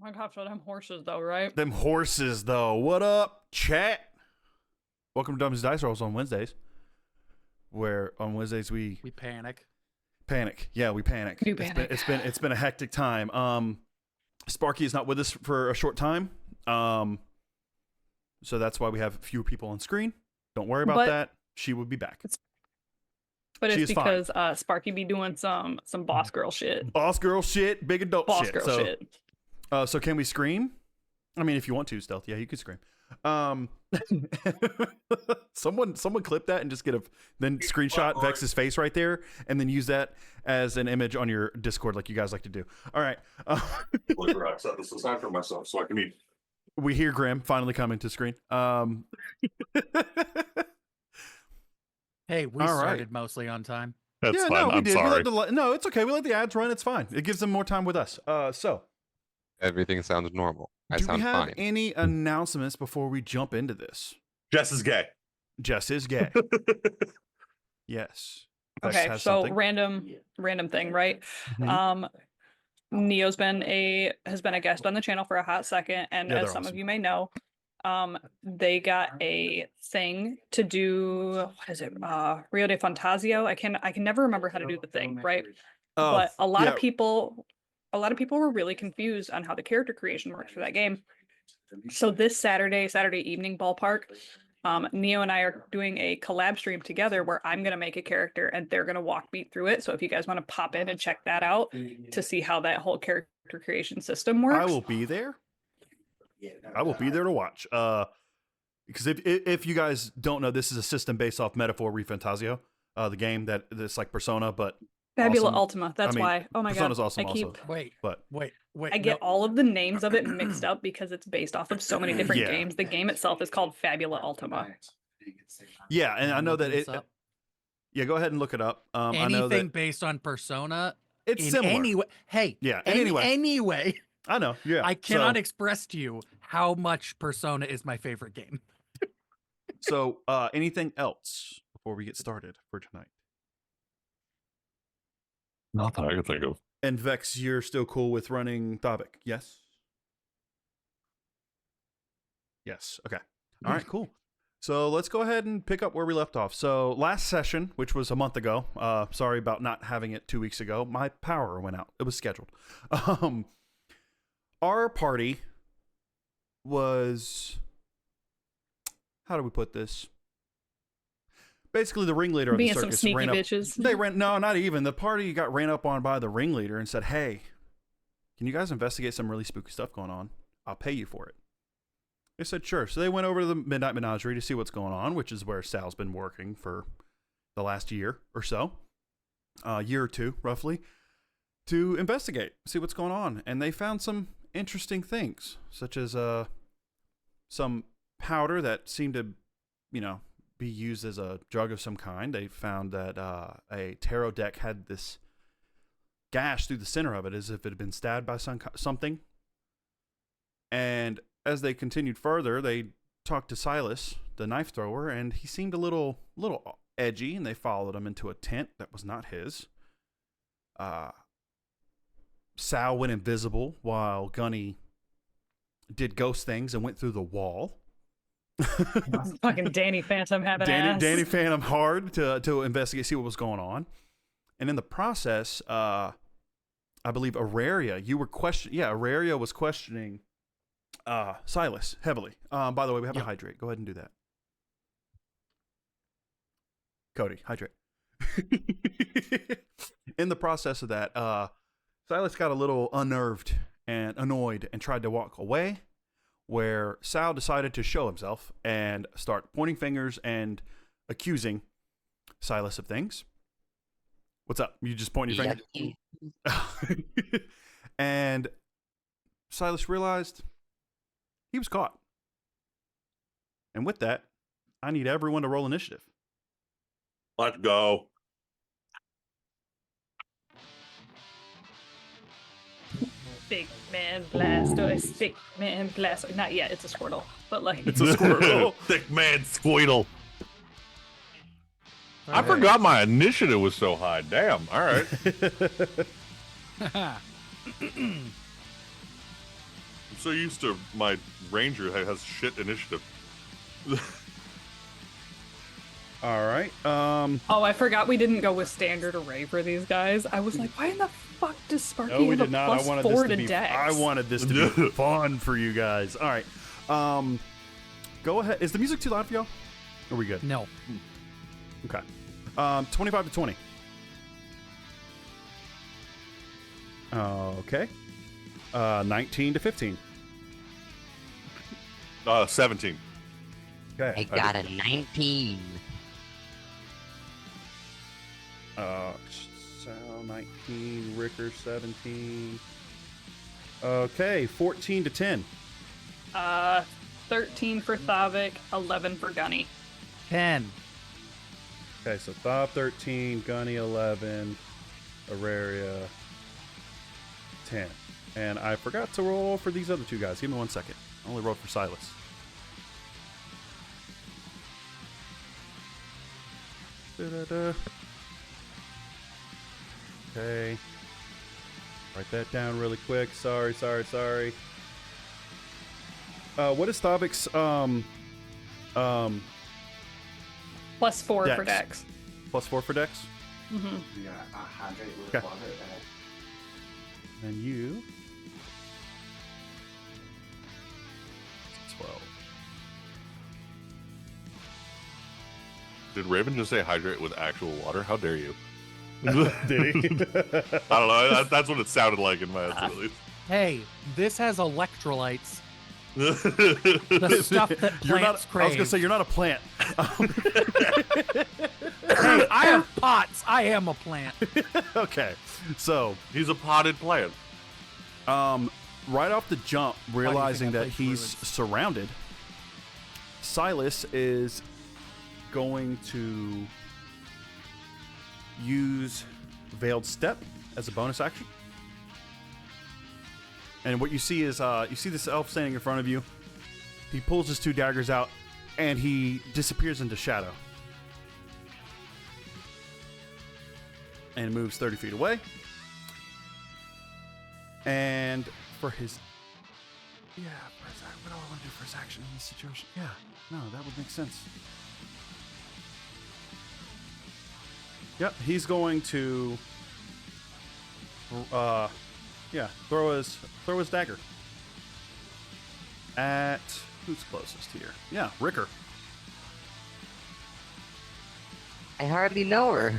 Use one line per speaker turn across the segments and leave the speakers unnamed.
my gosh, for them horses though, right?
Them horses though. What up, chat? Welcome to Dumbs Dice Rolls on Wednesdays. Where on Wednesdays we
panic.
Yeah, we panic.
You panic.
It's been a hectic time. Sparky is not with us for a short time. So that's why we have fewer people on screen. Don't worry about that. She will be back.
But it's because Sparky be doing some boss girl shit.
Boss girl shit, big adult
boss
shit.
Girl shit.
So can we scream? I mean, if you want to, Stealth, yeah, you could scream. Someone clip that and just then screenshot Vex's face right there, and then use that as an image on your Discord, like you guys like to do. All right.
I set this aside for myself so I can eat.
We hear Grim finally coming to screen.
Hey, we started mostly on time.
That's fine.
No,
I'm sorry.
No, it's okay. We let the ads run. It's fine. It gives them more time with us. So
everything sounds normal.
Do we have any announcements before we jump into this?
Jess is gay.
Jess is gay. Yes.
Okay, so random thing, right?
Mm-hmm.
Neo's has been a guest on the channel for a hot second, and as some of you may know, they got a thing to do. What is it? Rio de Fantasio. I can never remember how to do the thing, right? But a lot of people were really confused on how the character creation works for that game. So this Saturday evening ballpark, Neo and I are doing a collab stream together where I'm going to make a character and they're going to walk me through it. So if you guys want to pop in and check that out to see how that whole character creation system works.
I will be there. I will be there to watch. Because if you guys don't know, this is a system based off Metaphor Refantasio, the game that's like Persona, but
Fabula
awesome.
Ultima. That's why. Oh my
Persona's
god.
Awesome also.
Wait.
I get all of the names of it mixed up because it's based off of so many different games. The game itself is called Fabula Ultima.
Yeah, and I know that it. Yeah, go ahead and look it up.
Anything
I know that
based on Persona.
It's similar.
Anyway, hey.
Yeah.
Anyway.
I know. Yeah.
I cannot express to you how much Persona is my favorite game.
So, anything else before we get started for tonight?
Nothing I can think of.
And Vex, you're still cool with running Thabik, yes? Yes. Okay. All right, cool. So let's go ahead and pick up where we left off. So last session, which was a month ago, sorry about not having it 2 weeks ago, my power went out. It was scheduled. Our party was, how do we put this? Basically, the ringleader of the circus
some sneaky
ran up.
bitches.
No, not even. The party got ran up on by the ringleader and said, "Hey, can you guys investigate some really spooky stuff going on? I'll pay you for it." They said, "Sure." So they went over to the Midnight Menagerie to see what's going on, which is where Sal's been working for the last year or so, year or two, roughly, to investigate, see what's going on. And they found some interesting things, such as some powder that seemed to, be used as a drug of some kind. They found that a tarot deck had this gash through the center of it as if it had been stabbed by something. And as they continued further, they talked to Silas, the knife thrower, and he seemed a little edgy, and they followed him into a tent that was not his. Sal went invisible while Gunny did ghost things and went through the wall.
Fucking Danny Phantom having ass.
Danny Phantom hard to investigate, see what was going on. And in the process, I believe Auraria, Auraria was questioning Silas heavily. By the way, we have to hydrate. Go ahead and do that. Cody, hydrate. In the process of that, Silas got a little unnerved and annoyed and tried to walk away, where Sal decided to show himself and start pointing fingers and accusing Silas of things. What's up? You just pointing your finger? And Silas realized he was caught. And with that, I need everyone to roll initiative.
Let's go.
Big man Blastoise, big man Blastoise. Not yet, it's a Squirtle, but like
it's a Squirtle.
Thick man Squeedle. I forgot my initiative was so high. Damn. All right. so used to my ranger who has shit initiative.
All right.
Oh, I forgot we didn't go with standard array for these guys. I was like, why in the fuck does Sparky
No, we
have a
did not. I
plus
wanted
4
this to
to
be.
dex?
I wanted this to be fun for you guys. All right. Go ahead. Is the music too loud for y'all? Are we good?
No.
Okay. 25 to 20. Okay. 19 to 15.
17.
Okay.
I got a 19.
Sal 19, Ricker 17. Okay, 14 to 10.
13 for Thavik, 11 for Gunny.
10.
Okay, so Thob 13, Gunny 11, Auraria 10. And I forgot to roll for these other two guys. Give me 1 second. I only rolled for Silas. Da-da-da. Okay. Write that down really quick. Sorry. What is Thavik's
Plus 4 for
Dex.
dex.
plus 4 for Dex?
Mm-hmm.
Yeah, 100 with
Okay.
water.
And you 12.
Did Raven just say hydrate with actual water? How dare you?
Did he?
I don't know. That's what it sounded like in my head, at least.
Hey, this has electrolytes. The stuff that
You're not.
plants
I was gonna
crave.
say you're not a plant.
Hey, I have pots. I am a plant.
Okay, so
He's a potted plant.
right off the jump, realizing
I
that
play
he's
fluids?
surrounded, Silas is going to use Veiled Step as a bonus action. And what you see is you see this elf standing in front of you. He pulls his 2 daggers out, and he disappears into shadow. And moves 30 feet away. And for his... Yeah, for his, what do I want to do for his action in this situation? Yeah, no, that would make sense. Yep, he's going to... throw his dagger at who's closest here. Yeah, Ricker.
I hardly know her.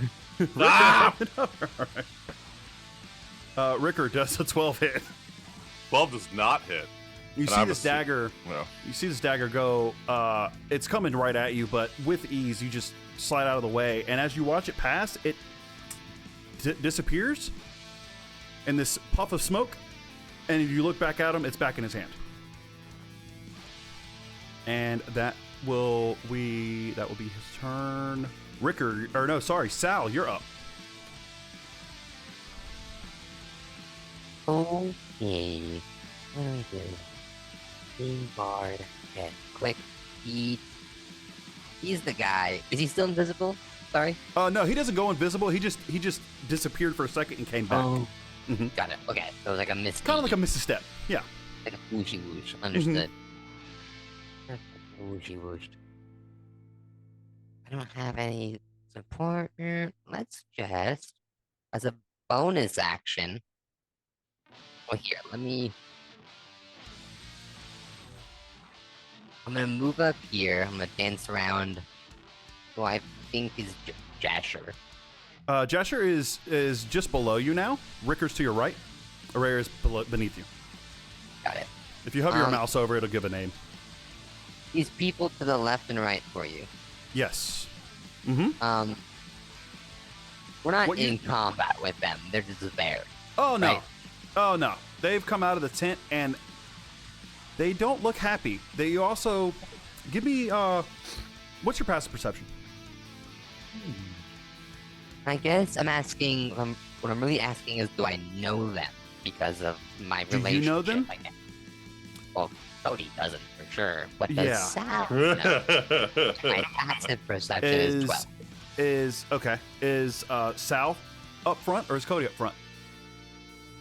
Ah!
Ricker does a 12 hit.
12 does not hit.
You
And
see
I'm
this
assu-
dagger.
No.
You see this dagger go. It's coming right at you, but with ease, you just slide out of the way. And as you watch it pass, it disappears in this puff of smoke. And if you look back at him, it's back in his hand. And that will be his turn. Ricker, or no, sorry, Sal, you're up.
Okay. What do we do? Green bar. Okay. Click. He's the guy. Is he still invisible? Sorry.
No, he doesn't go invisible. He just disappeared for a second and came back.
Oh.
Mhm.
Got it. Okay. So it was like a misty.
Kind of like a misstep. Yeah.
like a whooshy whoosh. Understood. Whooshy whoosh. I don't have any support. Let's just, as a bonus action. Well, here, let me. I'm gonna move up here. I'm gonna dance around. Who I think is Jasher.
Jasher is just below you now. Ricker's to your right. Araya is beneath you.
Got it.
If you hover your mouse over, it'll give a name.
These people to the left and right for you.
Yes. Mm-hmm.
We're not
What
in
you-
combat with them. They're just there.
Oh no.
Right.
Oh no. They've come out of the tent and they don't look happy. They also give me what's your passive perception?
I guess I'm asking. What I'm really asking is, do I know them because of my
Do you
relationship?
know them?
I guess. Well, Cody doesn't for sure. But
Yeah.
does Sal know? My passive perception is 12.
Is Sal up front or is Cody up front?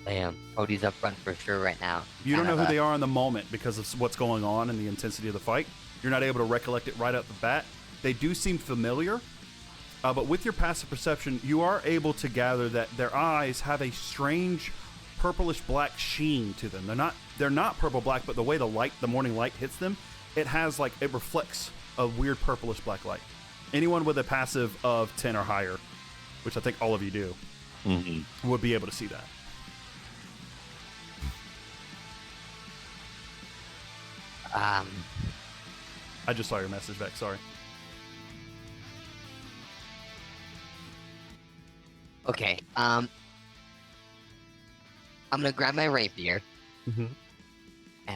Damn, Cody's up front for sure right now.
You don't know who they are in the moment because of what's going on and the intensity of the fight. You're not able to recollect it right out the bat. They do seem familiar, but with your passive perception, you are able to gather that their eyes have a strange purplish black sheen to them. They're not purple black, but the way the morning light hits them, it reflects a weird purplish black light. Anyone with a passive of 10 or higher, which I think all of you do, would be able to see that. I just saw your message back. Sorry.
Okay. I'm gonna grab my rapier, and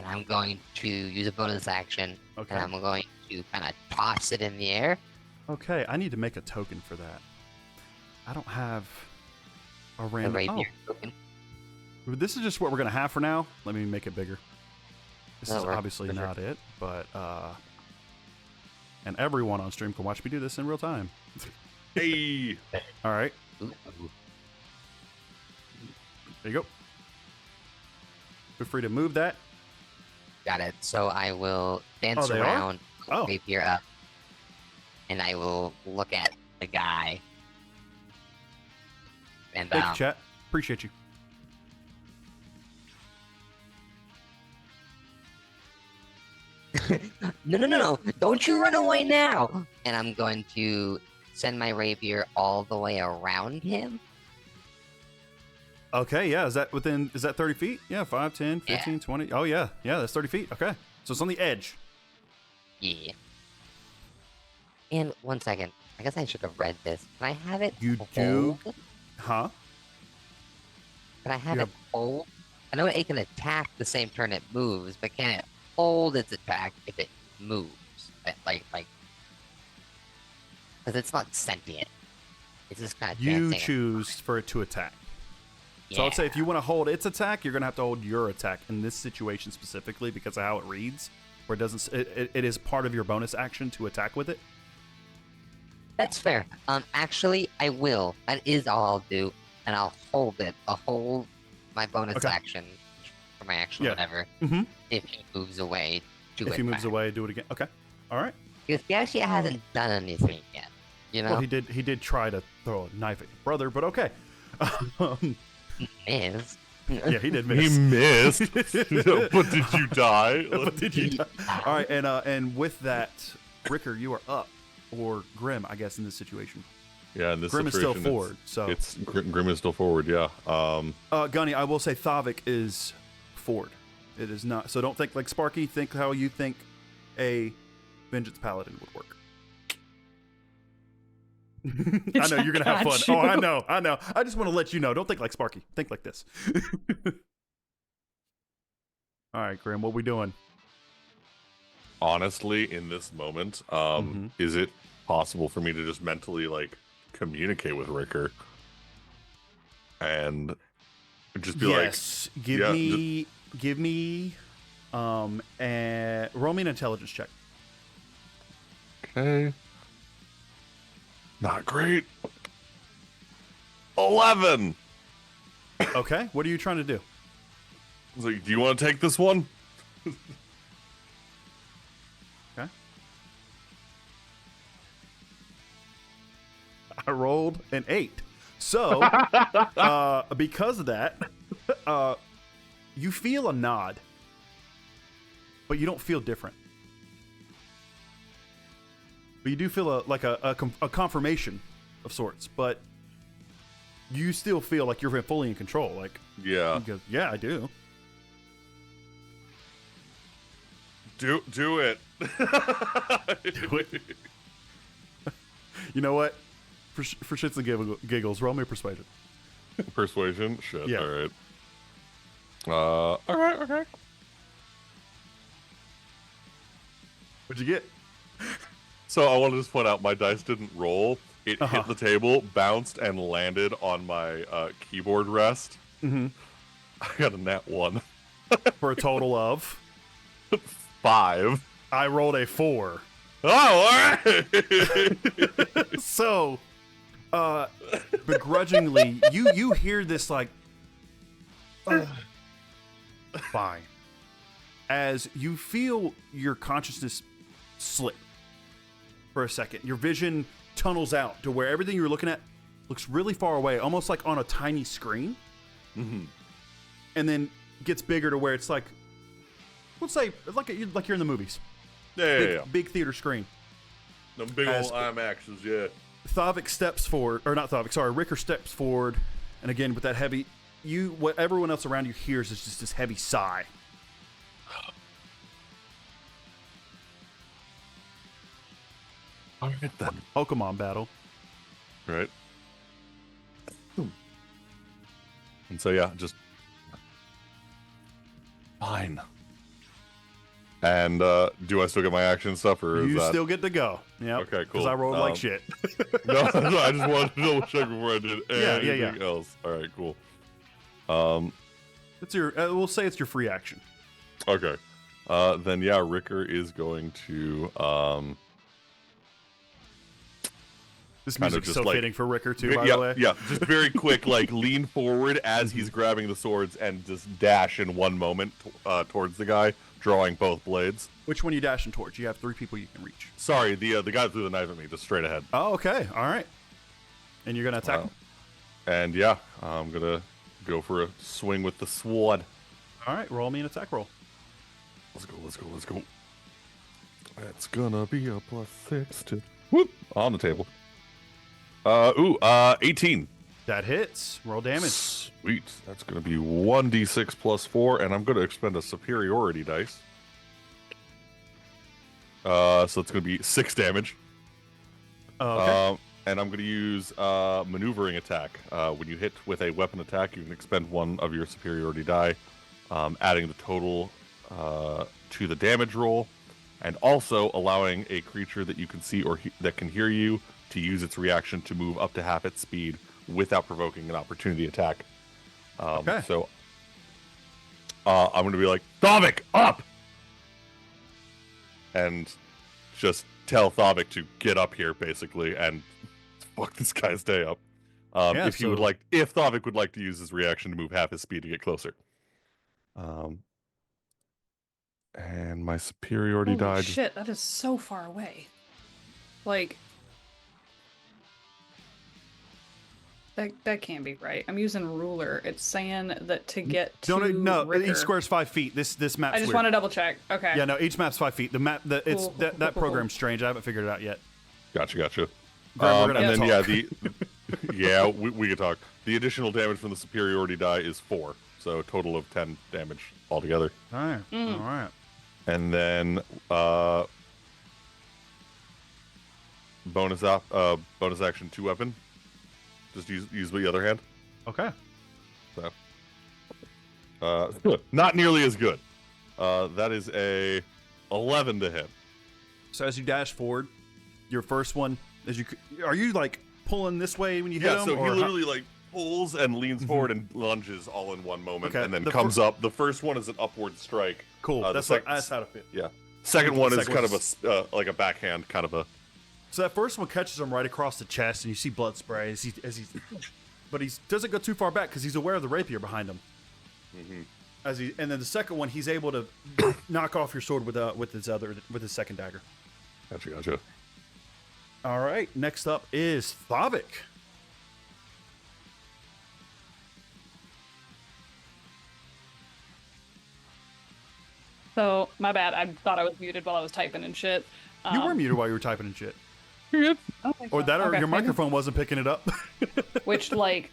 I'm going to use a bonus action,
Okay.
and I'm going to kind of toss it in the air.
Okay, I need to make a token for that. I don't have a
The
random.
rapier token.
This is just what we're gonna have for now. Let me make it bigger. This
That'll
is
work,
obviously
for sure.
not it, but and everyone on stream can watch me do this in real time.
Hey.
All right,
Ooh.
there you go. Feel free to move that.
Got it. So I will dance
they are?
around,
Oh.
rapier up, and I will look at the guy. And
Thank you, chat. Appreciate you.
no! Don't you run away now! And I'm going to send my rapier all the way around him.
Okay, yeah. Is that 30 feet? Yeah, 5, 10, 15,
Yeah.
20. Oh, yeah. Yeah, that's 30 feet. Okay. So it's on the edge.
Yeah. And 1 second. I guess I should have read this. Can I have it
You
hold?
do? Huh?
Can I have
You
it hold? I know it can attack the same turn it moves, but can it hold its attack if it moves? Like, because it's not sentient. It's just kind of
You
dancing.
choose for it to attack. So I would say if you want to hold its attack, you're going to have to hold your attack in this situation specifically because of how it reads, where it doesn't. It is part of your bonus action to attack with it.
That's fair. Actually, I will. That is all I'll do, and I'll hold it. I'll hold my bonus
Okay.
action for my action,
Yeah.
whatever.
Mhm.
If he moves away, do
If
it.
he moves
back.
away, do it again. Okay. All right.
Because he actually hasn't done anything yet. You know,
Well, he did try to throw a knife at your brother, but okay.
is.
Yeah, he did
He
miss.
missed. But did you die?
But did you? All right, and with that, Ricker, you are up, or Grim, I guess, in this situation.
Yeah, in this
Grim is still
situation,
forward, so
it's Grim is still forward. Yeah.
Gunny, I will say Thavik is forward. It is not. So don't think like Sparky. Think how you think a Vengeance Paladin would work. I know you're gonna have fun.
Got you.
Oh, I know. I just want to let you know. Don't think like Sparky. Think like this. All right, Grim, what we doing?
Honestly, in this moment, is it possible for me to just mentally like communicate with Ricker and just be
Yes. Give
yeah,
me, and roll me an intelligence check.
like, okay, not great. 11.
Okay, what are you trying to do?
I was like, do you want to take this one?
Okay. I rolled an 8. So, because of that, you feel a nod, but you don't feel different. But you do feel a confirmation of sorts, but you still feel like you're fully in control. Like,
Yeah.
he goes, yeah, I do.
Do it.
Do it. You know what? For shits and giggles, roll me a persuasion.
Persuasion. Shit.
Yeah.
All right. All right. Okay.
What'd you get?
So I want to just point out my dice didn't roll. It
Uh-huh.
hit the table, bounced, and landed on my keyboard rest.
Mm-hmm.
I got a nat 1.
For a total of
5.
I rolled a 4.
Oh, all right.
So, begrudgingly, you hear this like Fine. As you feel your consciousness slip for a second, your vision tunnels out to where everything you're looking at looks really far away, almost like on a tiny screen.
Mm-hmm.
And then gets bigger to where it's like, let's say, like you're in the movies.
Yeah.
Big theater screen.
The big
As-
old IMAXs, yeah.
Thavik steps forward, or not Thavik, sorry, Ricker steps forward, and again with that heavy, what everyone else around you hears is just this heavy sigh.
All right then.
Pokemon battle.
Right. And so yeah, just fine. And do I still get my action stuff, or is
You
that
still get to go. Yeah.
Okay,
Because
cool.
I rolled like shit.
no, I just wanted to double check before I did anything
Yeah.
else. All right, cool.
It's your. We'll say it's your free action.
Okay. Then yeah, Ricker is going to
This
kind of
music's
just
so
like-
fitting for Ricker too. By
yeah,
the way.
yeah, just very quick, like lean forward as he's grabbing the swords and just dash in one moment towards the guy, drawing both blades.
Which one are you dashing towards? You have 3 people you can reach.
Sorry, the guy that threw the knife at me, just straight ahead.
Oh, okay. All right. And you're gonna attack him.
And yeah, I'm gonna go for a swing with the sword.
All right. Roll me an attack roll.
Let's go. It's gonna be a +6 to whoop on the table. 18.
That hits. Roll damage.
Sweet. That's gonna be 1d6 +4, and I'm gonna expend a superiority dice. So it's gonna be 6 damage.
Okay.
And I'm gonna use maneuvering attack. When you hit with a weapon attack, you can expend 1 of your superiority die, adding the total to the damage roll, and also allowing a creature that you can see or that can hear you to use its reaction to move up to half its speed without provoking an opportunity attack.
Okay.
So I'm going to be like, Thavik, up! And just tell Thavik to get up here, basically, and fuck this guy's day up.
Yeah,
if Thavik would like to use his reaction to move half his speed to get closer. And my superiority
Holy
die.
shit, that is so far away. Like, that can't be right. I'm using ruler. It's saying that to get to Ricker,
each square's 5 feet. This map's
I just
weird.
want to double check. Okay.
Yeah, no, each map's 5 feet. The map,
Cool.
that program's strange. I haven't figured it out yet.
Gotcha.
Greg, we're gonna
And then
talk.
we could talk. The additional damage from the superiority die is 4, so a total of 10 damage altogether.
All right. All right.
And then bonus action 2 weapon. Just use the other hand.
Okay.
So not nearly as good. That is a 11 to hit.
So as you dash forward, your first one, are you like pulling this way when you hit him?
So he
or how-
literally like pulls and leans forward and lunges all in one moment,
Okay,
and then
the
comes up. The first one is an upward strike.
Cool.
the
That's
sec-
that's how to fit.
Yeah. Second one is
Second
kind
one's-
of a like a backhand, kind of a.
So that first one catches him right across the chest, and you see blood spray but he doesn't go too far back because he's aware of the rapier behind him.
Mm-hmm.
And then the second one, he's able to knock off your sword with his second dagger.
Gotcha.
All right. Next up is Thavik.
So, my bad. I thought I was muted while I was typing and shit.
You were muted while you were typing and shit,
Okay,
or that, or
okay,
your
maybe.
microphone wasn't picking it up.
Which, like,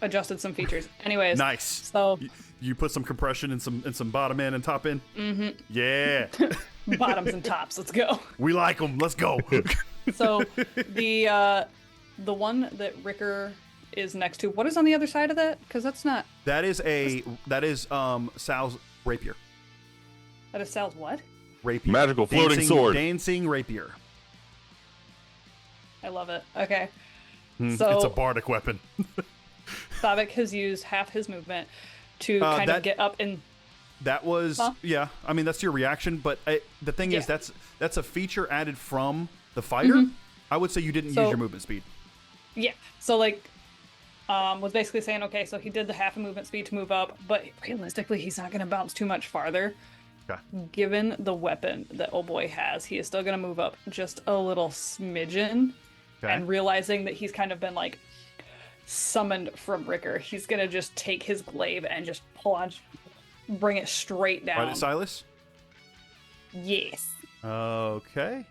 adjusted some features. Anyways.
Nice.
So,
You put some compression and some bottom end and top end. Mm-hmm. Yeah,
bottoms and tops. Let's go.
we like them. Let's go.
So, the one that Ricker is next to, what is on the other side of that? Because that's not.
That is Sal's rapier.
That is Sal's what?
Rapier.
Magical floating sword.
Dancing rapier.
I love it. Okay.
It's a
So,
bardic weapon.
Thavik has used half his movement to kind
that-
of get up and.
That was
Huh?
yeah. I mean that's your reaction, but the thing is
Yeah.
that's a feature added from the fighter. I would say you didn't use
So-
your movement speed.
Yeah. So, like, was basically saying, okay, so he did the half a movement speed to move up, but realistically, he's not going to bounce too much farther.
Okay.
Given the weapon that old boy has, he is still going to move up just a little smidgen.
Okay.
And realizing that he's kind of been like summoned from Ricker, he's going to just take his glaive and just pull on, bring it straight down.
Right at Silas?
Yes.
Okay.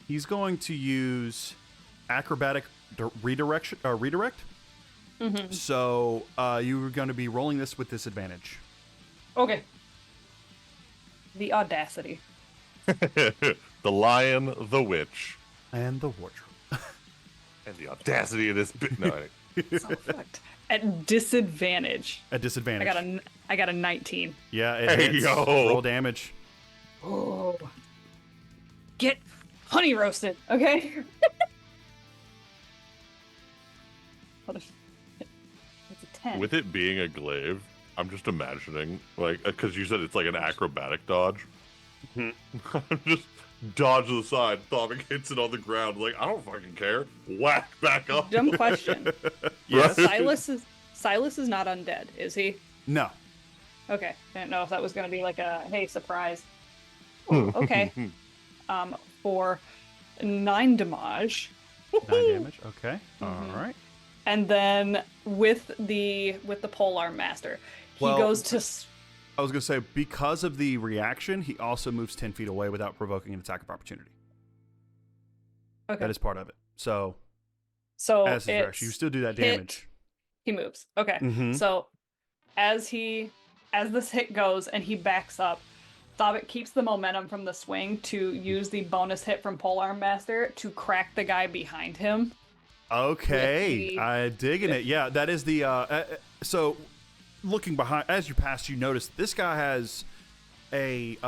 He's going to use acrobatic redirect.
Mm-hmm.
So you're going to be rolling this with disadvantage.
Okay. The audacity.
The lion, the witch,
And the wardrobe.
and the audacity of this bit. No,
So fucked. At disadvantage.
At disadvantage.
I got a 19.
Yeah, it
Hey,
hits.
yo.
Roll damage.
Oh. Get honey roasted, okay? What if it's a 10?
with it being a glaive, I'm just imagining, like, because you said it's like an acrobatic dodge. I'm just dodge to the side, Thavik hits it on the ground, like, I don't fucking care. Whack back up.
Dumb question.
Yes.
Silas is not undead, is he?
No.
Okay. Didn't know if that was gonna be like a hey surprise. Oh, okay. For 9 damage.
9 damage. Okay.
Mhm.
All right.
And then with the polearm master, he
Well,
goes to
I was going to say, because of the reaction, he also moves 10 feet away without provoking an attack of opportunity.
okay.
That is part of it. So,
So
as his
it's
reaction, you still do that
hit,
damage.
He moves. Okay.
Mhm.
So as this hit goes and he backs up, Thavik keeps the momentum from the swing to use the bonus hit from Polearm Master to crack the guy behind him.
Okay.
the-
I'm digging it. Yeah, that is the... so, looking behind, as you pass, you notice this guy has a...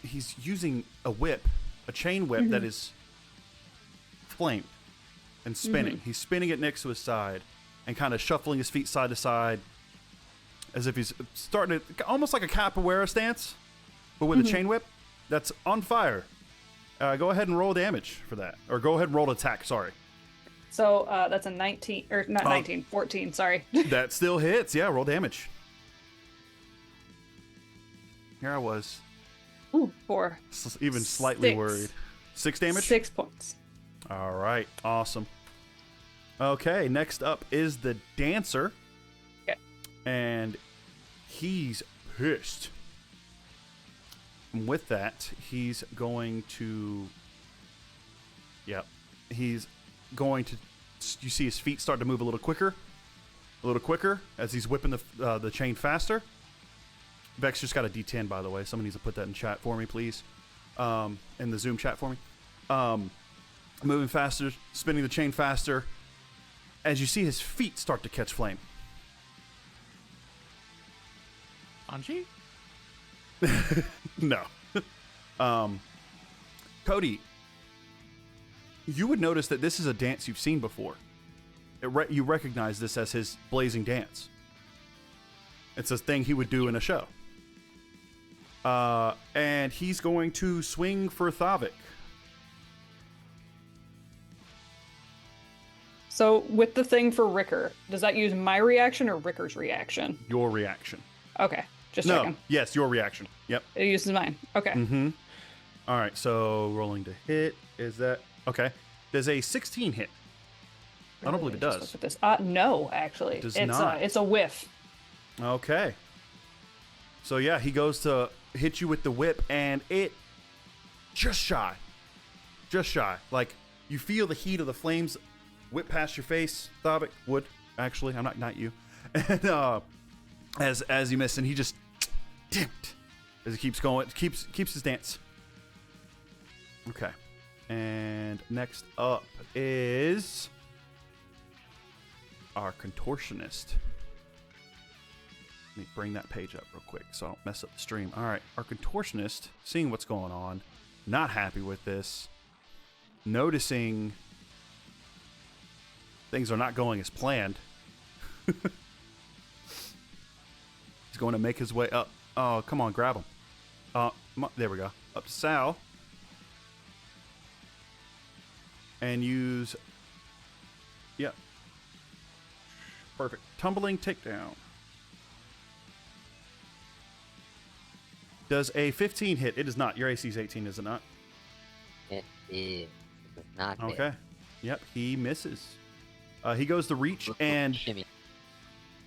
he's using a whip, a chain whip that is flamed and spinning. He's spinning it next to his side and kind of shuffling his feet side to side as if he's starting to... Almost like a capoeira stance, but with a chain whip that's on fire. Go ahead and roll damage for that. Or go ahead and roll attack, sorry.
So that's a 19, or not 19, 14, sorry.
That still hits. Yeah, roll damage. Here I was,
Ooh, 4.
even slightly
6.
worried. 6 damage?
6 points.
All right, awesome. Okay, next up is the dancer.
Okay.
And he's pissed. And with that, he's going to... Yep. He's going to... You see his feet start to move a little quicker as he's whipping the chain faster. Vex just got a D10, by the way. Someone needs to put that in chat for me, please. In the Zoom chat for me. Moving faster, spinning the chain faster, as you see his feet start to catch flame.
Anji?
No. Cody, you would notice that this is a dance you've seen before. You recognize this as his blazing dance. It's a thing he would do in a show. And he's going to swing for Thavik.
So with the thing for Ricker, does that use my reaction or Ricker's reaction?
Your reaction.
Okay, just
No,
checking.
yes, your reaction. Yep.
It uses mine. Okay.
Mm-hmm. All right, so rolling to hit. Is that... Okay. Does a 16 hit? I don't believe it
Just
does.
look at this. No, actually.
Does
it's
not.
It's a whiff.
Okay. So yeah, he goes to hit you with the whip, and it just shy. Like you feel the heat of the flames whip past your face. Thavik would actually. I'm not you. And as you miss, and he just damn it, as he keeps going, keeps his dance. Okay. And next up is our contortionist. Let me bring that page up real quick so I don't mess up the stream. All right, our contortionist, seeing what's going on, not happy with this, noticing things are not going as planned. He's going to make his way up. Oh, come on, grab him. There we go. Up to Sal. and use. Yeah. Perfect. Tumbling takedown. Does a 15 hit? It does not. Your AC is 18, is it not?
It is. It does not hit.
Okay. Yep. He misses. He goes to reach and
Shimmy.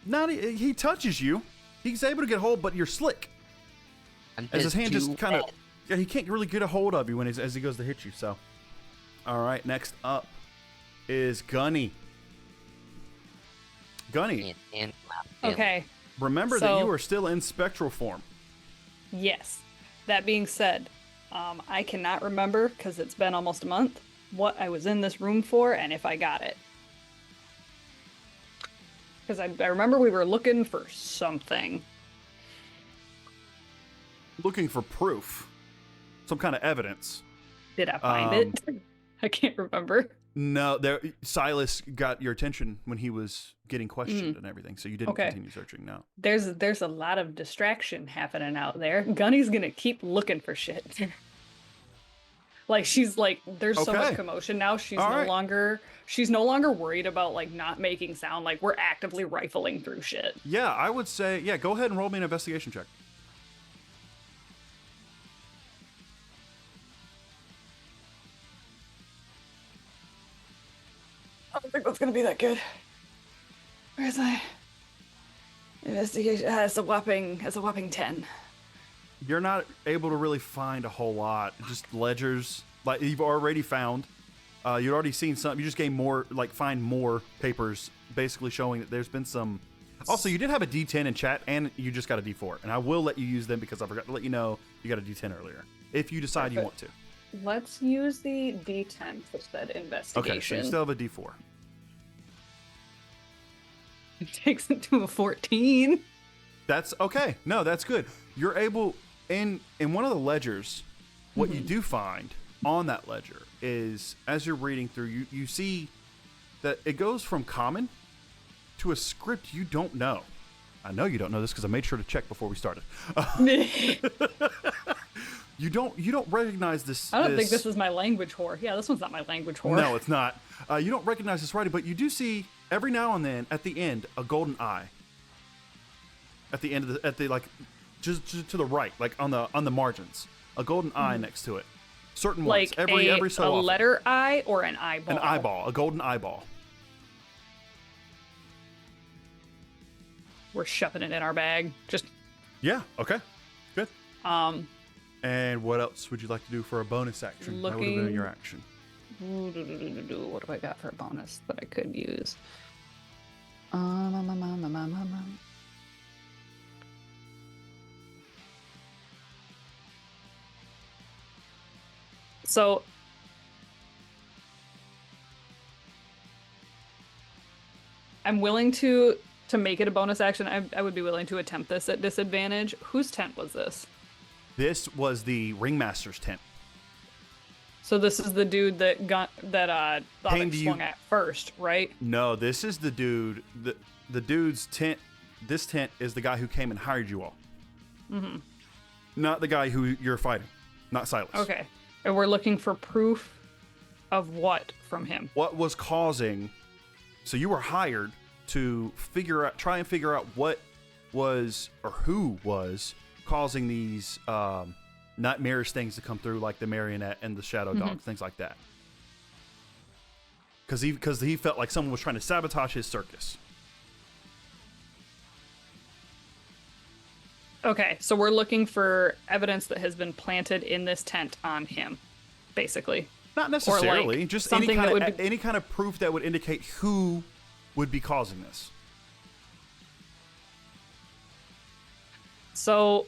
he touches you. He's able to get a hold, but you're slick. As his hand just kind of, yeah, he can't really get a hold of you as he goes to hit you. So, all right, next up is Gunny. Gunny,
Okay.
remember that you are still in spectral form.
Yes. That being said, I cannot remember, because it's been almost a month, what I was in this room for and if I got it. Because I remember we were looking for something.
Looking for proof, some kind of evidence.
Did I find it? I can't remember.
No, Silas got your attention when he was getting questioned and everything, so you didn't continue searching. No,
there's a lot of distraction happening out there. Gunny's gonna keep looking for shit. Like she's like, there's so much commotion now. She's no longer worried about like not making sound. Like we're actively rifling through shit.
Yeah, I would say go ahead and roll me an investigation check.
I don't think that's gonna be that good. Where's my investigation? It's a whopping 10.
You're not able to really find a whole lot. Just ledgers, like you've already found. You've already seen some. You just gain more, find more papers, basically showing that there's been some. Also, you did have a D10 in chat, and you just got a D4, and I will let you use them because I forgot to let you know you got a D10 earlier. If you decide you want to.
Let's use the D10 for said investigation.
Okay, so you still have a D4.
It takes it to a 14.
That's okay. No, that's good. You're able in one of the ledgers. What you do find on that ledger is, as you're reading through, you see that it goes from common to a script you don't know. I know you don't know this because I made sure to check before we started. You don't recognize this.
I don't think this is my language whore. Yeah, this one's not my language whore.
No, it's not. You don't recognize this writing, but you do see every now and then at the end a golden eye. At the end of just to the right, like on the margins, a golden eye next to it. Certain ones, every so often.
A letter I or an eyeball.
An eyeball, a golden eyeball.
We're shoving it in our bag. Just
yeah. Okay. Good. And what else would you like to do for a bonus action? That would have been your action.
What do I got for a bonus that I could use? So I'm willing to make it a bonus action. I would be willing to attempt this at disadvantage. Whose tent was this?
This was the ringmaster's tent.
So this is the dude that thought it swung at first, right?
No, this is the dude. The dude's tent. This tent is the guy who came and hired you all. Mm-hmm. Not the guy who you're fighting. Not Silas.
Okay. And we're looking for proof of what from him? What was
causing? So you were hired to try and figure out what was or who was causing these nightmarish things to come through, like the marionette and the shadow dog, things like that. Because he felt like someone was trying to sabotage his circus.
Okay, so we're looking for evidence that has been planted in this tent on him, basically.
Not necessarily, just any
any
kind of proof that would indicate who would be causing this.
So,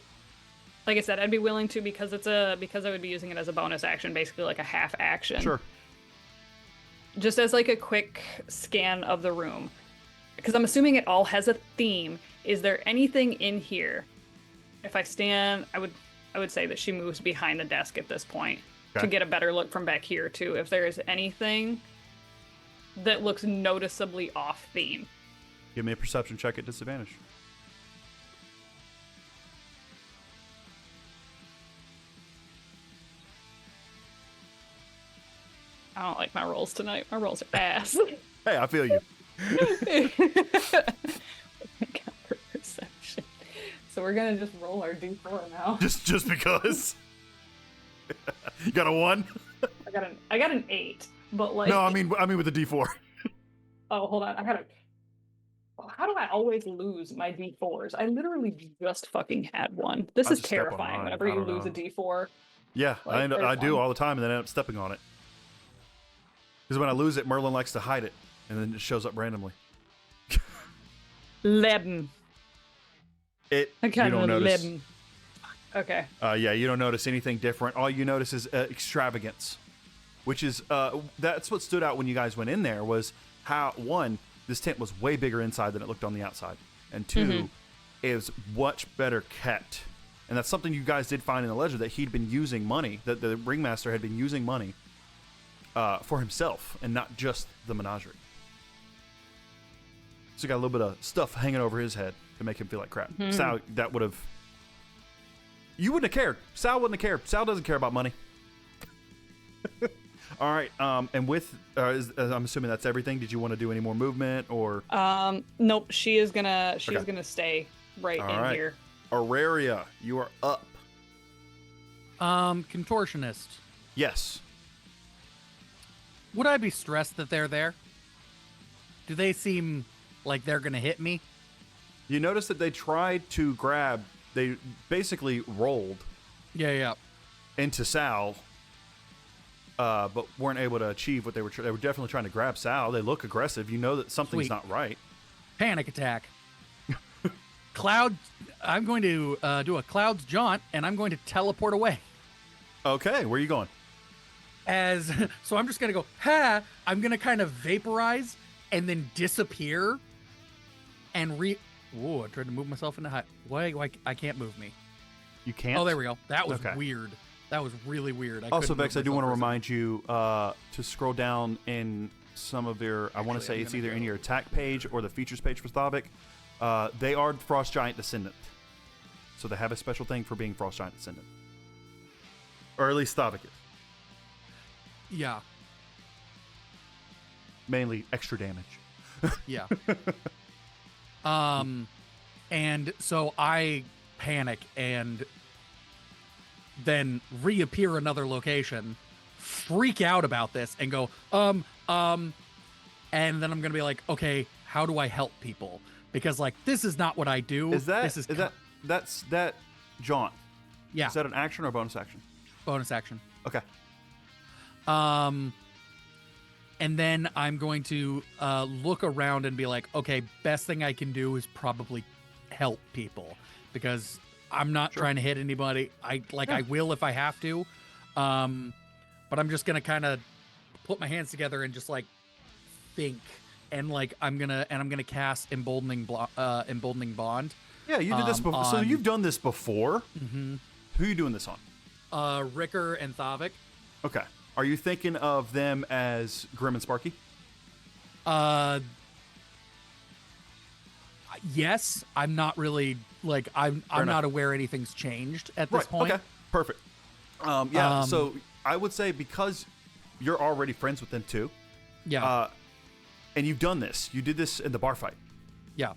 like I said, I'd be willing to because I would be using it as a bonus action, basically like a half action.
Sure.
Just as like a quick scan of the room, because I'm assuming it all has a theme. Is there anything in here? If I stand, I would say that she moves behind the desk at this point to get a better look from back here too. If there is anything that looks noticeably off theme.
Give me a perception check at disadvantage.
I don't like my rolls tonight. My rolls are ass.
Hey, I feel you.
Perception. So we're gonna just roll our d4 now.
Just because. You got a 1?
I got an 8, but like.
No, I mean with the D4.
Oh, hold on. How do I always lose my d4s? I literally just fucking had one. This
I
is
just step on
terrifying.
mine.
Whenever
I
you
don't
lose
know.
a d4.
Yeah,
Like,
I do
there's
all the time, and then I end up stepping on it. Because when I lose it, Merlin likes to hide it, and then it shows up randomly.
11.
You
I got
don't
an
notice.
11. Okay.
Yeah, you don't notice anything different. All you notice is extravagance, which is that's what stood out when you guys went in there was how, one, this tent was way bigger inside than it looked on the outside, and two, it was much better kept. And that's something you guys did find in the ledger, that he'd been using money, that the ringmaster had been using money for himself and not just the menagerie. So he got a little bit of stuff hanging over his head to make him feel like crap. Sal, that would have... You wouldn't have cared. Sal wouldn't have cared. Sal doesn't care about money. All right. And with... I'm assuming that's everything. Did you want to do any more movement or...
Nope. She's gonna
Okay.
stay right
All
in
right.
here.
Auraria, you are up.
Contortionist.
Yes.
Would I be stressed that they're there? Do they seem like they're gonna hit me?
You notice that they tried to grab... They basically rolled
Yeah.
into Sal, but weren't able to achieve what they were. They were definitely trying to grab Sal. They look aggressive. You know that something's
Sweet.
not right.
Panic attack. Cloud. I'm going to do a cloud's jaunt, and I'm going to teleport away.
Okay, where are you going?
So I'm just gonna go. Ha! I'm gonna kind of vaporize and then disappear, and Whoa! I tried to move myself into high. Why? I can't move me.
You can't.
Oh, there we go. That was
Okay.
weird. That was really weird.
Also, Vex, I do want to remind you to scroll down in some of their. I want to say
I'm
it's
gonna
either in
go-
your attack page or the features page for Stavik. They are Frost Giant Descendant, so they have a special thing for being Frost Giant Descendant, or at least Stavik is.
Yeah.
Mainly extra damage.
Yeah. And so I panic and then reappear another location, freak out about this, and go, and then I'm gonna be like, okay, how do I help people? Because like this is not what I do.
Is that
this
that's that jaunt?
yeah,
Is that an action or a bonus action?
bonus action.
Okay.
And then I'm going to look around and be like, okay, best thing I can do is probably help people because I'm not trying to hit anybody. I will if I have to, but I'm just gonna kind of put my hands together and just like think, and like I'm gonna cast emboldening bond.
Yeah, you did this before. So
on-
you've done this before.
Mm-hmm.
Who are you doing this on?
Ricker and Thavik.
Okay. Are you thinking of them as Grim and Sparky?
Yes, I'm not really like I'm
enough.
not aware anything's changed at this point.
Okay. Perfect. So I would say because you're already friends with them too,
Yeah.
and you've done this. You did this in the bar fight.
Yeah.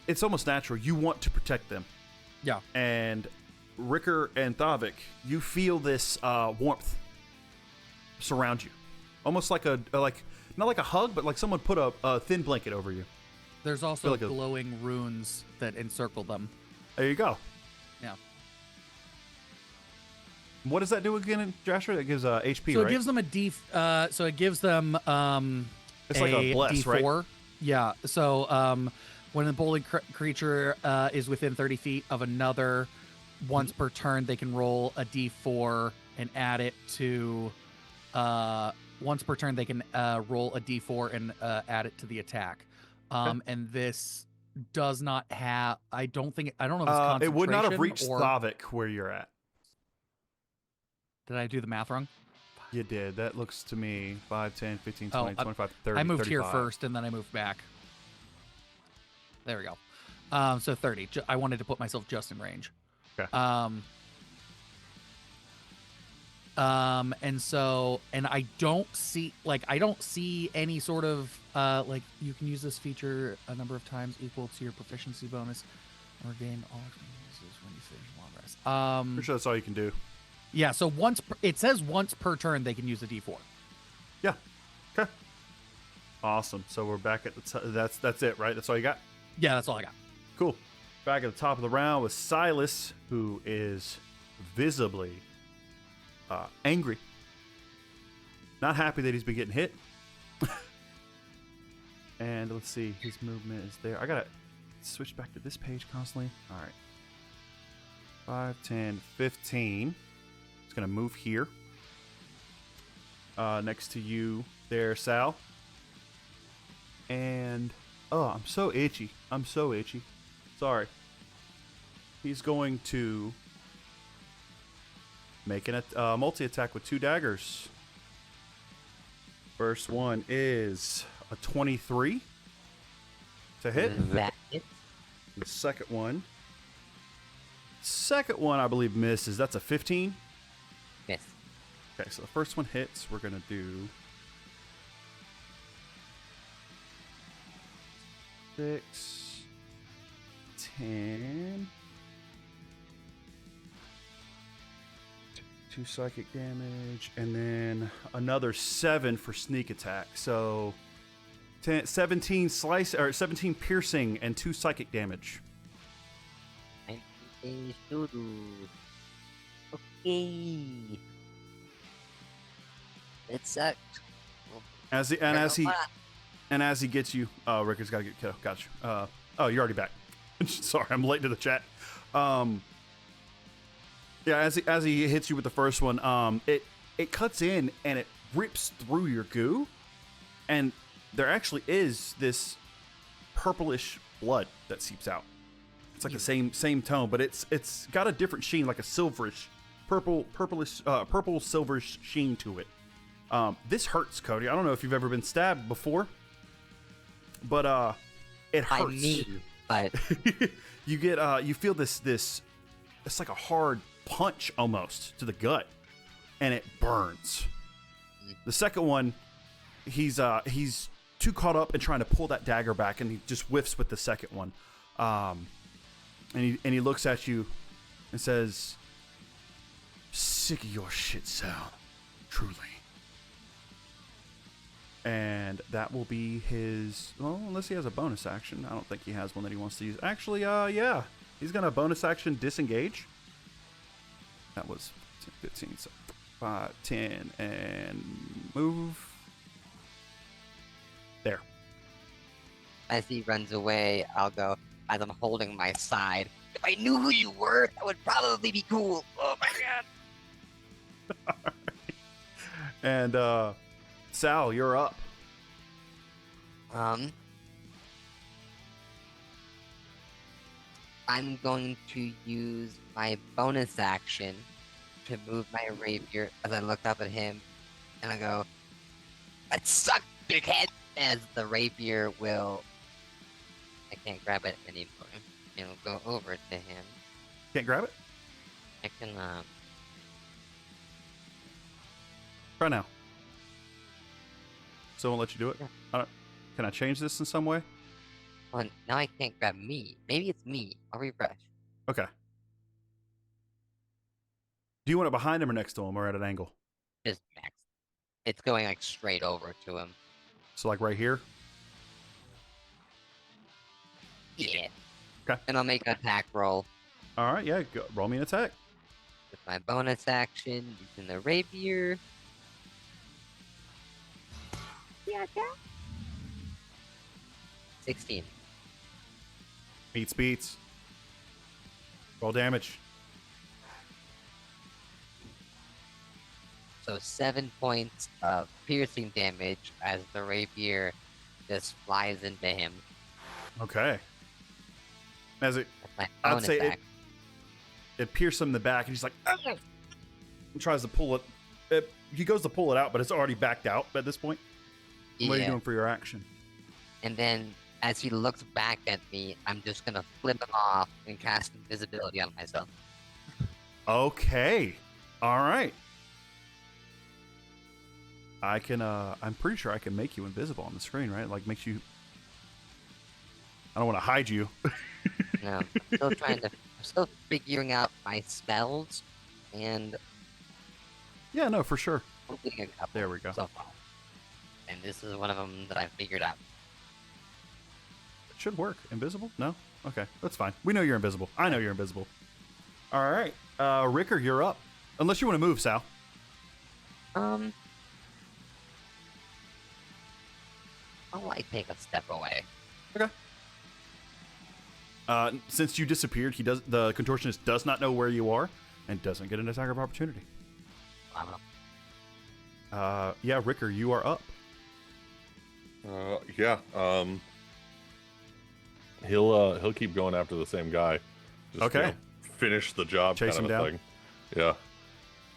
It's almost natural. You want to protect them.
Yeah.
And Ricker and Thavik, you feel this warmth surround you, almost like not like a hug, but like someone put a thin blanket over you.
There's also
like a-
glowing runes that encircle them.
There you go.
Yeah.
What does that do again, Joshua? That gives HP,
So
right?
it gives them a D. So it gives them
It's like a bless, right?
D4. Yeah. So when an emboldened creature is within 30 feet of another, once per turn they can roll a D4 and add it to. Once per turn they can roll a D4 and add it to the attack. And this does not have. I don't know if it's concentration.
It would not have reached
or,
Thavik where you're at.
Did I do the math wrong?
You did. That looks to me 5, 10, 15,
Oh,
20, 25, 30,
I moved
35.
here first, and then I moved back. There we go. So 30. I wanted to put myself just in range.
Okay.
And I don't see any sort of like you can use this feature a number of times equal to your proficiency bonus or gain all experiences when you finish a long rest.
Pretty sure that's all you can do.
Yeah, so it says once per turn they can use a D4.
Yeah. Okay. Awesome. So we're back at that's it, right? That's all you got?
Yeah, that's all I got.
Cool. Back at the top of the round with Silas, who is visibly angry. Not happy that he's been getting hit. And let's see, his movement is there. I gotta switch back to this page constantly. All right. 5, 10, 15. It's gonna move here. Next to you there, Sal. And oh, I'm so itchy. Sorry. He's going to make a multi-attack with 2 daggers. First one is a 23 to hit.
That hits.
The second one, I believe misses. That's a 15.
Miss.
Okay, so the first one hits. We're gonna do 6, 10, 2 psychic damage, and then another 7 for sneak attack. So 17 slice or 17 piercing and 2 psychic damage.
Okay. It sucked.
As he gets you, Ricker's got to get killed. Got you. Oh, you're already back. Sorry, I'm late to the chat. Yeah, as he hits you with the first one, it cuts in and it rips through your goo, and there actually is this purplish blood that seeps out. It's like the same tone, but it's got a different sheen, like a silverish, purple silverish sheen to it. This hurts, Cody. I don't know if you've ever been stabbed before, but it hurts.
I mean, but
you feel this. It's like a hard punch almost to the gut, and it burns. The second one, he's too caught up in trying to pull that dagger back, and he just whiffs with the second one. And he looks at you and says, "Sick of your shit, Sal. Truly." And that will be his. Well, unless he has a bonus action, I don't think he has one that he wants to use. Actually, yeah, he's gonna bonus action disengage. That was 10, 15, so 5, 10, and move. There.
as he runs away, I'll go, as I'm holding my side, if I knew who you were, that would probably be cool. Oh my god.
And Sal, you're up.
I'm going to use my bonus action to move my rapier as I look up at him, and I go, "That sucked, big head!" As the rapier will, I can't grab it anymore. It'll go over to him.
Can't grab it?
I can,
Try now. So won't let you do it?
Yeah.
Can I change this in some way?
well, now I can't grab me. Maybe it's me. I'll refresh.
Okay. Do you want it behind him or next to him or at an angle?
Just max. It's going like straight over to him.
So like right here?
Yeah.
Okay.
And I'll make an attack roll
All right, yeah, go, roll me an attack.
with my bonus action using the rapier. Yeah, 16.
Beats. Roll damage.
So 7 points of piercing damage as the rapier just flies into him.
Okay. As it,
That's my
I'd
bonus
say
action.
it pierces him in the back, and he's like, "Ah!" and tries to pull it. He goes to pull it out, but it's already backed out at this point. What are you doing for your action?
And then as he looks back at me, I'm just gonna flip him off and cast invisibility on myself.
Okay. All right. I can. I'm pretty sure I can make you invisible on the screen, right? Like makes you. I don't want to hide you.
No, I'm still figuring out my spells, and
Yeah, no, for sure.
hoping a couple
There we go.
so far. And this is one of them that I figured out.
It should work. Invisible? No? Okay, that's fine. We know you're invisible. I know you're invisible. All right. Ricker, you're up. Unless you want to move, Sal.
I'll like take a step away.
Okay. Since you disappeared, the contortionist does not know where you are and doesn't get an attack of opportunity. Yeah, Ricker, you are up.
Yeah. He'll keep going after the same guy. Just,
Okay.
Finish the job
Chase
kind
him
of a
down.
thing. Yeah.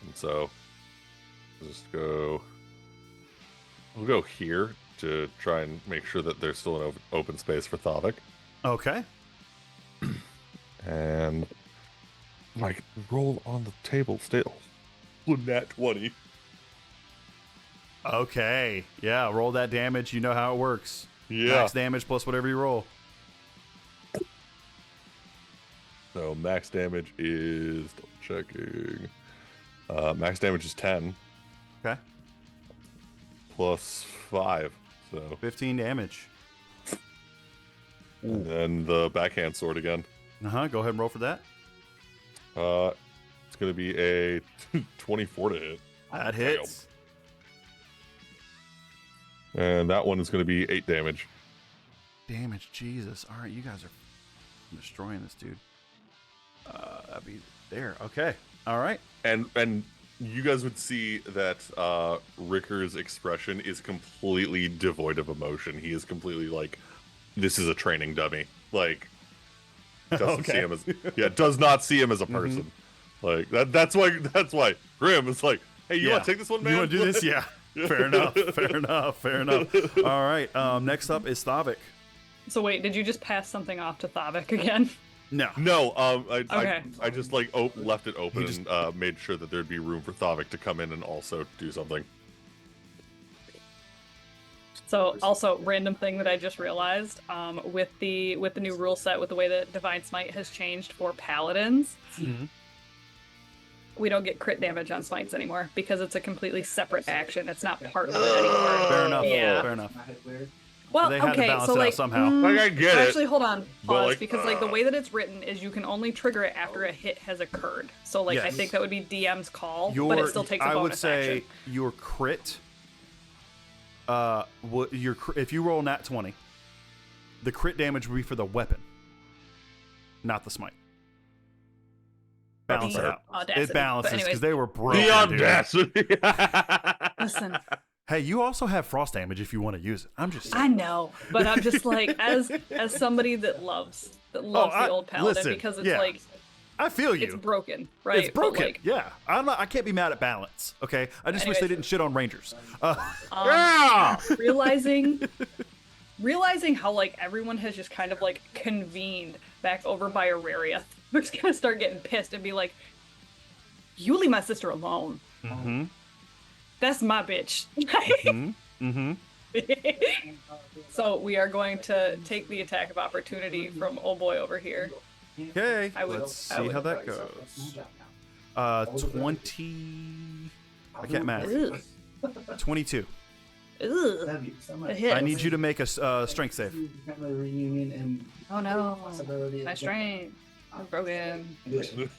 And so just go. We'll go here to try and make sure that there's still an open space for Thavik.
Okay.
And like roll on the table still. Nat 20.
Okay. Yeah, roll that damage. You know how it works.
Yeah.
Max damage plus whatever you roll.
So max damage is double checking. Max damage is 10
Okay.
plus 5. So
15 damage.
and then the backhand sword again.
Uh-huh. Go ahead and roll for that.
It's gonna be a 24 to hit.
That hits.
And that one is gonna be 8 damage.
Damage, Jesus. All right, you guys are destroying this dude. That'd be there. Okay. All right.
And you guys would see that Ricker's expression is completely devoid of emotion. He is completely like, this is a training dummy. Like, doesn't see him as does not see him as a person. Like that's why Grim is like, hey, you want to take this one, man?
You want to do this? Yeah. Fair enough. Fair enough. Fair enough. All right. Next up is Thavik.
So wait, did you just pass something off to Thavik again?
No.
No,
Okay.
I just like left it open and made sure that there'd be room for Thavik to come in and also do something.
So also random thing that I just realized, with the new rule set, with the way that Divine Smite has changed for paladins, we don't get crit damage on smites anymore because it's a completely separate action. It's not part of it anymore.
Fair enough.
Yeah.
Fair enough.
Well,
They had to
okay,
balance
so
it out
like
somehow.
Like, I get it.
Actually, hold on,
But,
pause,
like,
because like the way that it's written is you can only trigger it after a hit has occurred. So like I
Yes.
think that would be DM's call, but it still takes a bonus
I would say
action.
your crit. If you roll nat 20, the crit damage would be for the weapon, not the smite. Balance it out.
Audacity.
It balances
But
because
anyways,
they were broken.
The
dude.
audacity.
listen,
Hey, you also have frost damage if you want to use it. I'm just saying.
I know, but I'm just like as somebody that loves the old paladin
listen,
because it's
yeah.
like
I feel you.
it's broken, right?
It's broken.
But, like,
Yeah, I can't be mad at balance. Okay, I just wish they
Anyways.
didn't shit on rangers.
realizing how like everyone has just kind of like convened back over by Auraria, we're just gonna start getting pissed and be like, "You leave my sister alone.
Mm-hmm.
That's my bitch."
Mm-hmm.
So we are going to take the attack of opportunity from old boy over here.
Okay,
I would-
let's
I
see
would
how that
advise.
goes. 20. I can't math.
Ugh.
22.
Ugh. It hits.
I need you to make a strength save.
Oh no, my strength. I'm broken.
You do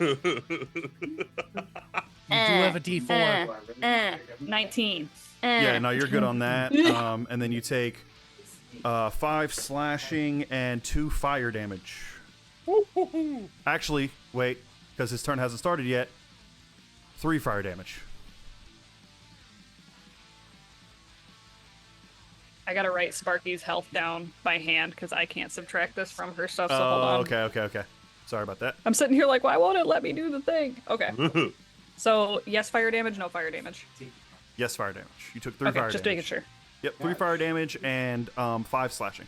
have a D4.
19.
Yeah, no, you're good on that. And then you take 5 slashing and 2 fire damage. Actually, wait, because his turn hasn't started yet. 3 fire damage.
I gotta write Sparky's health down by hand because I can't subtract this from her stuff. So hold on.
Okay. Sorry about that.
I'm sitting here like, why won't it let me do the thing? Okay. So yes, fire damage, no fire damage.
Yes, fire damage. You took 3
Okay,
fire
just
damage.
making sure.
Yep, 3 fire damage and 5 slashing.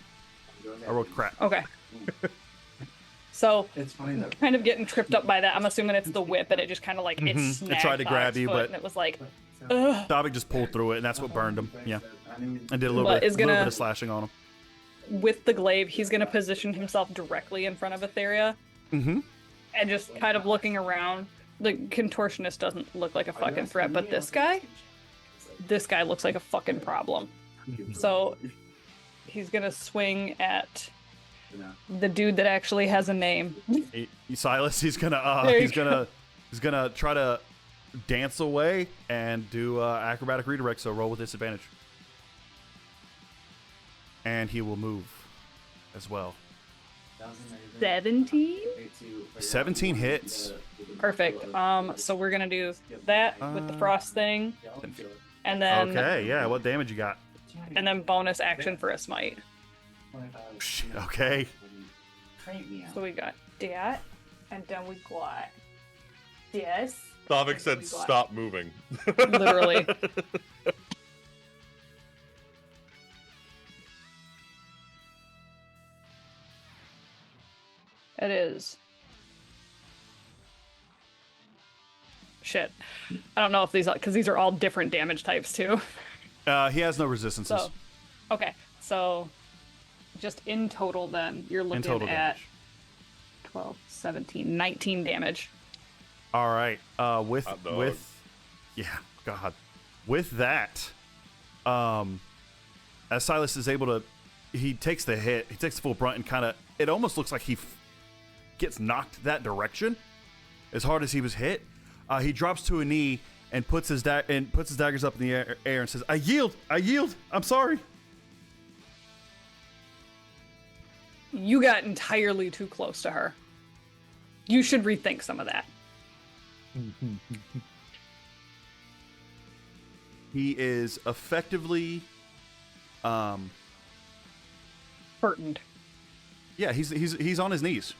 I rolled crap.
Okay. So kind of getting tripped up by that. I'm assuming it's the whip, and it just kind of like it snagged
tried to grab
Thavic's
you,
foot,
but-
and it was like, Ugh.
Thavik just pulled through it, and that's what burned him. Yeah, and did a little
But
bit,
is
little
gonna-
bit of slashing on him.
With the glaive, he's gonna position himself directly in front of Ytheria
Mm-hmm.
and just kind of looking around. The contortionist doesn't look like a fucking threat, but this guy looks like a fucking problem. So he's gonna swing at the dude that actually has a name.
Silas, he's gonna
There you
he's gonna try to dance away and do acrobatic redirect. So roll with disadvantage, and he will move as well.
17?
17 hits.
Perfect. So we're gonna do that with the frost thing, and then
Okay, yeah. What damage you got?
and then bonus action for a smite.
Okay.
So we got that, and then we got this.
Thavik said, "Stop moving."
Literally. It is. Shit. I don't know if these, because these are all different damage types too.
He has no resistances.
So, okay. So, just in total, then you're looking
total
at
damage.
12, 17, 19 damage.
All right. With
Hot dog.
with that, as Silas is able to, he takes the hit, he takes the full brunt, and kind of, it almost looks like he gets knocked that direction, as hard as he was hit. He drops to a knee and puts his daggers up in the air and says, "I yield, I'm sorry."
You got entirely too close to her. You should rethink some of that.
He is effectively,
Burdened.
yeah, he's on his knees.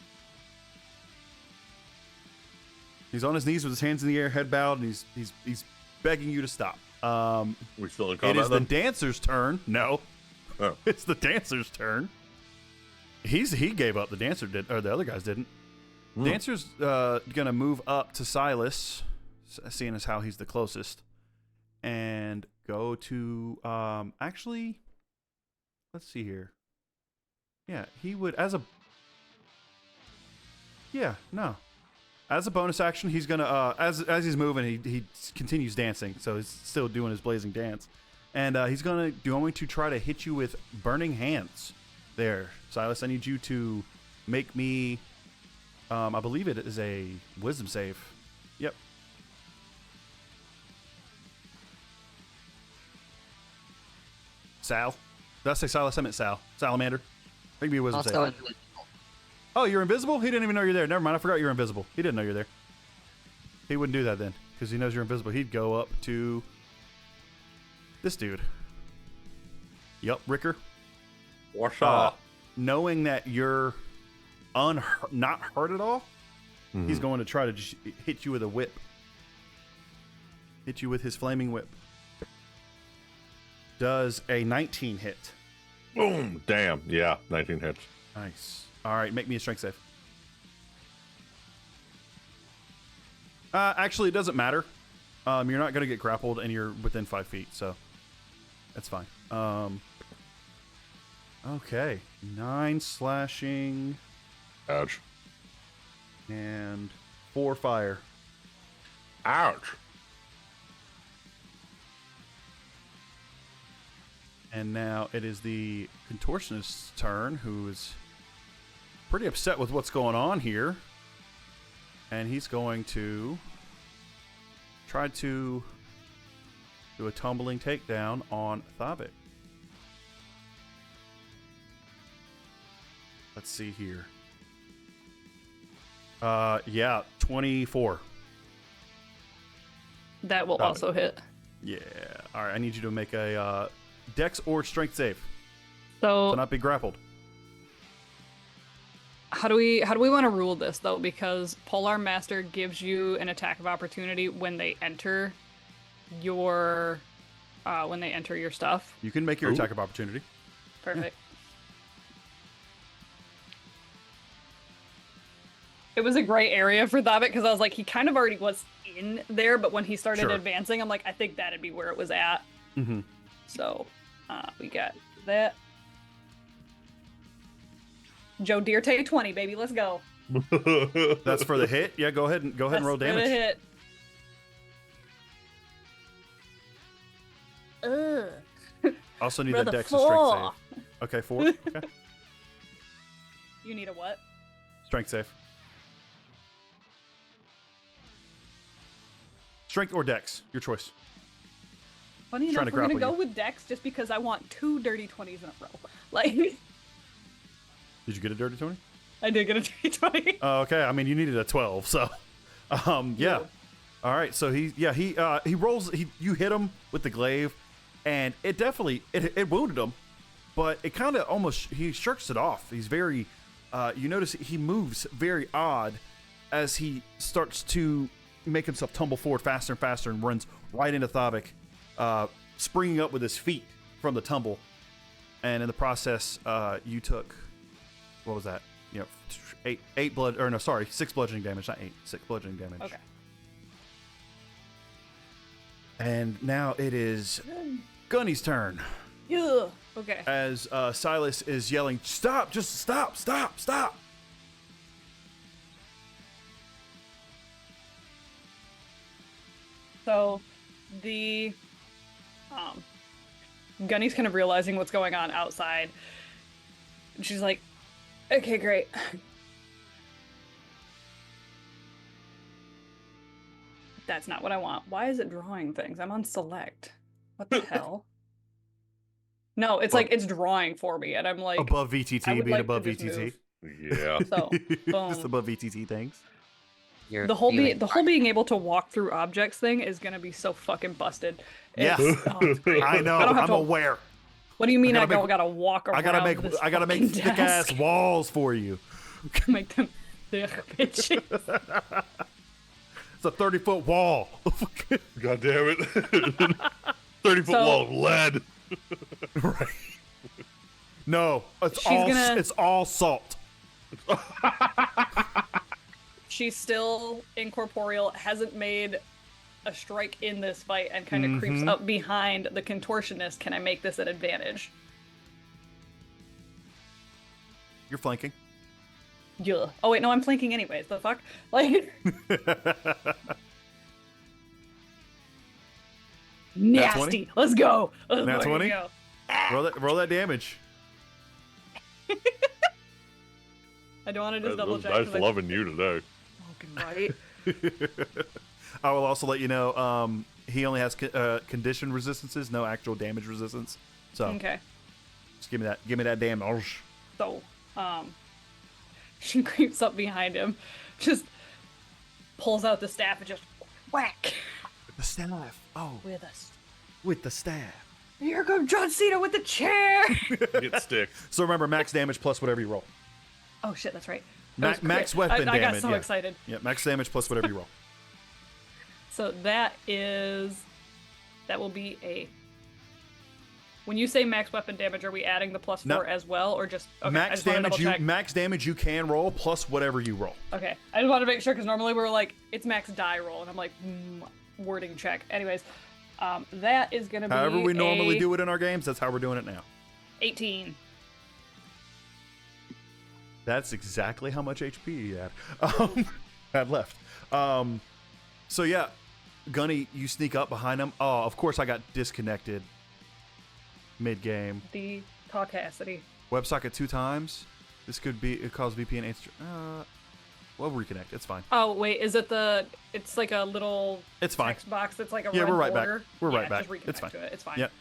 He's on his knees with his hands in the air, head bowed, and he's begging you to stop.
We still in
It
combat
is the
then?
dancer's turn. No,
Oh.
it's the dancer's turn. He gave up. The dancer did, or the other guys didn't. Dancer's gonna move up to Silas, seeing as how he's the closest, and go to actually, let's see here. Yeah, he would as a bonus action, he's gonna as he's moving, he continues dancing, so he's still doing his blazing dance, and he's going to try to hit you with burning hands. There, Silas, I need you to make me, I believe it is a wisdom save. Yep. Sal. Did I say Silas? I meant Sal. Salamander. Make me a wisdom
Also,
save. Oh, you're invisible? He didn't even know you're there. Never mind. I forgot you're invisible. He didn't know you're there. He wouldn't do that then, because he knows you're invisible. He'd go up to this dude. Yup, Ricker.
Wash off.
Knowing that you're not hurt at all, he's going to try to just hit you with a whip. Hit you with his flaming whip. Does a 19 hit.
Boom. Damn. Yeah. 19 hits.
Nice. All right, make me a strength save. Actually, it doesn't matter. You're not going to get grappled, and you're within 5 feet, so that's fine. Okay, 9 slashing
Ouch.
and 4 fire.
Ouch.
And now it is the contortionist's turn, who is pretty upset with what's going on here. And he's going to try to do a tumbling takedown on Thavik. Let's see here. Yeah, 24.
That will
Got it.
also hit.
Yeah. All right, I need you to make a dex or strength save
So
to not be grappled.
how do we want to rule this though? Because Polar Master gives you an attack of opportunity when they enter your stuff.
You can make your
Ooh.
attack of opportunity.
Perfect. It was a gray area for Thavik because I was like, he kind of already was in there, but when he started
Sure.
advancing, I'm like, I think that'd be where it was at.
Mm-hmm.
So, we got that. Joe Dirte 20, baby, let's go.
That's for the hit. Yeah, go ahead and roll
That's for the
damage.
hit. Ugh.
Also need
Brother,
that dex and strength
4.
save. Okay, 4. Okay.
You need a what?
Strength save. Strength or dex, your choice.
Funny
Trying
enough,
to
we're gonna
grapple
go
you.
with Dex just because I want 2 dirty 20s in a row. Like,
Did you get a dirty 20?
I did get a dirty 20.
Okay, I mean you needed a 12, so yeah. All right, so he rolls. You hit him with the glaive, and it definitely it wounded him, but it kind of almost he shirks it off. He's very you notice he moves very odd as he starts to make himself tumble forward faster and faster and runs right into Thavik, springing up with his feet from the tumble, and in the process you took, what was that? 6 bludgeoning damage, not 8, 6 bludgeoning damage.
Okay.
And now it is Gunny's turn.
Yeah. Okay.
As Silas is yelling, "Stop! Just stop! Stop! Stop!"
So, Gunny's kind of realizing what's going on outside. And she's like, okay, great. That's not what I want. Why is it drawing things? I'm on select. What the hell? No, it's like it's drawing for me, and I'm like
Above
I
VTT,
would
being
like
above
to just
VTT.
Yeah.
So,
Just
boom.
above VTT things.
You're
The whole
feeling
being able to walk through objects thing is gonna be so fucking busted.
Yeah.
It's great.
I know.
I don't have
I'm
to-
aware.
What do you mean I,
gotta make-
gotta walk around?
I gotta make
this
thick
fucking
ass
desk?
walls for you.
Make them thick, bitches.
It's a 30-foot wall.
God damn it. 30-foot
So-
wall of lead.
Right. No, it's
She's gonna-
it's all salt.
She's still incorporeal, hasn't made a strike in this fight, and kind of creeps up behind the contortionist. Can I make this an advantage?
You're flanking.
Yeah. Oh wait, no, I'm flanking anyways. The fuck? Like nasty. Let's go. Let's
Nat
fucking
20?
go.
Roll that damage.
I don't want to just
That
double
was
check.
nice
'cause I
loving you today.
fucking right.
I will also let you know he only has condition resistances, no actual damage resistance. So
Okay.
just give me that damage.
So, she creeps up behind him, just pulls out the staff and just whack
The staff. Oh,
with us.
with the staff.
Here comes John Cena with the chair.
Get stick.
So remember, max damage plus whatever you roll.
Oh shit, that's right. That was
Max
quick.
weapon
I got
damage.
so
yeah.
excited.
Yeah, max damage plus whatever you roll.
So that will be a. When you say max weapon damage, are we adding the +4
No.
as well, or just okay, I
Max
just wanna
damage
double check.
max damage you can roll plus whatever you roll.
Okay, I just want to make sure because normally we're like it's max die roll, and I'm like wording check. Anyways, that is gonna be
However we normally
a
do it in our games, that's how we're doing it now.
18.
That's exactly how much HP you had left. So yeah, Gunny, you sneak up behind him. Oh, of course I got disconnected mid-game.
The caucasity.
WebSocket 2 times. This could be it cause VPN. We'll reconnect. It's fine.
Oh wait, is it the? It's like a little
It's fine.
text box that's like a
Yeah,
red
we're right back.
border?
We're
Yeah,
right back.
Just reconnect
It's fine.
to it. It's fine.
Yep.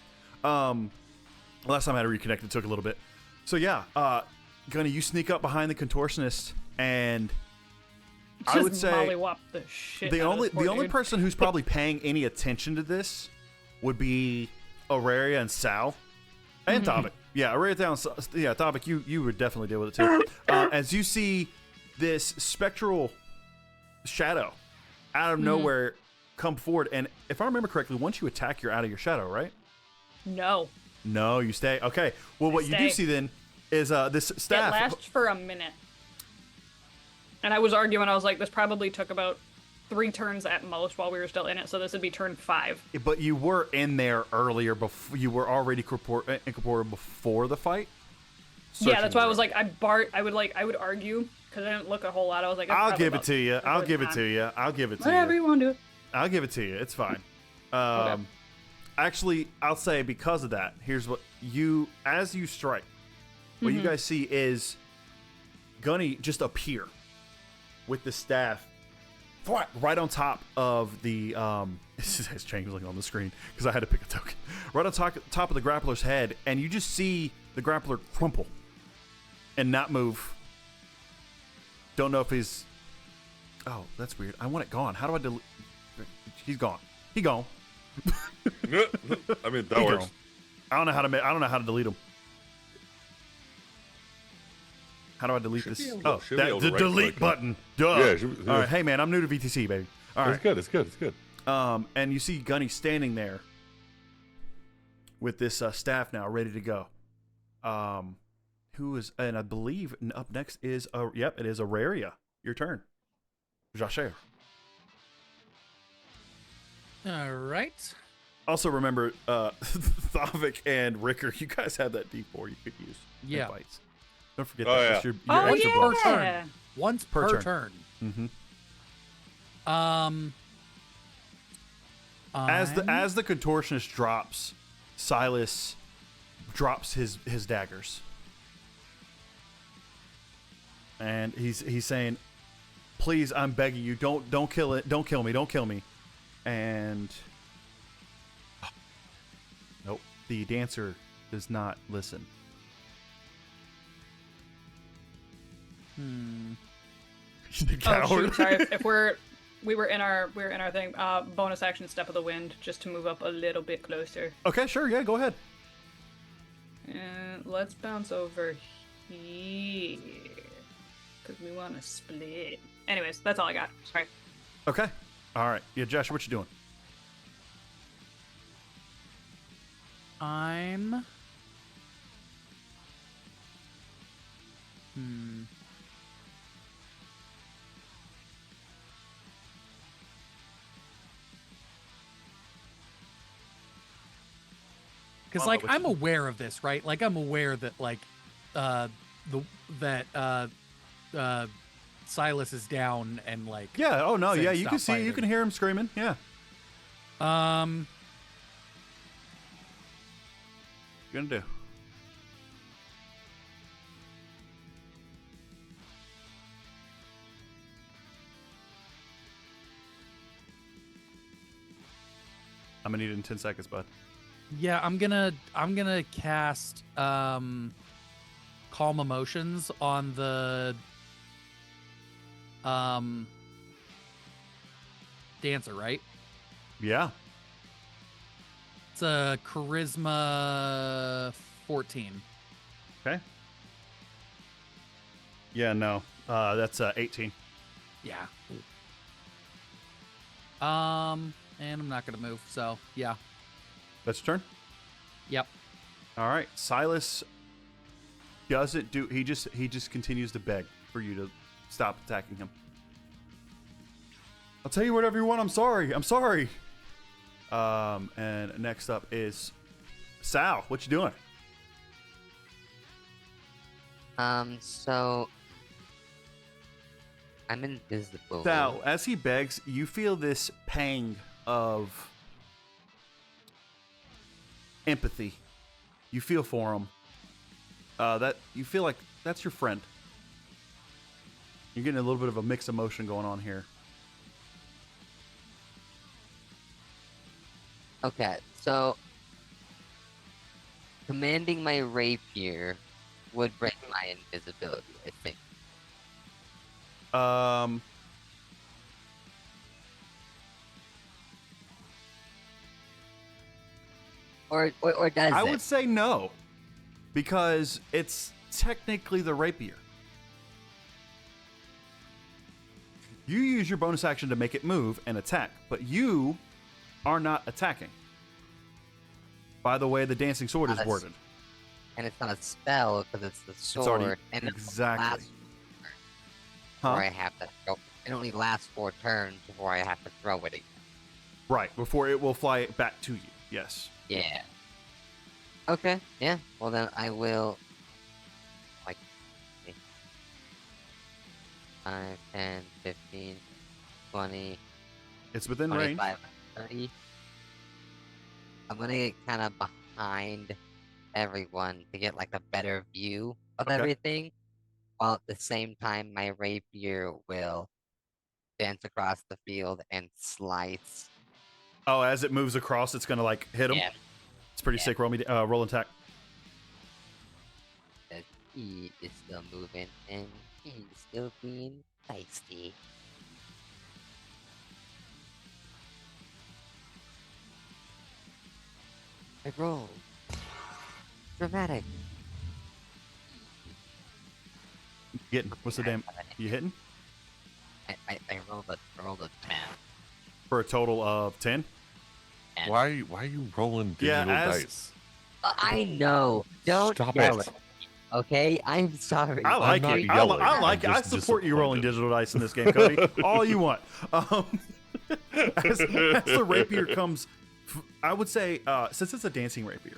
Last time I had to reconnect, it took a little bit. So yeah, Gunny, you sneak up behind the contortionist, and
Just
I would say
mollywop the shit.
the
out of
only
this poor
the only
dude.
person who's probably paying any attention to this would be Aurelia and Sal and Tavik. Yeah, Aurelia down. Yeah, Tavik, you would definitely deal with it too. As you see this spectral shadow out of nowhere come forward, and if I remember correctly, once you attack, you're out of your shadow, right?
No,
No, you stay. Okay. Well, what you do
stay.
see then is this
it
staff.
lasts for a minute. And I was arguing. I was like, this probably took about 3 turns at most while we were still in it, so this would be turn 5.
But you were in there earlier. Before you were already incorporated before the fight.
Yeah, that's why I was
Searching
like, I would argue because I didn't look a whole lot. I was like, that's
I'll
probably
give it
about
to you.
a
I'll
good
give it
time.
to you. I'll give it to
Whatever
you.
you want to do.
I'll give it to you. It's fine. Actually, I'll say because of that, here's what as you strike, what you guys see is Gunny just appear with the staff right on top of the this has changed on the screen because I had to pick a token. Right on top of the grappler's head, and you just see the grappler crumple and not move. Don't know if he's oh, that's weird. I want it gone. How do I delete? He's gone. He gone.
I mean, that works.
I don't know how to delete him. How do I delete this? Oh, the delete button. Duh.
Yeah.
All right. Hey, man, I'm new to VTC, baby. All right.
It's good.
And you see Gunny standing there with this staff now, ready to go. Who is? And I believe up next is it is Ytheria. Your turn, Jasher.
All right.
Also remember, Thavik and Ricker, you guys have that D4 you could use.
Yeah.
Bites. Don't forget
Oh,
that.
yeah.
That's your
Oh,
extra
yeah.
bonus.
Per turn. Once per turn.
Mm-hmm. As the contortionist drops, Silas drops his daggers, and he's saying, "Please, I'm begging you, don't kill it, don't kill me." And nope, the dancer does not listen. He's a
Oh
coward.
shoot! Sorry, if we were in our thing. Bonus action, step of the wind, just to move up a little bit closer.
Okay, sure, yeah, go ahead.
And let's bounce over here because we want to split. Anyways, that's all I got. Sorry.
Okay, all right, yeah, Josh, what you doing?
I'm. Because
Well,
like I'm aware of this, right? Like I'm aware that like Silas is down and like
Yeah. Oh no.
saying
Yeah. You
stop
can see. You
fighting.
can hear him screaming. Yeah. You gonna do? I'm gonna need it in 10 seconds, bud.
Yeah, I'm gonna cast calm emotions on the dancer, right?
Yeah.
It's a charisma 14.
Okay. Yeah. No. That's 18.
Yeah. And I'm not gonna move, so yeah.
That's your turn.
Yep.
All right. Silas doesn't do. He just continues to beg for you to stop attacking him. I'll tell you whatever you want. I'm sorry. And next up is Sal. What you doing?
So I'm invisible.
Sal, as he begs, you feel this pang of empathy. You feel for him. That you feel like that's your friend. You're getting a little bit of a mixed emotion going on here.
Okay, so commanding my rapier would break my invisibility, I think. Or does
I
it?
would say no, because it's technically the rapier. You use your bonus action to make it move and attack, but you are not attacking. By the way, the dancing sword is worded.
And it's not a spell because it's the sword.
already-
and
exactly.
It's the last word where I have to go. it only lasts 4 turns before I have to throw it again.
Right, before it will fly back to you. Yes.
Yeah. Okay, yeah. Well then I will like 5, 10, 15, 20,
It's within range.
25, 30. I'm gonna get kind of behind everyone to get like a better view of
Okay.
everything, while at the same time my rapier will dance across the field and slice.
Oh, as it moves across, it's gonna like hit him.
Yeah,
It's pretty
Yeah.
sick. Roll attack.
because he is still moving and he's still being feisty. I rolled. Dramatic.
Getting. What's the damn? You hitting
I rolled a 10.
for a total of 10?
And
Why are you rolling
Yeah,
digital
as-
dice?
I know. Don't
Stop
yell
it.
at me, okay? I'm sorry.
I like
not
it.
yelling.
I like it.
I'm
I
just
support you rolling
disappointed.
digital dice in this game, Cody. All you want. As the rapier comes, I would say, since it's a dancing rapier,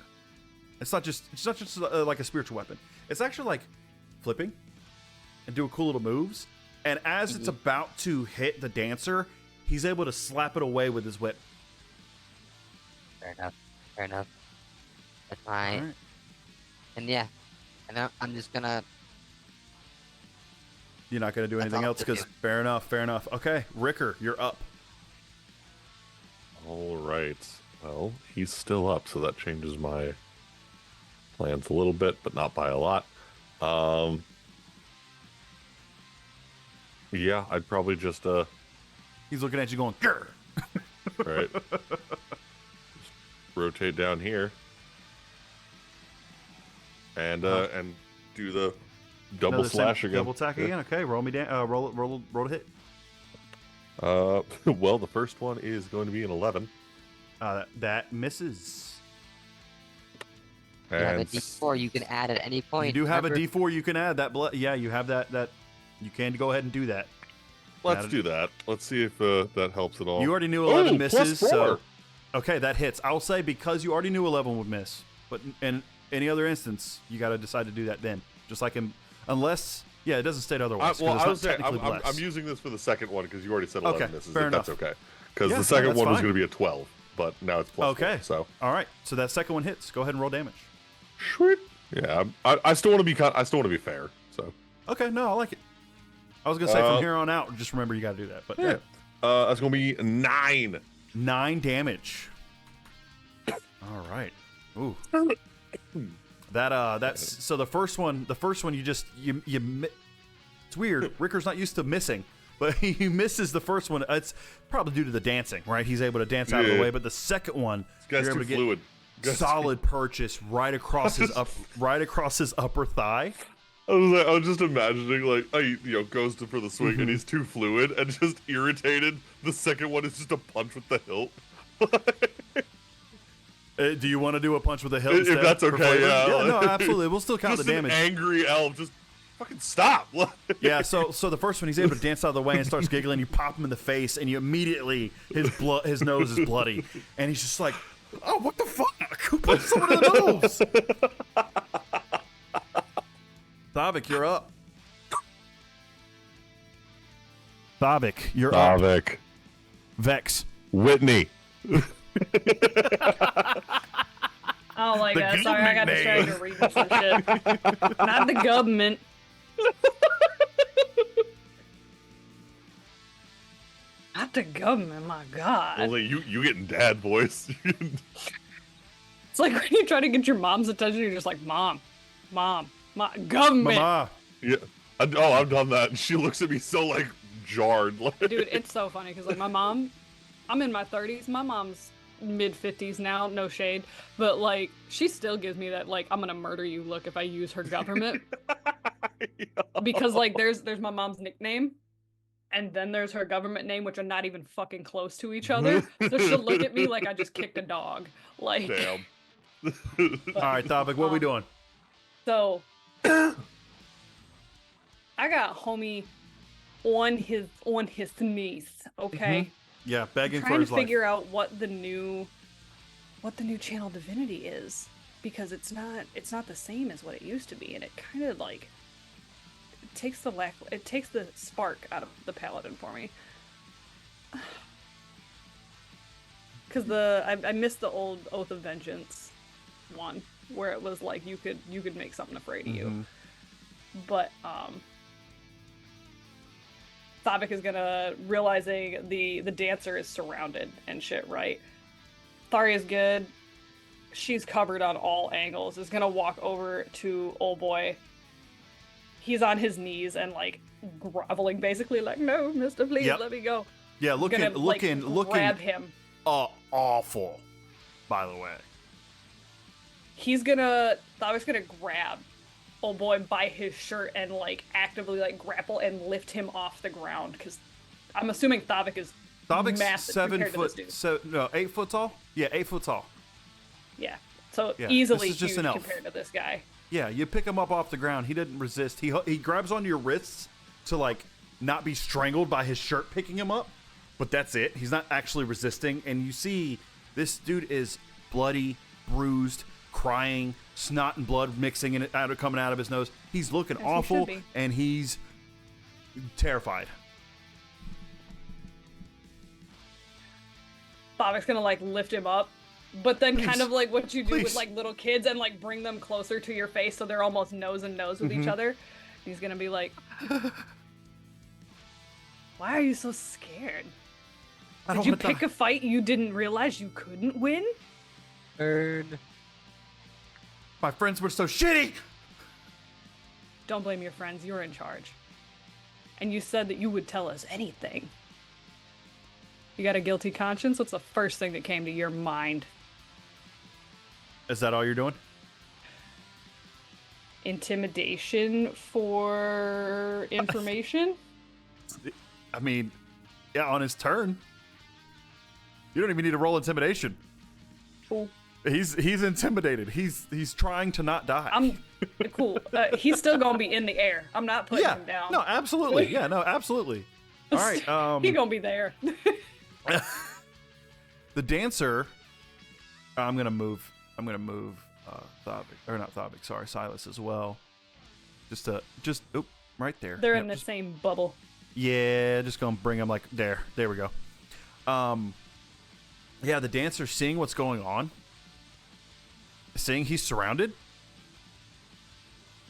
it's not just like a spiritual weapon. It's actually like flipping and doing cool little moves. And as it's about to hit the dancer, he's able to slap it away with his whip.
Fair enough. Fair enough. That's fine.
All right.
And yeah, and I'm just gonna.
You're not going to do
That's
anything
all
else
I'm gonna
because fair enough, fair enough. Okay, Ricker, you're up.
All right. Well, he's still up, so that changes my plans a little bit, but not by a lot. Yeah, I'd probably just
He's looking at you going, grr.
right. Just rotate down here. And do the double
Another
slash again.
Double attack
Yeah.
again. Okay, roll me down. Roll to hit.
Well, the first one is going to be an 11.
That misses.
You have a
And
D4 you can add at any point.
You do have
Remember?
a D4 you can add. Yeah, you have that. You can go ahead and do that.
let's
Add it.
do that. Let's see if that helps at all.
You already knew 11
Ooh,
misses,
+4.
so okay, that hits. I'll say because you already knew 11 would miss, but in any other instance, you got to decide to do that then. Just like unless it doesn't state otherwise. 'cause
well,
it's
I
not
was saying
technically
I'm
blessed.
using this for the second one because you already said 11
Okay,
misses.
fair
If that's
enough.
okay. Because
Yeah,
the second
that's
one was
fine.
going to be a 12, but now it's +4.
Okay.
So
All right, so that second one hits. Go ahead and roll damage.
sweet. Yeah, I still want to be I still want to be fair. So
Okay, no, I like it. I was gonna say
Uh,
from here on out, just remember you got to do that. But
yeah, that's going to be 9.
9 damage. All right. Ooh. That's so the first one you just it's weird. Ricker's not used to missing, but he misses the first one. It's probably due to the dancing, right? He's able to dance out of the
Yeah.
way, but the second one
This guy's
you're able
too
to get
fluid. Guy's
solid purchase right across his upper thigh.
I was just imagining like goes for the swing and he's too fluid and just irritated. The second one is just a punch with the hilt.
Do you want to do a punch with a hilt?
If
instead
that's
for
okay,
flavor?
yeah.
No, absolutely. We'll still count
Just
the
an
damage.
angry elf. Just fucking stop.
Yeah, so the first one he's able to dance out of the way and starts giggling. You pop him in the face, and you immediately his nose is bloody, and he's just like, "Oh, what the fuck? Who put someone in the nose?" Thavik, you're up. Thavik, you're up.
Vic.
Vex.
Whitney.
Oh my
The
god, sorry, I got
government
distracted reading some shit. Not the government. Not the government, my god.
Only you getting dad voice.
It's like when you try to get your mom's attention, you're just like, Mom, government.
Mama.
Yeah. I've done that. And she looks at me so like jarred. Like,
Dude, it's so funny because like my mom, I'm in my 30s. My mom's mid 50s now, no shade, but like she still gives me that like I'm gonna murder you look if I use her government. Because like there's my mom's nickname, and then there's her government name, which are not even fucking close to each other. So she'll look at me like I just kicked a dog. Like,
Damn.
All right, Thavik, what we doing?
so I got homie on his knees, okay?
Yeah, begging
Trying
for
to
his life.
figure out what the new channel divinity is, because it's not the same as what it used to be, and it kind of like takes the spark out of the paladin for me. Because I missed the old Oath of Vengeance one, where it was like you could make something afraid of you. But Thavik is gonna, realizing the dancer is surrounded and shit, right? Tharia's good. She's covered on all angles. Is gonna walk over to old boy. He's on his knees and like groveling, basically like, "No, mister, please let me go."
Yeah, looking
Grab him.
Awful, by the way.
Thavik's gonna grab old boy by his shirt and like actively like grapple and lift him off the ground, because I'm assuming Thavik's massive
7
compared
foot,
to this dude.
so no, 8 foot tall. Yeah, 8 foot tall.
Yeah, so
Yeah,
easily
this is just
huge
an elf.
compared to this guy.
Yeah, you pick him up off the ground. He didn't resist. He grabs onto your wrists to like not be strangled by his shirt picking him up, but that's it. He's not actually resisting, and you see this dude is bloody, bruised, crying, snot and blood mixing in it, coming out of his nose. He's looking
As he
awful,
should be.
and he's terrified.
Thavik's gonna like lift him up, but then kind
Please.
of like what you do with
Please.
like little kids and like bring them closer to your face so they're almost nose and nose with each other. He's gonna be like, "Why are you so scared?
I
Did
don't
you
wanna
pick
die.
a fight you didn't realize you couldn't win?"
Burn.
My friends were so shitty.
Don't blame your friends, you're in charge. And you said that you would tell us anything. You got a guilty conscience? What's the first thing that came to your mind?
Is that all you're doing?
Intimidation for information?
I mean, yeah, on his turn. You don't even need to roll intimidation.
Cool.
He's intimidated. He's trying to not die.
I'm cool. He's still gonna be in the air. I'm not putting him down.
No, absolutely. Yeah, no, absolutely. All right.
He gonna be there.
The dancer. I'm gonna move. Thavik, or not Thavik. Sorry, Silas as well. Oop, right there.
They're
Yep,
in the
just-
same bubble.
Yeah, just gonna bring him like there. There we go. Yeah, the dancer seeing what's going on, seeing he's surrounded,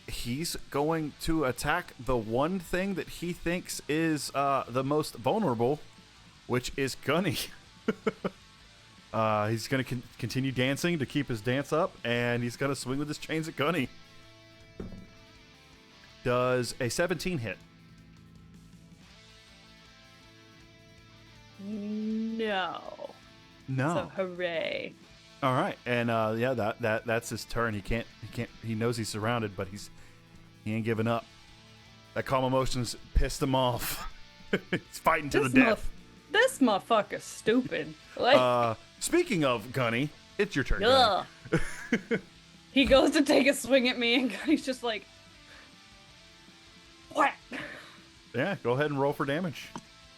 he's going to attack the one thing that he thinks is the most vulnerable, which is Gunny. He's gonna continue dancing to keep his dance up, and he's gonna swing with his chains at Gunny. Does a 17 hit?
No.
No.
So hooray.
All right, and yeah, that's his turn. He knows he's surrounded, but he ain't giving up. That calm emotions pissed him off. He's fighting to the death.
This motherfucker's stupid. Like,
Speaking of Gunny, it's your turn. Gunny.
ugh. He goes to take a swing at me, and Gunny's just like, whack.
Yeah, go ahead and roll for damage,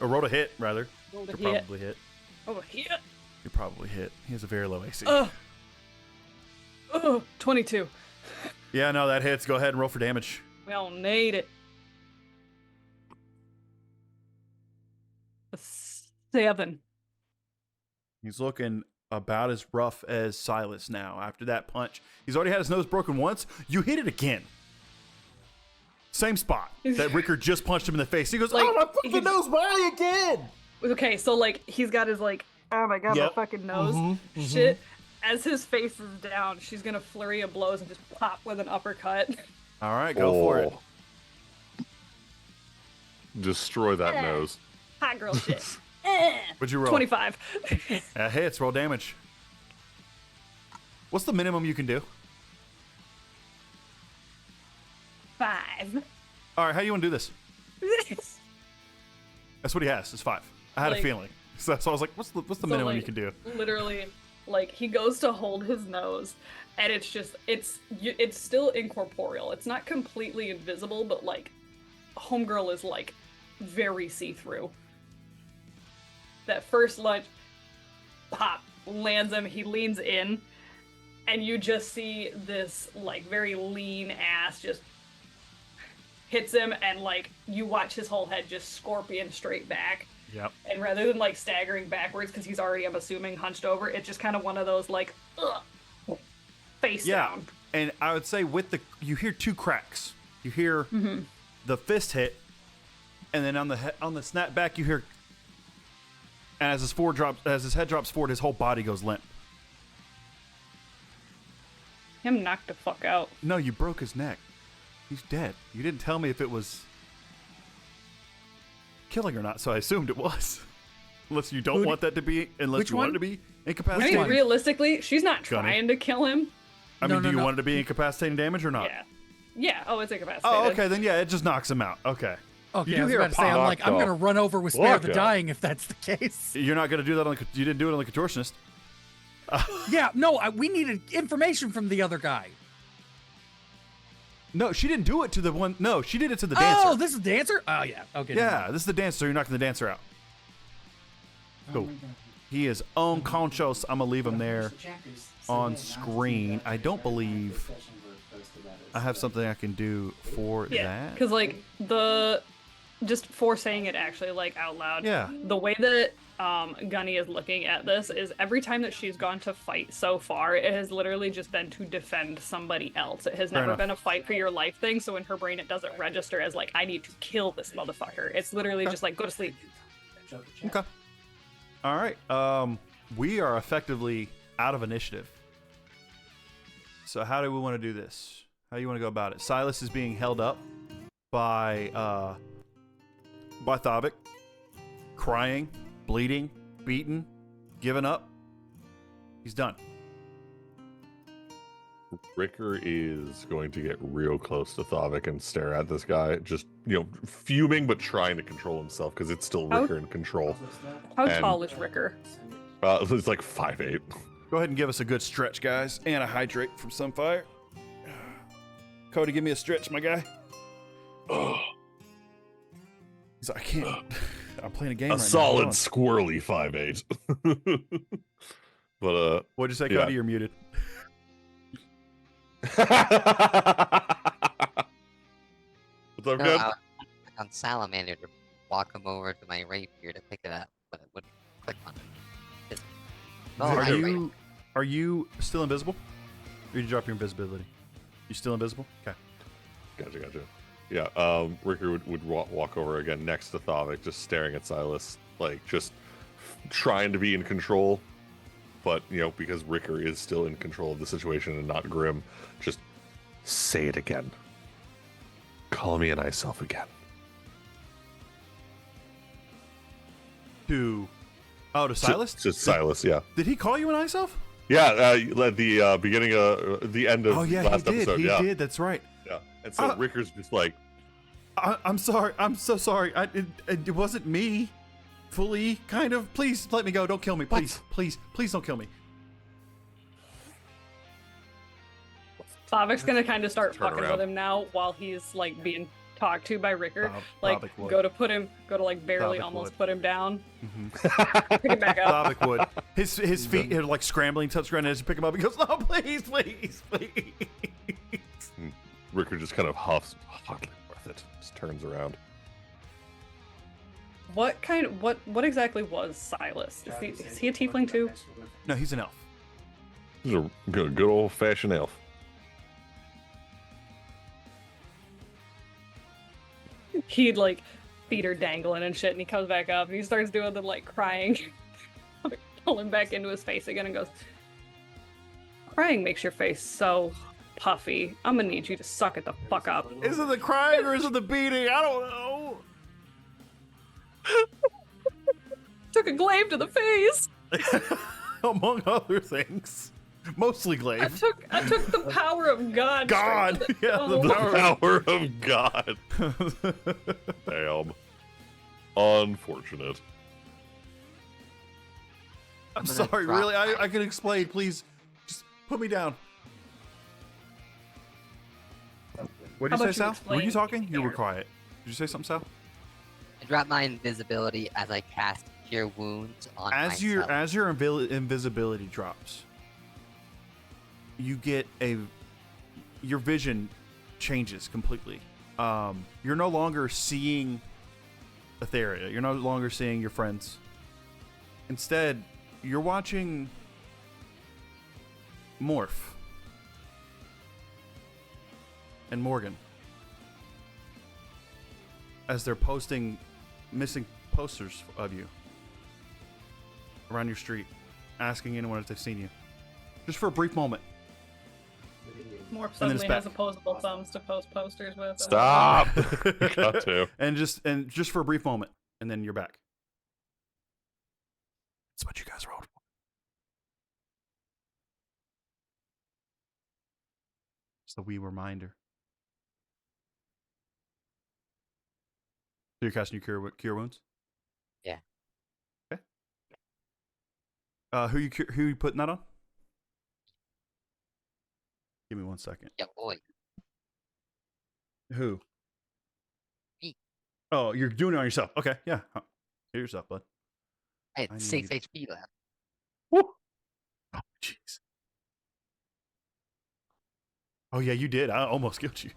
or roll to hit rather.
Roll to
You'll
hit.
probably hit.
Over here.
You probably hit. He has a very low AC.
22.
Yeah, no, that hits. Go ahead and roll for damage.
We don't need it. A 7.
He's looking about as rough as Silas now. After that punch, he's already had his nose broken once. You hit it again. Same spot that Rickard just punched him in the face. He goes,
Like,
"Oh, my
he
fucking
can-
nose! Why again?"
Okay, so like he's got his like, oh my god,
Yep.
my fucking nose shit. As his face is down, she's gonna flurry of blows and just pop with an uppercut.
All right, go for it.
Destroy that nose.
Hot girl shit.
What'd you roll?
25.
That hits. Roll damage. What's the minimum you can do?
5.
All right, how you want to do this? That's what he has. It's 5. I had a
Like-
feeling. So I was like, what's the minimum you can do?
Literally, like he goes to hold his nose, and it's just it's still incorporeal. It's not completely invisible, but like, homegirl is like very see-through. That first lunge, pop, lands him, he leans in, and you just see this, like, very lean ass just hits him, and, like, you watch his whole head just scorpion straight back.
Yep.
And rather than, like, staggering backwards, because he's already, I'm assuming, hunched over, it's just kind of one of those, like, ugh, face down.
And I would say you hear two cracks. You hear the fist hit, and then on the snap back, you hear, and as his head drops forward, his whole body goes limp.
Him knocked the fuck out.
No, you broke his neck. He's dead. You didn't tell me if it was killing or not, so I assumed it was. Unless you don't want that to be, unless you want it to be
I
incapacitating.
mean, realistically, she's not
Gunny.
trying to kill him.
I mean, do you want it to be incapacitating damage or not?
Yeah. Yeah, oh, it's incapacitated.
Oh, okay, then yeah, it just knocks him out. Okay.
Okay,
You
I
do
was
hear a
about to say, I'm
pop.
like, I'm going to run over with Spare the
Locked
Dying if that's the case.
You're not going to do that you didn't do it on the contortionist.
Yeah, no, we needed information from the other guy.
No, she didn't do it to the one. No, she did it to the dancer.
Oh, this is Dancer? Oh, yeah. Okay. never
Yeah,
mind.
this is the dancer. You're knocking the dancer out. Cool. He is unconscious. I'm going to leave him there on screen. I don't believe I have something I can do for
Yeah,
that.
because, like, just for saying it actually, like, out loud.
Yeah.
The way that Gunny is looking at this is every time that she's gone to fight so far, it has literally just been to defend somebody else. It has
Fair
never
enough.
been a fight for your life thing, so in her brain it doesn't register as, like, I need to kill this motherfucker. It's literally just like, go to sleep.
Okay. All right. We are effectively out of initiative. So how do we want to do this? How do you want to go about it? Silas is being held up by Thavik, crying, bleeding, beaten, giving up. He's done.
Ricker is going to get real close to Thavik and stare at this guy, just, fuming but trying to control himself because it's still
How-
Ricker in control.
How
And-
tall is Ricker?
It's like 5'8".
Go ahead and give us a good stretch, guys, and a hydrate from Sunfire. Cody, give me a stretch, my guy. He's like, I can't. I'm playing a game
A
right
solid
now.
squirrely 5'8". But
What'd you say,
yeah.
Cody? You're muted.
What's up,
No,
good?
I was on Salamander to walk him over to my rapier to pick it up, but it wouldn't click on it. Just- Oh,
Are
I-
you still invisible? Or did you drop your invisibility? You still invisible? Okay.
Gotcha. Yeah, Ricker would walk over again next to Thavik, just staring at Silas, like just trying to be in control, but because Ricker is still in control of the situation and not Grim, just say it again. Call me an ice elf again.
To Silas?
Just Silas, yeah.
Did he call you an ice elf?
Yeah, at the beginning of the end of
Oh yeah,
last
he did.
episode.
He
yeah,
did. That's right.
yeah. And so Ricker's just like,
I'm sorry. I'm so sorry. It wasn't me. Fully, kind of. Please let me go. Don't kill me. Please, please don't kill me.
Thavik's gonna kind of start
Turn
fucking
around.
with him now while he's, like, being talked to by Ricker.
Thavik would.
Go to, like, barely
Thavik
almost
would.
put him down. Pick him back up.
Thavik would. His feet are like scrambling, touch ground, and as you pick him up, he goes, "No, please."
Ricker just kind of huffs, hardly worth it. Just turns around.
What exactly was Silas? Is he a tiefling too?
No, he's an elf.
He's a good old fashioned elf.
He'd, like, feet are dangling and shit, and he comes back up and he starts doing the, like, crying. Pull him back into his face again and goes, "Crying makes your face so puffy. I'm gonna need you to suck it the fuck up."
Is it the crying or is it the beating? I don't know.
Took a glaive to the face.
Among other things, mostly
I
glaive.
took the power of God.
God,
straight to
yeah, the
dome.
power.
Power of God. Damn. Unfortunate.
I'm
gonna
sorry,
drop
really.
my-
I can explain. Please, just put me down. What
How
did you
about
say,
you
Sal? Were you
explain
talking? You were
here?
quiet. Did you say something, Sal?
I drop my invisibility as I cast Cure Wounds on myself.
Your invisibility drops, you get your vision changes completely. You're no longer seeing Ytheria. You're no longer seeing your friends. Instead, you're watching Morph and Morgan as they're posting missing posters of you around your street, asking anyone if they've seen you. Just for a brief moment.
Morph
And then it's
suddenly
back.
has opposable thumbs to post posters with.
Stop. You got to.
And just for a brief moment, and then you're back. That's what you guys rolled for. Just a wee reminder. So you're casting your cure wounds?
Yeah.
Okay. Who you putting that on? Give me 1 second.
Yeah, boy.
Who?
Me.
Oh, you're doing it on yourself. Okay, yeah. Heal yourself, bud.
I had
I
6
need-
HP left.
Woo! Oh, jeez. Oh yeah, you did. I almost killed you.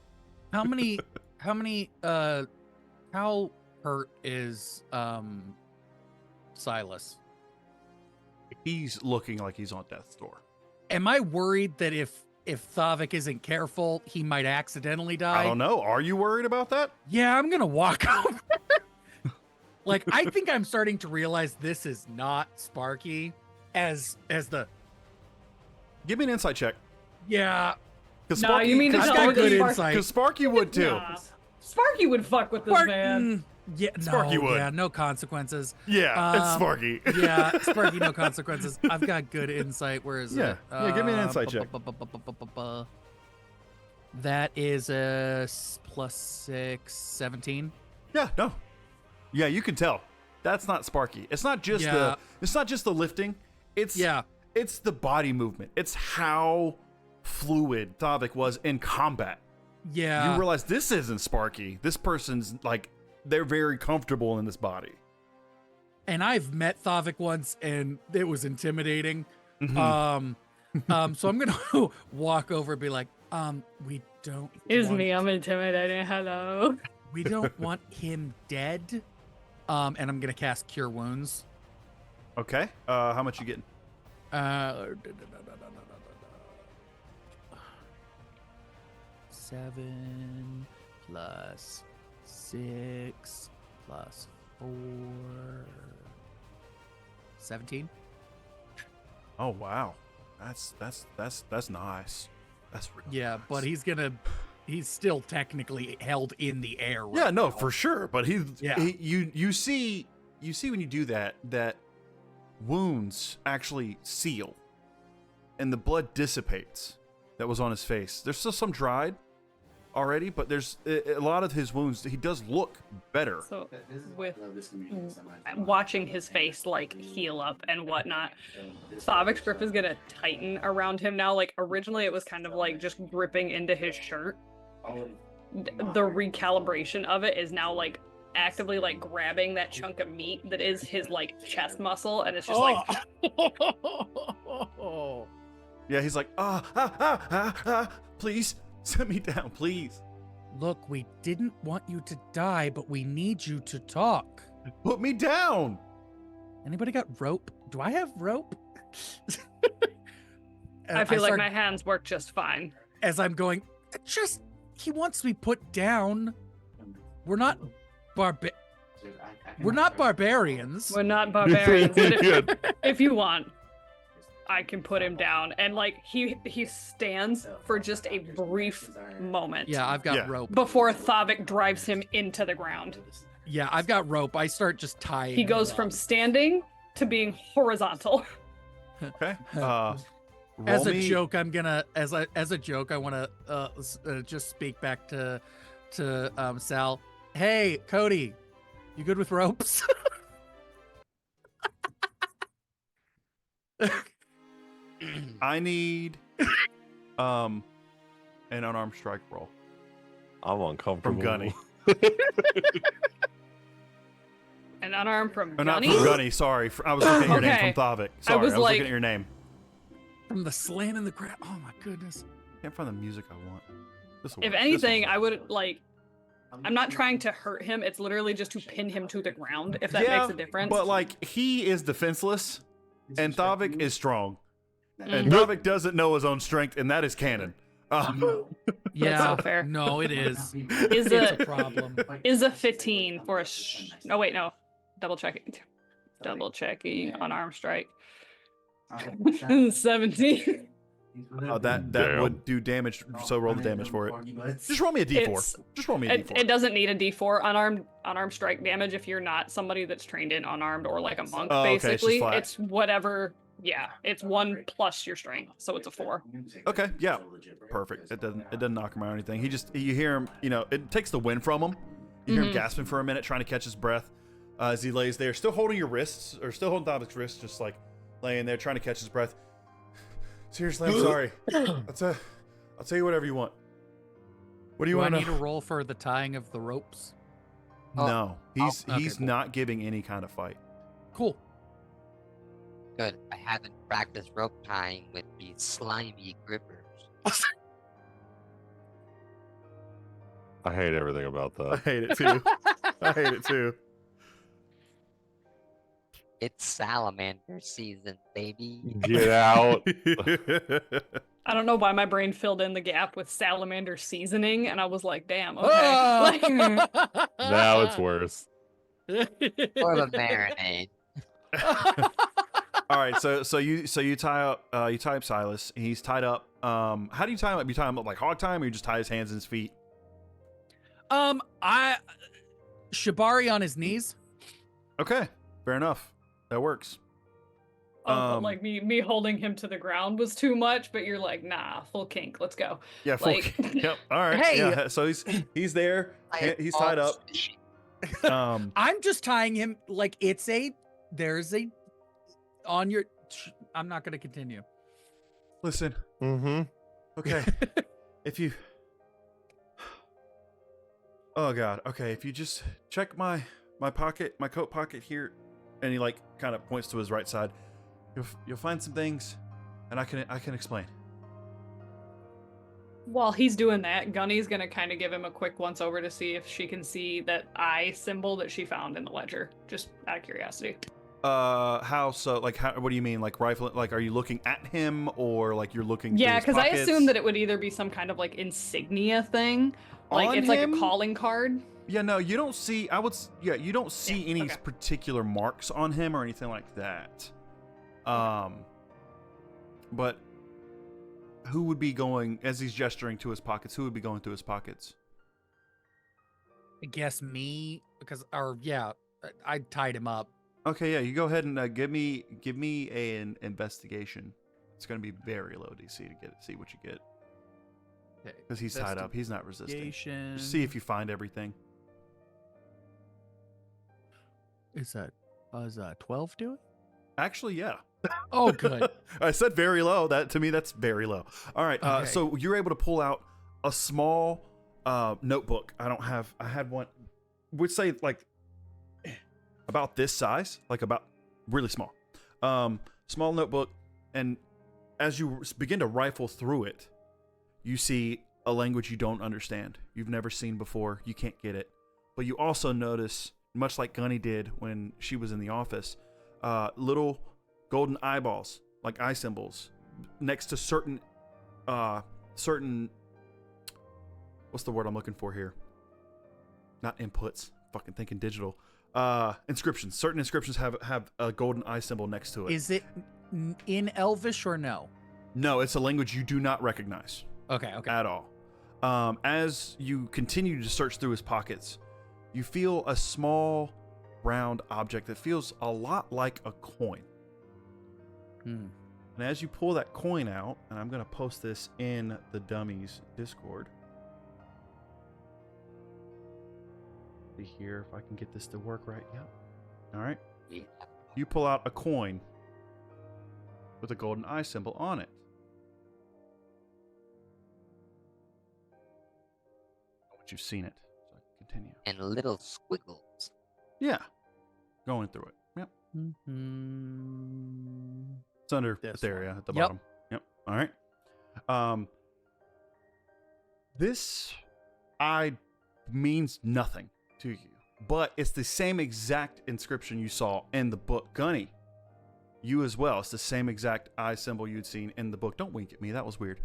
How hurt is Silas?
He's looking like he's on death's door.
Am I worried that if Thavik isn't careful, he might accidentally die?
I don't know. Are you worried about that?
Yeah, I'm gonna walk over. Like, I think I'm starting to realize this is not Sparky as the
Give me an insight check.
yeah.
Because
No, you mean to
I've
tell
got
me
good
that
insight.
Because Sparky would too.
Nah. Sparky would fuck with this man.
Yeah,
Sparky
no,
would.
yeah, no consequences.
Yeah, it's Sparky.
Yeah, Sparky, no consequences. I've got good insight. Where is
Yeah,
it?
yeah, give me an insight check.
That is a +6, 17.
Yeah, no. Yeah, you can tell. That's not Sparky. It's not just
Yeah.
the lifting. It's
Yeah.
It's the body movement. It's how fluid Thavik was in combat.
Yeah.
You realize this isn't Sparky. This person's like they're very comfortable in this body.
And I've met Thavik once, and it was intimidating.
Mhm.
So I'm gonna walk over and be like, we don't.
Is
want-
me. I'm intimidating. Hello.
We don't want him dead. And I'm gonna cast Cure Wounds.
Okay. How much you getting?
7 plus 6 plus 4. 17.
Oh wow. That's nice. That's real
Yeah,
nice.
but he's still technically held in the air. Right
Yeah, no,
now.
for sure. But
Yeah.
you see when you do that wounds actually seal, and the blood dissipates that was on his face. There's still some dried already, but there's a lot of his wounds. He does look better.
So with watching his face like heal up and whatnot, Thavik's grip is gonna tighten around him now. Like originally it was kind of like just gripping into his shirt. The recalibration of it is now like actively like grabbing that chunk of meat that is his like chest muscle, and it's just like
Yeah, he's like, please set me down, please.
Look, we didn't want you to die, but we need you to talk.
Put me down.
Anybody got rope? Do I have rope? And
I feel like
start-
my hands work just fine.
as I'm going, he wants to be put down. We're not barbarians.
We're not barbarians. But
Yeah.
if you want, I can put him down. And like he stands for just a brief moment.
Yeah, I've got
Yeah.
rope.
Before Thavik drives him into the ground.
Yeah, I've got rope. I start just tying.
He goes
him
from
up.
standing to being horizontal.
Okay.
As
roll
a
me-
joke, I'm gonna as a joke, I want to just speak back to Sal. Hey, Cody, you good with ropes?
I need an unarmed strike roll
I'm uncomfortable.
from Gunny.
An unarmed from
Or not
Gunny?
from Gunny, sorry. I was looking at your name
Okay.
from Thavik. Sorry, I
was
was
like-
looking at your name.
From the slam in the crap. Oh my goodness.
Can't find the music I want. This'll
If
work.
anything,
This'll
I
work.
would like. I'm not trying to hurt him. It's literally just to pin him to the ground. If that makes a difference.
But like he is defenseless, and Thavik is strong, and
Mhm.
Thavik doesn't know his own strength, and that is canon.
Yeah.
so fair.
No, it is.
Is
It's
a
a problem.
is a 15 for a? Oh wait, no. Double checking. Double checking unarmed strike. 17.
That
Damn.
would do damage. So roll the damage for it. Just roll me a d4.
It's-
Just roll me a d4.
It doesn't need a D4 unarmed strike damage if you're not somebody that's trained in unarmed or like a monk.
Oh, okay, it's just
basically,
flat.
it's whatever. Yeah, it's 1 plus your strength, so it's a 4.
Okay, yeah, perfect. It doesn't knock him out or anything. You hear him. It takes the wind from him. You hear him
Mhm.
gasping for a minute, trying to catch his breath as he lays there, still holding your wrists, or still holding Thavik's wrists, just like laying there trying to catch his breath. Seriously, I'm sorry. I'll tell you whatever you want. What do you
Do I
want
need to roll for the tying of the ropes?
No, he's
okay,
he's
cool.
not giving any kind of fight.
Cool.
Good. I haven't practiced rope tying with these slimy grippers.
I hate everything about
I
that.
hate it too. I hate it too.
It's salamander season, baby.
Get out.
I don't know why my brain filled in the gap with salamander seasoning, and I was like, "Damn, okay."
Ah!
Like,
Now it's worse.
Or the marinade.
All right, so you tie up Silas. He's tied up. How do you tie him up? You tie him up like hog tie him, or you just tie his hands and his feet?
I Shibari on his knees.
Okay, fair enough. That works.
but like me holding him to the ground was too much, but you're like, nah, full kink, let's go.
Yeah, full,
Like-
yep. All right.
Hey!
Yeah. So he's there. He's tied up.
I'm just tying him like there's a on your. I'm not going to continue.
Listen.
Mm-hmm.
Okay. If you. Oh God. Okay. If you just check my pocket, my coat pocket here, and he like kind of points to his right side, you'll find some things, and I can explain.
While he's doing that, Gunny's gonna kind of give him a quick once over to see if she can see that eye symbol that she found in the ledger, just out of curiosity.
How so? Like, how? What do you mean? Like rifle? Like, are you looking at him, or like you're looking?
Yeah,
because
because I assumed that it would either be some kind of like insignia thing, like
On
it's like
him?
a calling card.
Yeah, no, you don't see. You don't see
Yeah,
any
okay.
particular marks on him or anything like that. But who would be going as he's gesturing to his pockets? Who would be going through his pockets?
I guess me because I tied him up.
Okay, yeah, you go ahead and give me an investigation. It's going to be very low DC to see what you get
Okay.
because he's tied up. He's not resisting.
Investigation.
Just see if you find everything.
Is that 12 do it?
Actually, yeah.
Oh, good.
I said very low. That to me, that's very low. All right.
Okay.
So you're able to pull out a small notebook. I had one. Would say like about this size, like about really small. Small notebook, and as you begin to rifle through it, you see a language you don't understand. You've never seen before. You can't get it, but you also notice, much like Gunny did when she was in the office, little golden eyeballs, like eye symbols, next to certain what's the word I'm looking for here? Not inputs. Fucking thinking digital. Inscriptions. Certain inscriptions have a golden eye symbol next to it.
Is it in Elvish or no?
No, it's a language you do not recognize
Okay.
at all. As you continue to search through his pockets, you feel a small round object that feels a lot like a coin.
Hmm.
And as you pull that coin out, and I'm going to post this in the Dummies Discord. See here if I can get this to work right. Yep. All right.
Yeah.
You pull out a coin with a golden eye symbol on it. Once you've seen it, so I can continue.
And little squiggles.
Yeah. going through it. Yep.
Mm-hmm.
It's under
This
Ytheria
one.
at the
Yep.
bottom. Yep. All right. This eye means nothing to you, but it's the same exact inscription you saw in the book. Gunny, you as well. It's the same exact eye symbol you'd seen in the book. Don't wink at me. That was weird.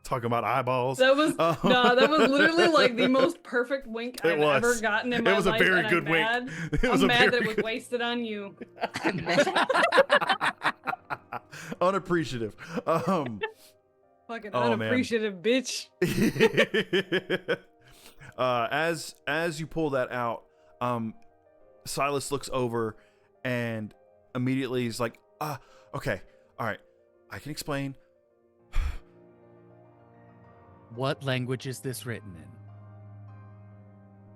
Talking about eyeballs.
That was that was literally like the most perfect wink
It
I've
was.
ever gotten in my
It was a
life.
very
and
good
I'm
wink.
mad.
It was
I'm
a
mad that
very
it was
good-
wasted on you.
Unappreciative.
Fucking
Oh, man.
unappreciative bitch.
As you pull that out, Silas looks over and immediately is like, okay, all right, I can explain.
What language is this written in?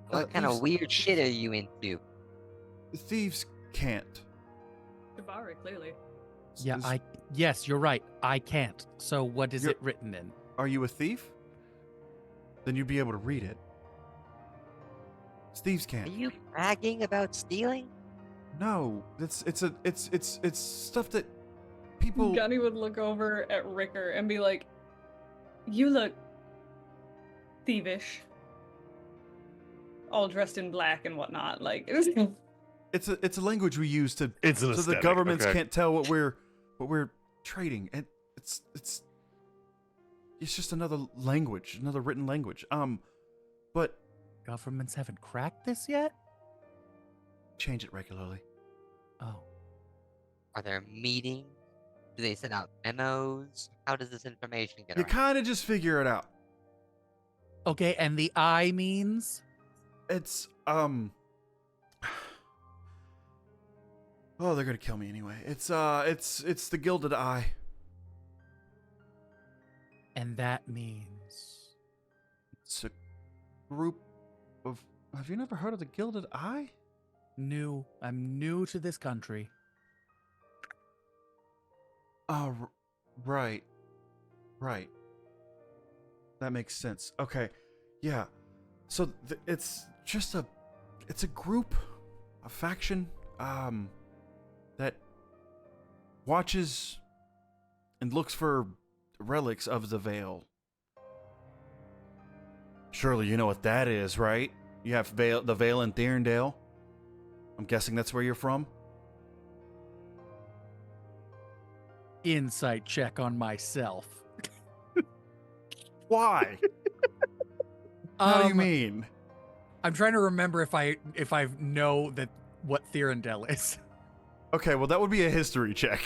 What kind of weird shit are you into?
Thieves can't.
Jabari, clearly.
Yeah,
Is-
yes, you're right. I can't. So what is
You're-
it written in?
Are you a thief? Then you'd be able to read it. Thieves
Are
can't.
you bragging about stealing?
No, it's stuff that people.
Gunny would look over at Ricker and be like, "You look thievish, all dressed in black and whatnot." Like,
It's a language we use to
It's an
so the
aesthetic,
governments
okay.
can't tell what we're trading, and it's just another language, another written language. But
Governments haven't cracked this yet?
change it regularly.
Oh.
Are there meetings? Do they send out memos? How does this information get
You
around?
kind of just figure it out.
Okay, and the I means?
It's Oh, they're gonna kill me anyway. It's the Gilded Eye.
And that means.
It's a group of. Have you never heard of the Gilded Eye?
New. I'm new to this country.
Oh, right. Right. That makes sense. Okay. Yeah. So it's just it's a group, a faction, that watches and looks for relics of the Veil. Surely you know what that is, right? You have the Veil in Thierndale. I'm guessing that's where you're from?
Insight check on myself.
Why? How do you mean?
I'm trying to remember if I know that what Thierndale is.
Okay, well that would be a history check.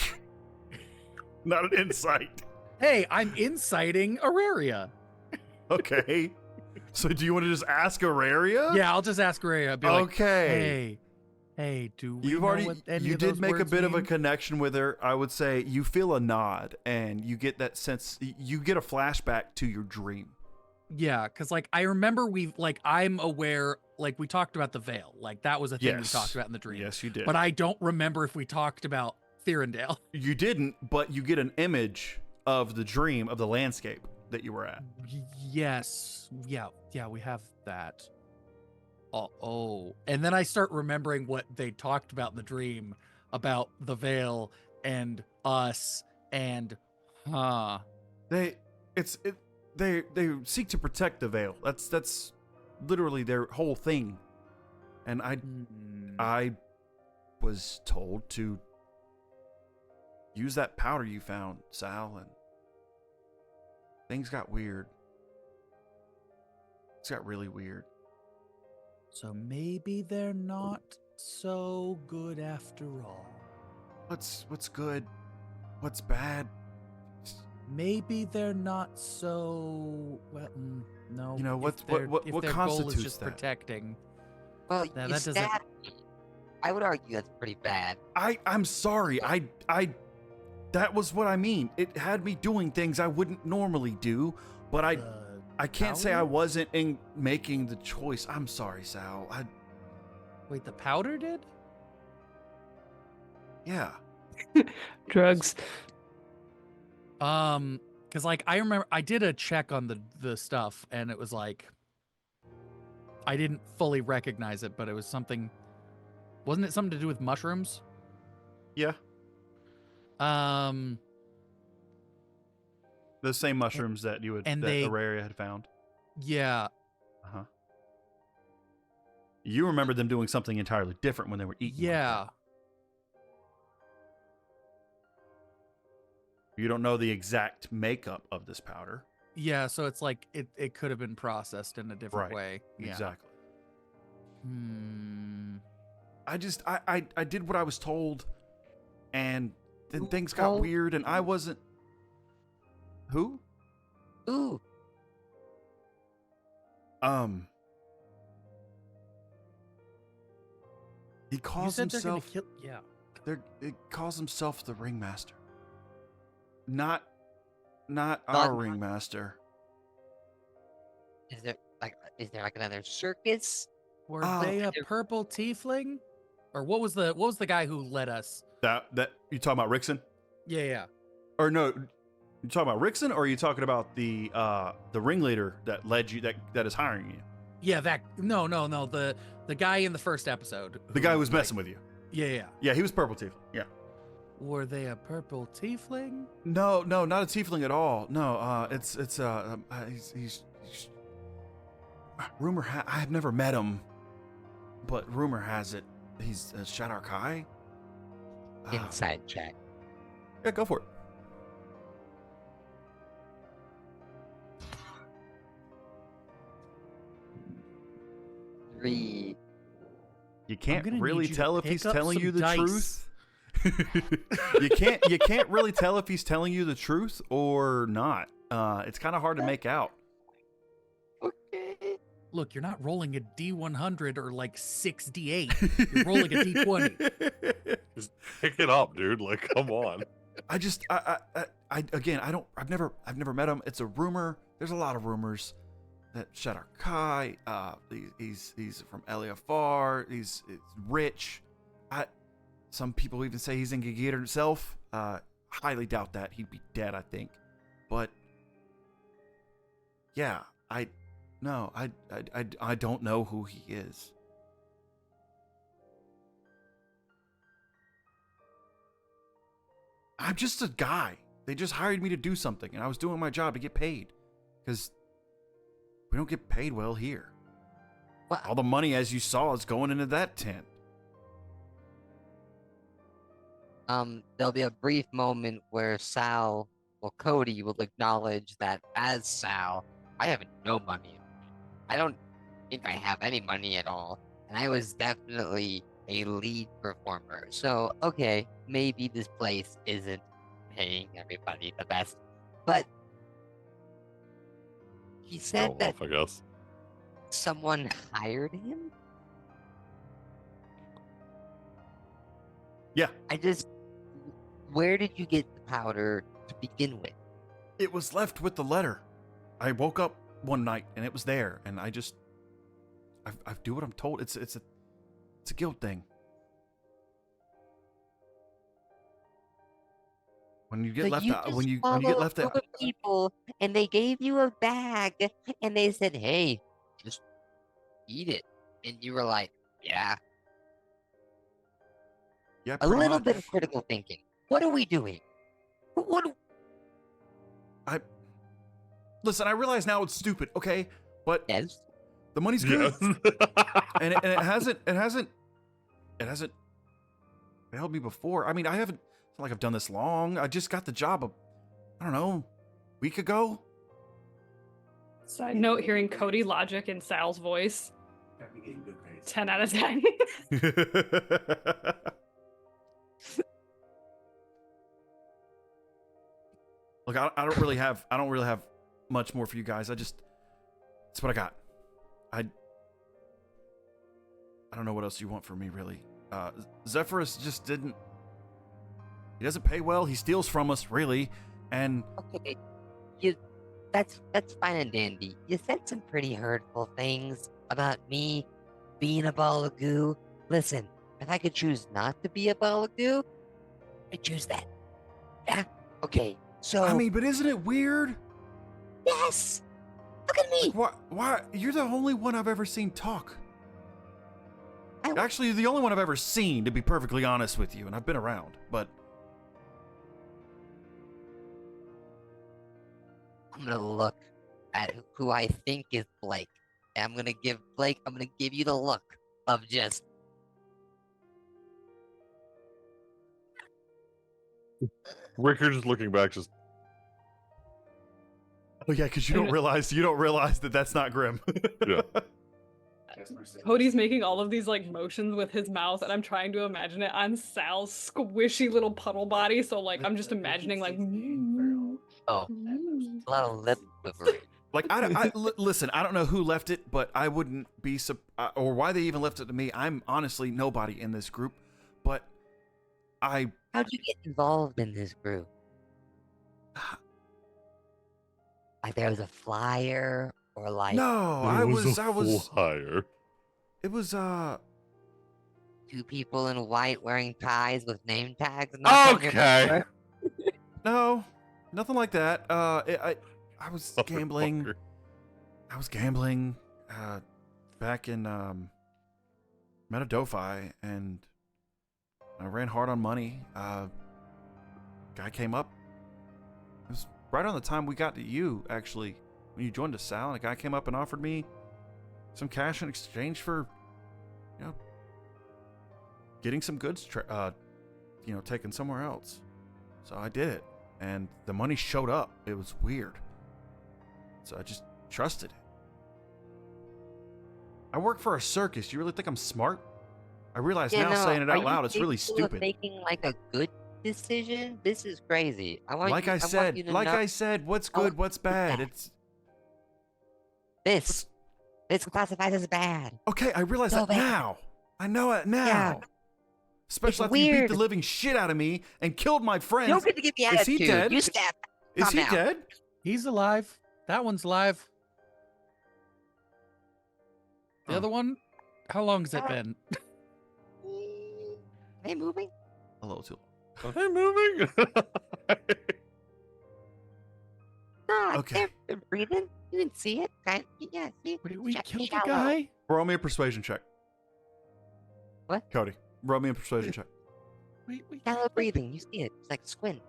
Not an insight.
Hey, I'm inciting Auraria.
Okay. So do you want to just ask Auraria?
Yeah, I'll just ask Auraria. Be like,
Okay.
hey, do we
You've
know
already
what any
you
of
did
those
make a
words
bit of a
mean?
connection with her. I would say you feel a nod and you get that sense, you get a flashback to your dream.
Yeah, because like I remember I'm aware, like we talked about the veil, like that was a thing we
Yes.
talked about in the dream.
Yes, you did.
But I don't remember if we talked about Thierndale.
You didn't, but you get an image of the dream of the landscape that you were at.
Yes, yeah, we have that. Oh, and then I start remembering what they talked about in the dream about the veil and us and
They seek to protect the Veil. That's literally their whole thing. And I was told to use that powder you found, Sal, and things got weird. It's got really weird.
So maybe they're not so good after all.
What's good? What's bad?
Maybe they're not so well. No,
You know,
if
what
their goal is
constitutes
just
that?
protecting.
Well,
Now,
you
that doesn't-
stabbed me. I would argue that's pretty bad.
I'm sorry. I that was what I mean. It had me doing things I wouldn't normally do, but I can't say I
powder?
wasn't in making the choice. I'm sorry, Sal.
Wait, the powder did?
Yeah.
Drugs.
Because like I remember I did a check on the stuff, and it was like I didn't fully recognize it, but it was something. Wasn't it something to do with mushrooms?
Yeah.
Um,
The same mushrooms that Auraria had found.
Yeah.
Uh-huh. You remember them doing something entirely different when they were eating.
Yeah.
Like you don't know the exact makeup of this powder.
Yeah, so it's like it could have been processed in a different way. Yeah.
Exactly. I did what I was told, and then things got weird, and I wasn't. Who?
Ooh.
He calls himself.
Yeah.
It calls himself the Ringmaster. Not our Ringmaster.
Is there like another circus?
Were they a purple tiefling? Or what was the guy who led us?
That you talking about Rixon?
Yeah.
Or no, you talking about Rixon, or are you talking about the ringleader that led you that is hiring you?
Yeah, no, the guy in the first episode.
The guy who was messing with you.
Yeah.
Yeah, he was purple tiefling. Yeah.
Were they a purple tiefling?
No, not a tiefling at all. No, he's I have never met him, but rumor has it he's Shadar Kai.
Inside check.
Yeah, go for it.
Three.
You can't really
you
tell
to
if he's
pick up
telling
some
you the
dice.
truth. You can't really tell if he's telling you the truth or not. It's kind of hard to make out.
Okay.
Look, you're not rolling a D100 or like 6D8. You're rolling a D20.
Just pick it up, dude. Like, come on.
I've never met him. It's a rumor. There's a lot of rumors that Shadar Kai, he's from Eliafar. He's rich. Some people even say he's in Gigir himself. Highly doubt that. He'd be dead, I think. But yeah, I don't know who he is. I'm just a guy. They just hired me to do something, and I was doing my job to get paid. Because we don't get paid well here.
Well,
All the money, as you saw, is going into that tent.
there'll be a brief moment where Cody will acknowledge that as Sal, I have no money. I don't think I have any money at all. And I was definitely a lead performer. So, okay, maybe this place isn't paying everybody the best. But he said that
I guess.
someone hired him?
Yeah.
Where did you get the powder to begin with?
It was left with the letter. I woke up one night and it was there, and I do what I'm told. It's a guilt thing. When you get
So
left
you
out,
just
when you
followed
get left
a
out,
group of people, and they gave you a bag, and they said, "Hey, just eat it," and you were like, "Yeah."
yeah,
A
pretty
little
much.
bit of critical thinking. What are we doing? What?
Listen, I realize now it's stupid, okay, but
Yes.
the money's good,
Yes.
and it hasn't failed me before. I mean, I haven't. It's not like I've done this long. I just got the job I don't know, a week ago.
Side note, hearing Cody logic in Sal's voice. 10 out of 10.
Look, I don't really have much more for you guys. That's what I got. I don't know what else you want from me, really. Zephyrus just didn't. He doesn't pay well. He steals from us, really, and
Okay. That's fine and dandy. You said some pretty hurtful things about me being a ball of goo. Listen, if I could choose not to be a ball of goo, I'd choose that. Yeah? Okay. So
I mean, but isn't it weird?
yes. Look at me.
Why? You're the only one I've ever seen talk.
I-
Actually, you're the only one I've ever seen, to be perfectly honest with you, and I've been around, but...
I'm gonna look at who I think is Blake. And I'm gonna give you the look of just
Rickard's just looking back, just
Oh yeah, because you don't realize that that's not Grim.
yeah.
Cody's making all of these like motions with his mouth, and I'm trying to imagine it on Sal's squishy little puddle body. So like I'm just imagining like.
a lot of lip quivering.
Like listen, I don't know who left it, but I wouldn't be or why they even left it to me. I'm honestly nobody in this group, but
How'd you get involved in this group? Like there was a flyer or like
no,
There
I
was
was
a flyer.
It was
two people in white wearing ties with name tags. Knocked on your
Okay.
door?
no, nothing like that. I was gambling.
Motherfucker.
I was gambling back in Metadofi, and I ran hard on money. Guy came up. It was right on the time we got to you, actually, when you joined us, Sal. And a guy came up and offered me some cash in exchange for, getting some goods, taken somewhere else. So I did it, and the money showed up. It was weird. So I just trusted it. I work for a circus. You really think I'm smart? I realize now, saying it
are
out
you
loud, it's really
capable of
stupid.
Making like a good decision. This is crazy. I want
Like
you,
I
I want
said,
you to know
what's
Oh,
good, what's bad.
bad.
It's
this classified as bad.
okay. I realize
So
that
bad.
now. I know it now.
Yeah.
Especially
It's
after you beat the
weird.
living shit out of me and killed my
You
friends.
don't get to give me
Is
attitude.
he dead?
You stab.
Is
Calm
he
down.
dead?
He's alive. That one's alive. The
Oh.
other one, how long has it
Uh,
been?
Are they moving?
A little too long.
Are they moving?
No,
Okay.
they're breathing. You didn't see it. Yeah, see?
Wait, we
Sha-
killed
shallow.
the guy?
Roll me a persuasion check.
What?
Cody, roll me a persuasion check.
We
Shallow breathing. You see it. It's like squint.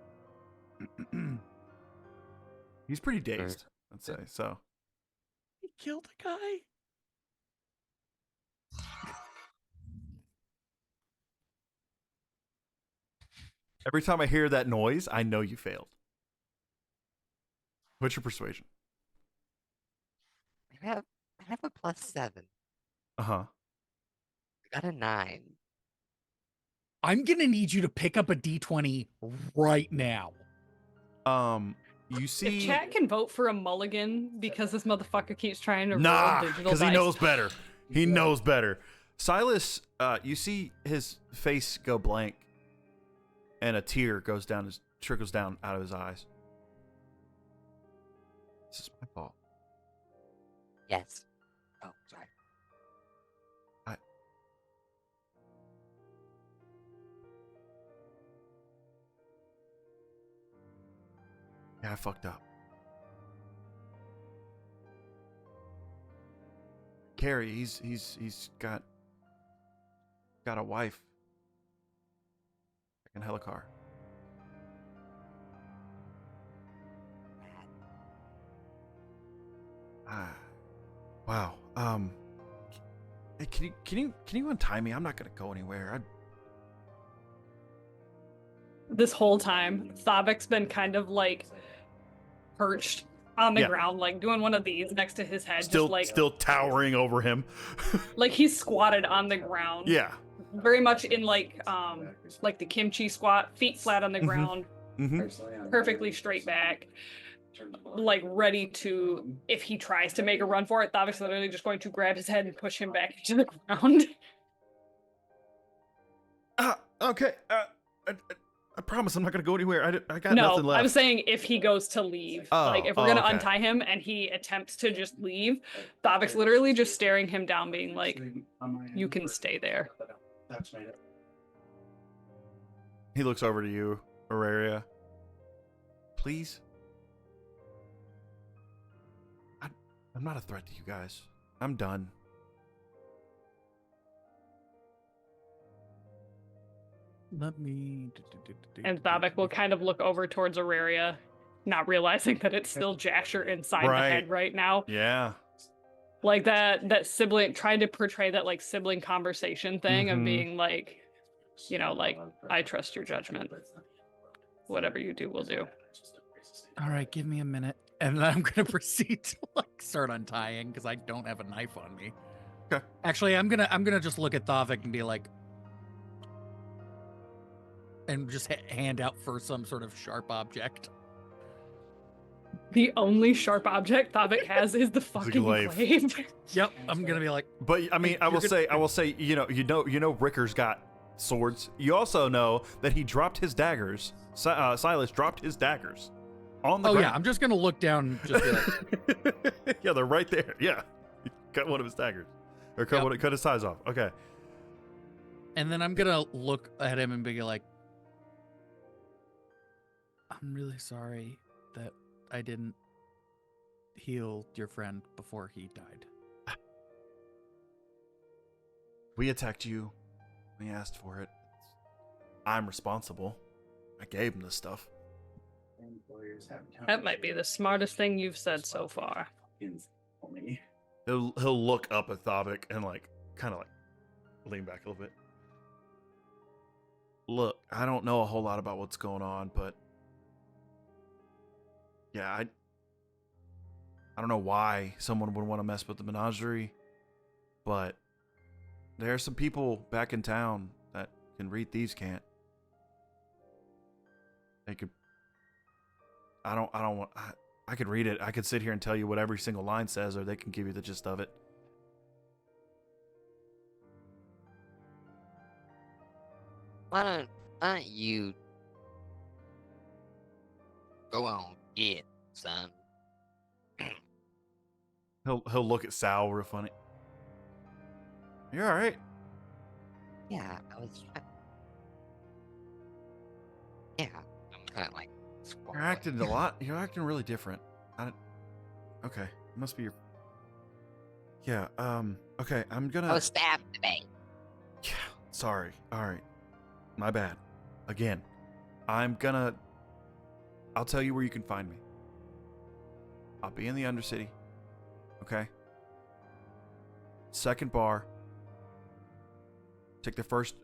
He's pretty dazed, I'd say. So
killed the guy?
every time I hear that noise, I know you failed. What's your persuasion?
I have a +7.
Uh-huh.
I got a 9.
I'm gonna need you to pick up a D20 right now.
You
If
see
chat can vote for a mulligan because this motherfucker keeps trying to
Nah,
roll digital
because he
dice.
knows better. He knows better. Silas, you see his face go blank, and a tear trickles down out of his eyes. This is my fault.
Yes. Oh, sorry.
Yeah, I fucked up. Carrie, he's got a wife. In Helicar. Wow. Hey, can you untie me? I'm not gonna go anywhere.
This whole time, Thavic's been kind of like perched on the
Yeah.
ground, like doing one of these next to his head,
Still
just like
still towering over him.
like he's squatted on the ground.
Yeah.
Very much in like the kimchi squat, feet flat on the
Mhm.
ground, perfectly straight back, like ready to, if he tries to make a run for it, Thavic's literally just going to grab his head and push him back into the ground.
Okay. I promise I'm not gonna go anywhere. I got
No,
nothing left.
I'm saying if he goes to leave.
Oh,
Like if we're gonna
okay.
untie him and he attempts to just leave, Thavic's literally just staring him down, being like, "You can stay there."
He looks over to you, Aurelia. Please. I'm not a threat to you guys. I'm done.
Let me.
And Thabik will kind of look over towards Aurelia, not realizing that it's still Jasher inside the head right now.
Yeah.
Like that sibling, trying to portray that like sibling conversation thing of being like, you know, like, I trust your judgment. Whatever you do, we'll do.
All right, give me a minute, and then I'm gonna proceed to like start untying because I don't have a knife on me.
Okay.
Actually, I'm gonna just look at Thavik and be like, and just hand out for some sort of sharp object.
The only sharp object Thavik has is the fucking
glaive.
glaive.
Yep, I'm gonna be like,
But I mean, I will say, you know, Ricker's got swords. You also know that he dropped his daggers. Silas dropped his daggers on the ground.
Yeah, I'm just gonna look down and just be like,
yeah, they're right there. Yeah, he cut one of his daggers, or cut his ties off. Okay.
and then I'm gonna look at him and be like, I'm really sorry that I didn't heal your friend before he died.
We attacked you. We asked for it. I'm responsible. I gave him this stuff.
That might be the smartest thing you've said so far.
He'll look up at Thavik and like kind of like lean back a little bit. Look, I don't know a whole lot about what's going on, but yeah, I don't know why someone would want to mess with the menagerie, but there are some people back in town that can read, thieves can't. They could. I don't want. I could read it. I could sit here and tell you what every single line says, or they can give you the gist of it.
Why don't you go on, get son?
He'll look at Sal real funny. You're all right.
Yeah, I was. Yeah, I'm kind of like.
You're acting a lot. You're acting really different. Okay, it must be your. Yeah. Okay, I'm gonna.
I was stabbed today.
Yeah. Sorry. All right. My bad. Again. I'll tell you where you can find me. I'll be in the Undercity. Okay? Second bar.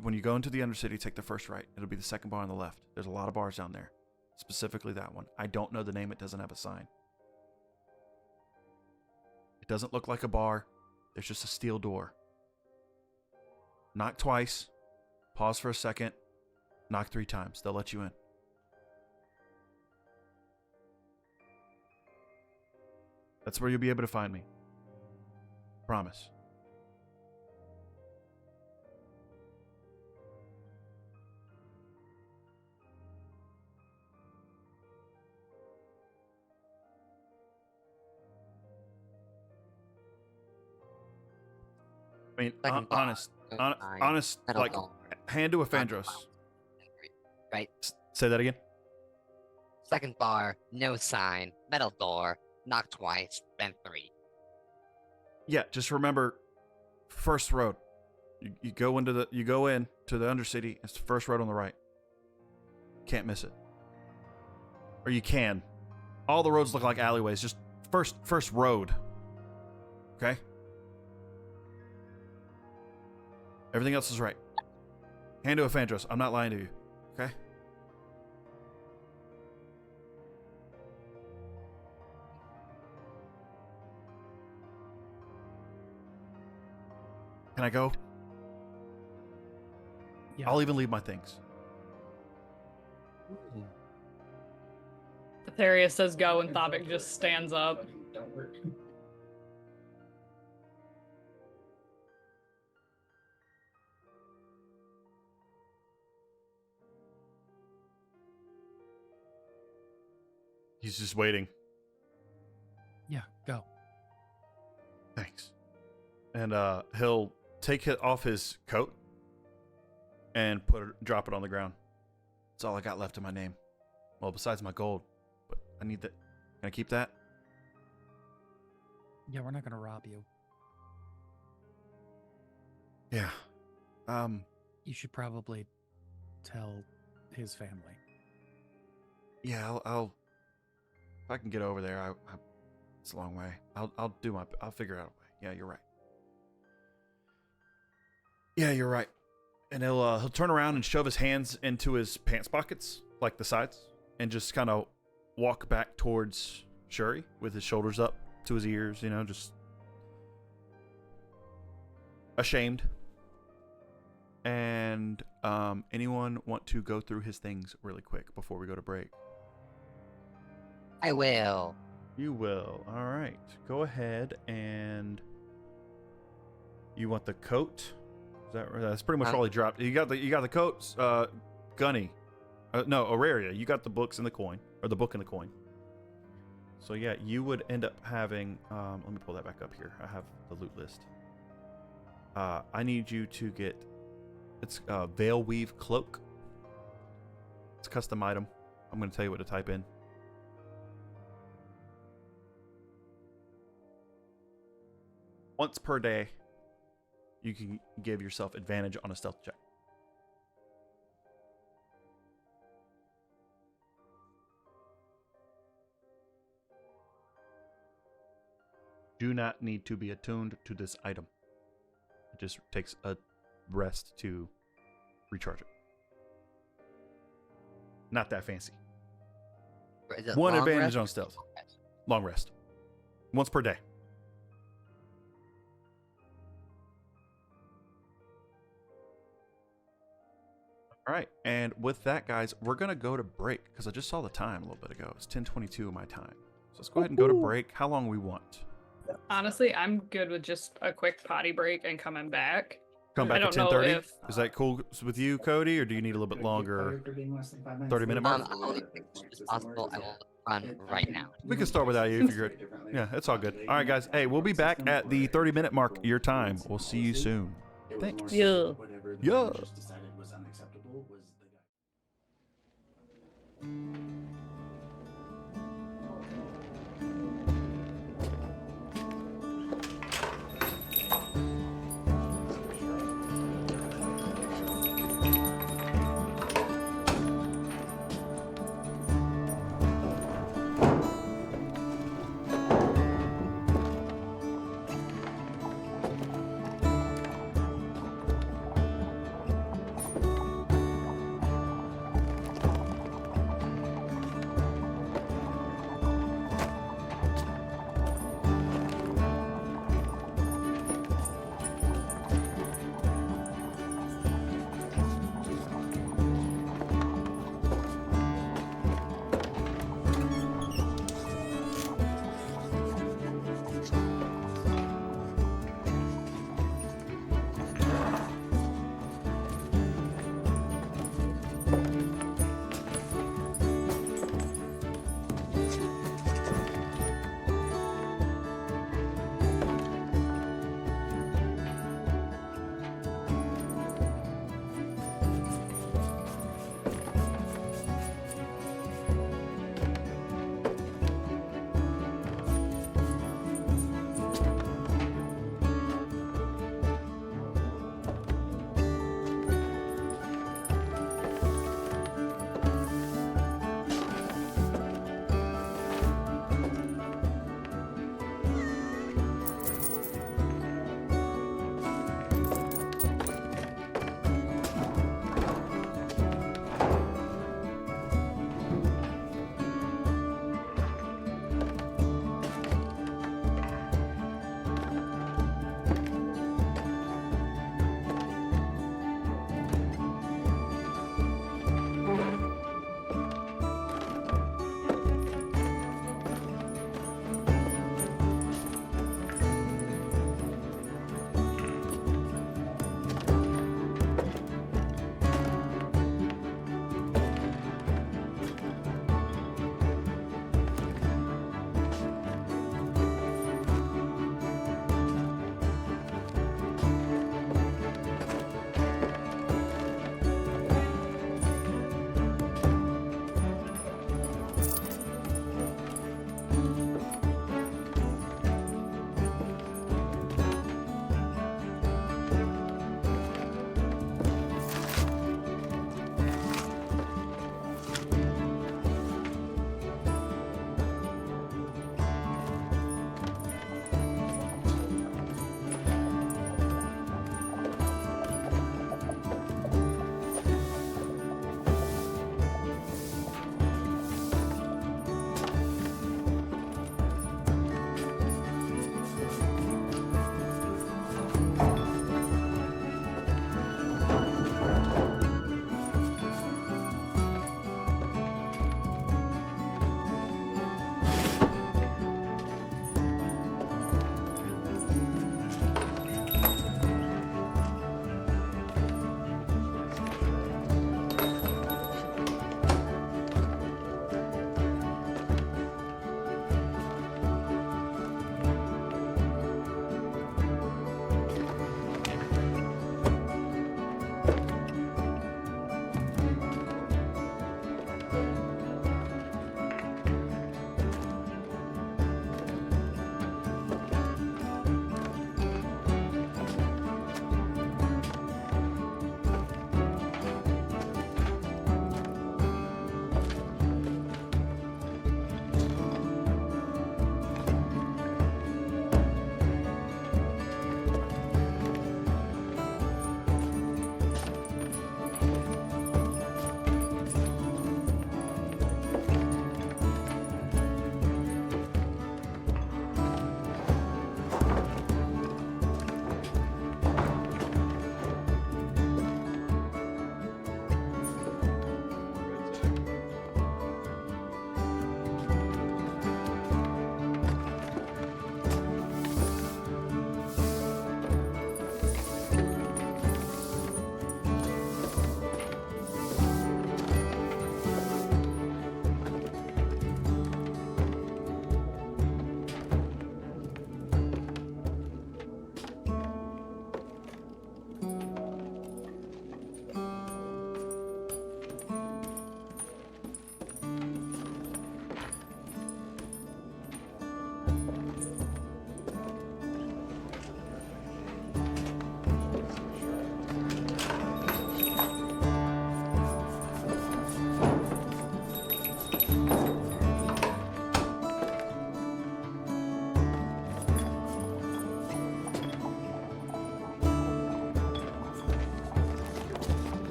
When you go into the Undercity, take the first right. It'll be the second bar on the left. There's a lot of bars down there. Specifically that one. I don't know the name. It doesn't have a sign. It doesn't look like a bar. There's just a steel door. Knock twice. Pause for a second. Knock 3 times. They'll let you in. That's where you'll be able to find me. Promise. I mean,
Second bar,
honest,
no sign,
honest,
metal
like,
door,
hand to
knock
Ephandros.
twice, right?
Say that again.
Second bar, no sign, metal door, knock twice, then 3.
Yeah, just remember, first road. You go into the Undercity. It's the first road on the right. Can't miss it. Or you can. All the roads look like alleyways. Just first road. Okay? Everything else is right. Hand to Ephandros. I'm not lying to you. Okay? Can I go?
Yeah.
I'll even leave my things.
Ytheria says go, and Thabik just stands up.
He's just waiting.
Yeah, go.
Thanks. And he'll take it off his coat and drop it on the ground. That's all I got left of my name. Well, besides my gold. But I need that. Can I keep that?
Yeah, we're not gonna rob you.
Yeah.
You should probably tell his family.
Yeah, I'll if I can get over there, it's a long way. I'll figure out a way. Yeah, you're right. Yeah, you're right. And he'll turn around and shove his hands into his pants pockets, like the sides, and just kind of walk back towards Shuri with his shoulders up to his ears, just ashamed. And anyone want to go through his things really quick before we go to break?
I will.
You will. All right. Go ahead and you want the coat? Is that right? That's pretty much all he dropped. You got the coats, Gunny. No, Auraria. You got the books and the coin, or the book and the coin. So yeah, you would end up having. Let me pull that back up here. I have the loot list. I need you to get. It's Veil Weave Cloak. It's a custom item. I'm going to tell you what to type in. Once per day, you can give yourself advantage on a stealth check. Do not need to be attuned to this item. It just takes a rest to recharge it. Not that fancy.
Is it
One
long
advantage
rest
on
or
stealth.
long rest?
Long rest. Once per day. All right, and with that, guys, we're gonna go to break because I just saw the time a little bit ago. It's 10:22 my time, so let's go ahead and go to break. How long we want?
Honestly, I'm good with just a quick potty break and coming back.
Come back
I
at
don't know
10:30.
if-
Is that cool with you, Cody, or do you need a little bit longer? 30-minute mark.
I'll leave it as possible. I will run right now.
We can start without you if you're good. Yeah, it's all good. All right, guys. Hey, we'll be back at the 30-minute mark. Your time. We'll see you soon. Thanks.
Yeah.
Yeah.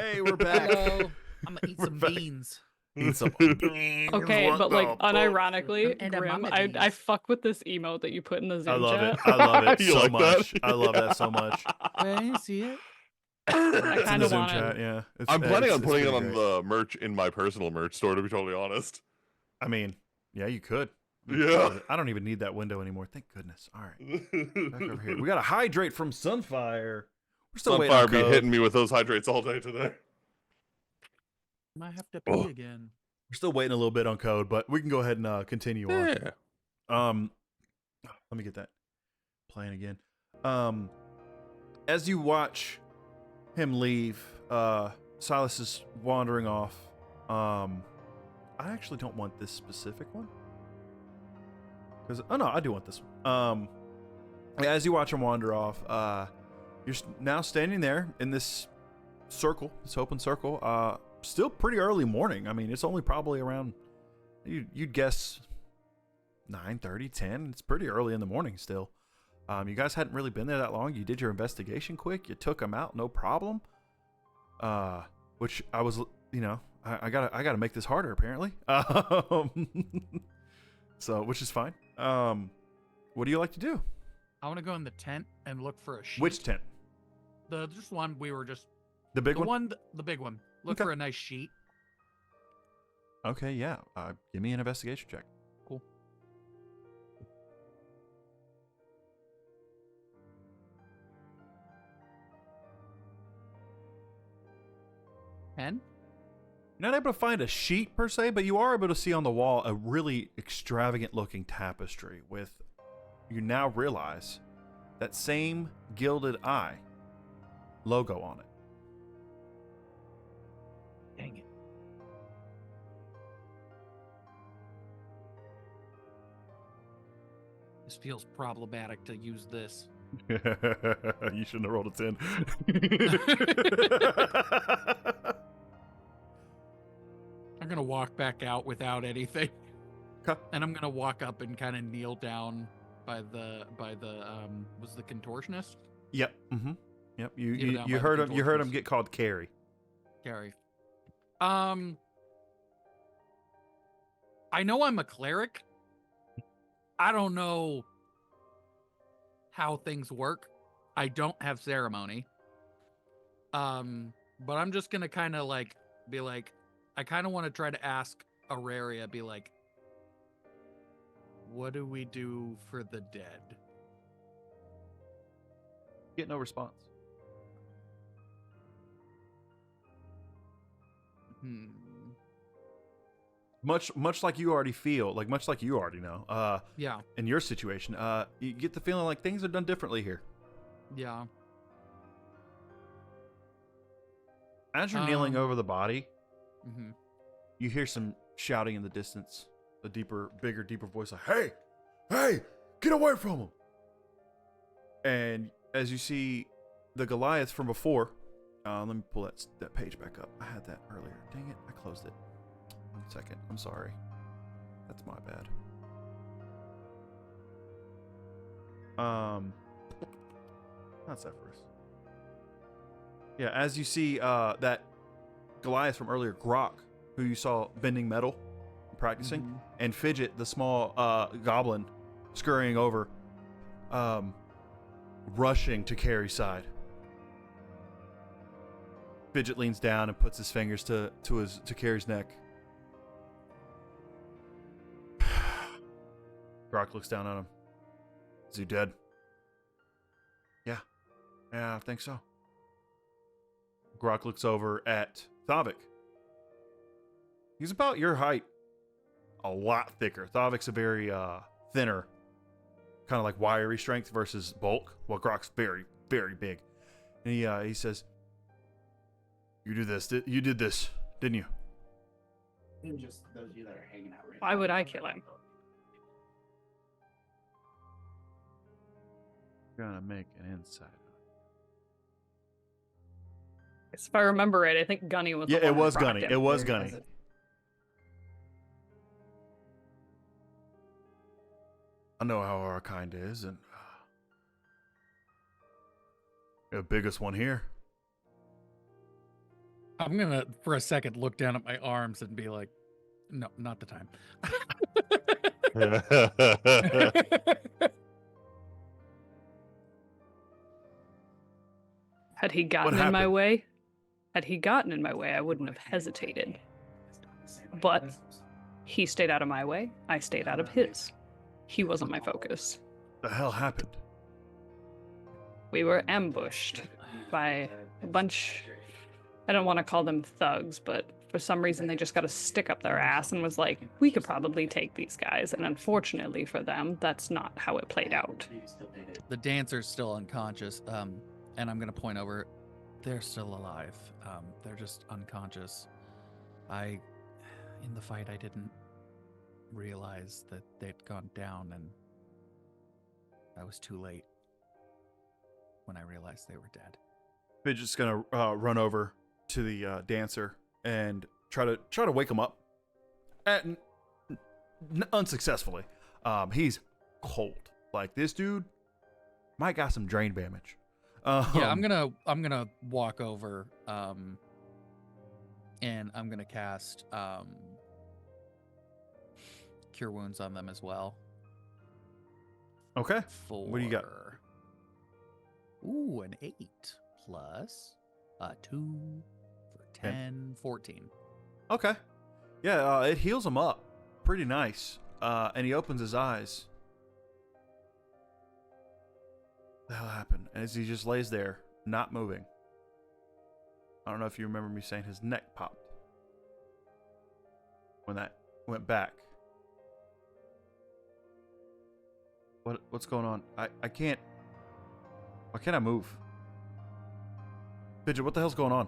Hey, we're back.
Hello. I'm gonna eat
We're
some
back.
beans.
Eat some beans.
Okay,
What
but
the
like
fuck?
unironically,
And
Grim, I
edamames.
fuck with this emote that you put in the
I
Zoom
love it.
chat.
I love it
You
so
like that?
much. I love that so much.
Wait, I didn't see it.
I
It's in
kind
the
of
Zoom
want
chat.
it.
Yeah,
I'm planning on
it's
putting it
pretty
on
great.
the merch in my personal merch store, to be totally honest.
I mean, yeah, you could.
Yeah.
I don't even need that window anymore. Thank goodness. All right, back over here. We got a hydrate from Sunfire. We're still waiting on
Sunfire be
code.
hitting me with those hydrates all day today.
Might have to pee
Oh.
again.
We're still waiting a little bit on code, but we can go ahead and continue on.
Yeah.
Let me get that playing again. As you watch him leave, Silas is wandering off. I actually don't want this specific one. No, I do want this one. As you watch him wander off, you're now standing there in this circle, this open circle. Still pretty early morning. I mean, it's only probably around, you'd guess 9:30, 10. It's pretty early in the morning still. You guys hadn't really been there that long. You did your investigation quick. You took him out, no problem. Which I was, I gotta make this harder apparently. So, which is fine. What do you like to do?
I want to go in the tent and look for a sheet.
Which tent?
The just one we were just
The big
the
one?
the big one. Look
Okay.
for a nice sheet.
Okay, yeah. Give me an investigation check.
Cool. And
You're not able to find a sheet per se, but you are able to see on the wall a really extravagant looking tapestry with, you now realize, that same gilded eye logo on it.
dang it. This feels problematic to use this.
You shouldn't have rolled a 10.
I'm gonna walk back out without anything.
Okay.
And I'm gonna walk up and kind of kneel down by the was the contortionist?
Yep. Mm-hmm. Yep.
Kneel
You
down by
you
the
heard him. You heard him
contortionist.
get called Carrie.
Gary. I know I'm a cleric. I don't know how things work. I don't have ceremony. But I'm just gonna kind of like be like, I kind of want to try to ask Auraria, be like, what do we do for the dead?
Get no response. Much like you already feel, like much like you already know.
Yeah.
In your situation, you get the feeling like things are done differently here.
Yeah.
As you're kneeling
Um,
over the body,
Mm-hmm.
you hear some shouting in the distance. A deeper voice like, "Hey, hey, get away from him!" And as you see the Goliath from before, let me pull that page back up. I had that earlier. Dang it, I closed it. 1 second. I'm sorry. That's my bad. Not Zephyrus. Yeah, as you see that Goliath from earlier, Grok, who you saw bending metal, practicing,
Mhm.
and Fidget, the small goblin, scurrying over, rushing to Carrie's side. Fidget leans down and puts his fingers to Carrie's neck. Grok looks down on him. Is he dead? Yeah, I think so. Grok looks over at Thavik. He's about your height. A lot thicker. Thavik's a very thinner, kind of like wiry strength versus bulk. Well, Grok's very, very big. And he says, You did this, didn't you?
Just those of you that are hanging out right
Why would I kill him?
Gonna make an insight.
If I remember right, I think Gunny was.
Yeah,
the
it
one who
was
rocked
Gunny.
him.
It was
Very
Gunny.
positive.
I know how our kind is, and the biggest one here.
I'm gonna, for a second, look down at my arms and be like, no, not the time.
Had he gotten in my way, I wouldn't have hesitated. But he stayed out of my way. I stayed out of his. He wasn't my focus.
The hell happened?
We were ambushed by a bunch. I don't want to call them thugs, but for some reason they just got a stick up their ass and was like, we could probably take these guys. And unfortunately for them, that's not how it played out.
The dancer's still unconscious, and I'm gonna point over. They're still alive. They're just unconscious. In the fight, I didn't realize that they'd gone down, and I was too late when I realized they were dead.
Fidget's gonna run over to the dancer and try to wake him up, and unsuccessfully. He's cold. Like, this dude might got some drain damage.
Yeah, I'm gonna walk over, and I'm gonna cast Cure Wounds on them as well.
Okay. What do you got?
Ooh, an 8 plus 2 for 10, 14.
Okay. Yeah, it heals him up pretty nice. And he opens his eyes. What the hell happened? As he just lays there, not moving. I don't know if you remember me saying his neck popped when that went back. What's going on? I can't. Why can't I move? Fidget, what the hell's going on?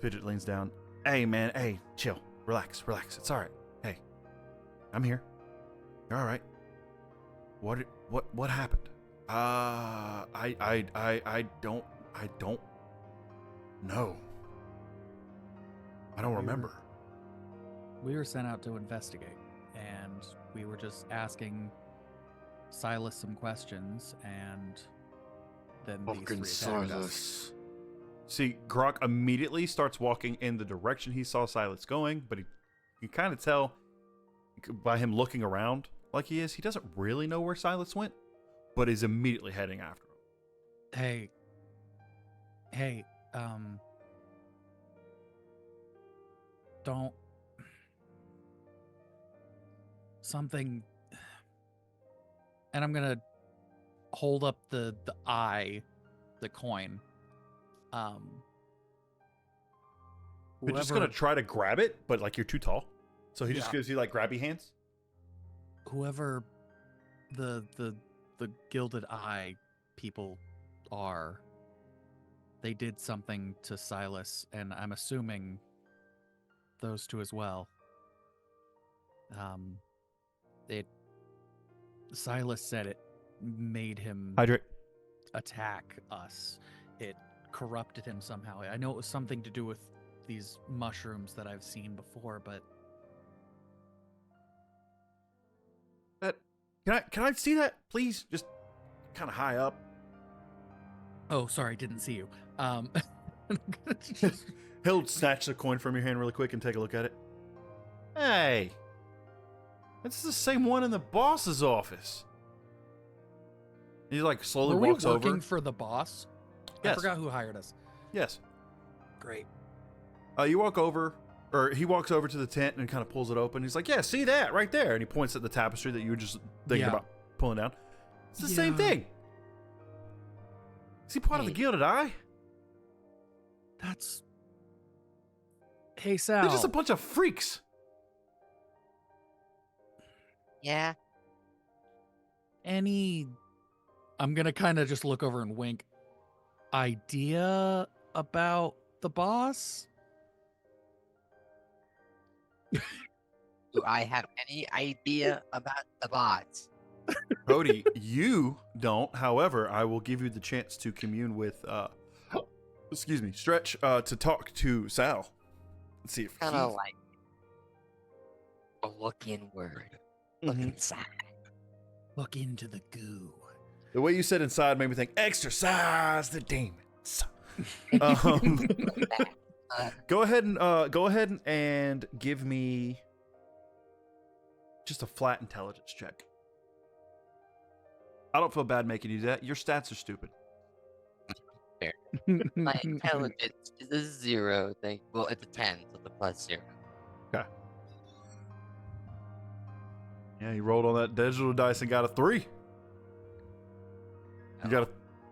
Fidget leans down. Hey, man. Hey, chill. Relax. It's all right. Hey, I'm here. You're all right. What happened? I don't know. I don't remember.
We were sent out to investigate, and we were just asking Silas some questions, and then these three attacked us.
See, Grok immediately starts walking in the direction he saw Silas going, but you can kind of tell by him looking around like he doesn't really know where Silas went, but is immediately heading after him.
Hey, don't something, and I'm gonna hold up the coin.
You're just gonna try to grab it, but like you're too tall, so he just gives you like grabby hands.
Whoever the Gilded Eye people are, they did something to Silas, and I'm assuming those two as well. Silas said it made him
Hydrate.
attack us. It corrupted him somehow. I know it was something to do with these mushrooms that I've seen before, but
Can I see that, please? Just kind of high up.
oh, sorry, didn't see you.
He'll snatch the coin from your hand really quick and take a look at it. Hey, that's the same one in the boss's office. He like slowly walks over.
Were we working for the boss?
Yes.
I forgot who hired us.
Yes.
Great.
You walk over, or he walks over to the tent and kind of pulls it open. He's like, "Yeah, see that right there?" And he points at the tapestry that you were just thinking about pulling down. It's the same thing. Is he part of the Gilded Eye?
That's. Hey, Sal.
They're just a bunch of freaks.
Yeah.
I'm gonna kind of just look over and wink. Idea about the boss?
Do I have any idea about the bots?
Cody, you don't. However, I will give you the chance to commune with, Stretch, to talk to Sal. Let's see if
Kind of like a look inward, look inside.
Look into the goo.
The way you said inside made me think, exercise the demons. Um,
Uh,
go ahead and give me just a flat intelligence check. I don't feel bad making you do that. Your stats are stupid.
my intelligence is a 0. Well, it's a 10, so it's a +0.
Okay. Yeah, you rolled on that digital dice and got a 3. You got a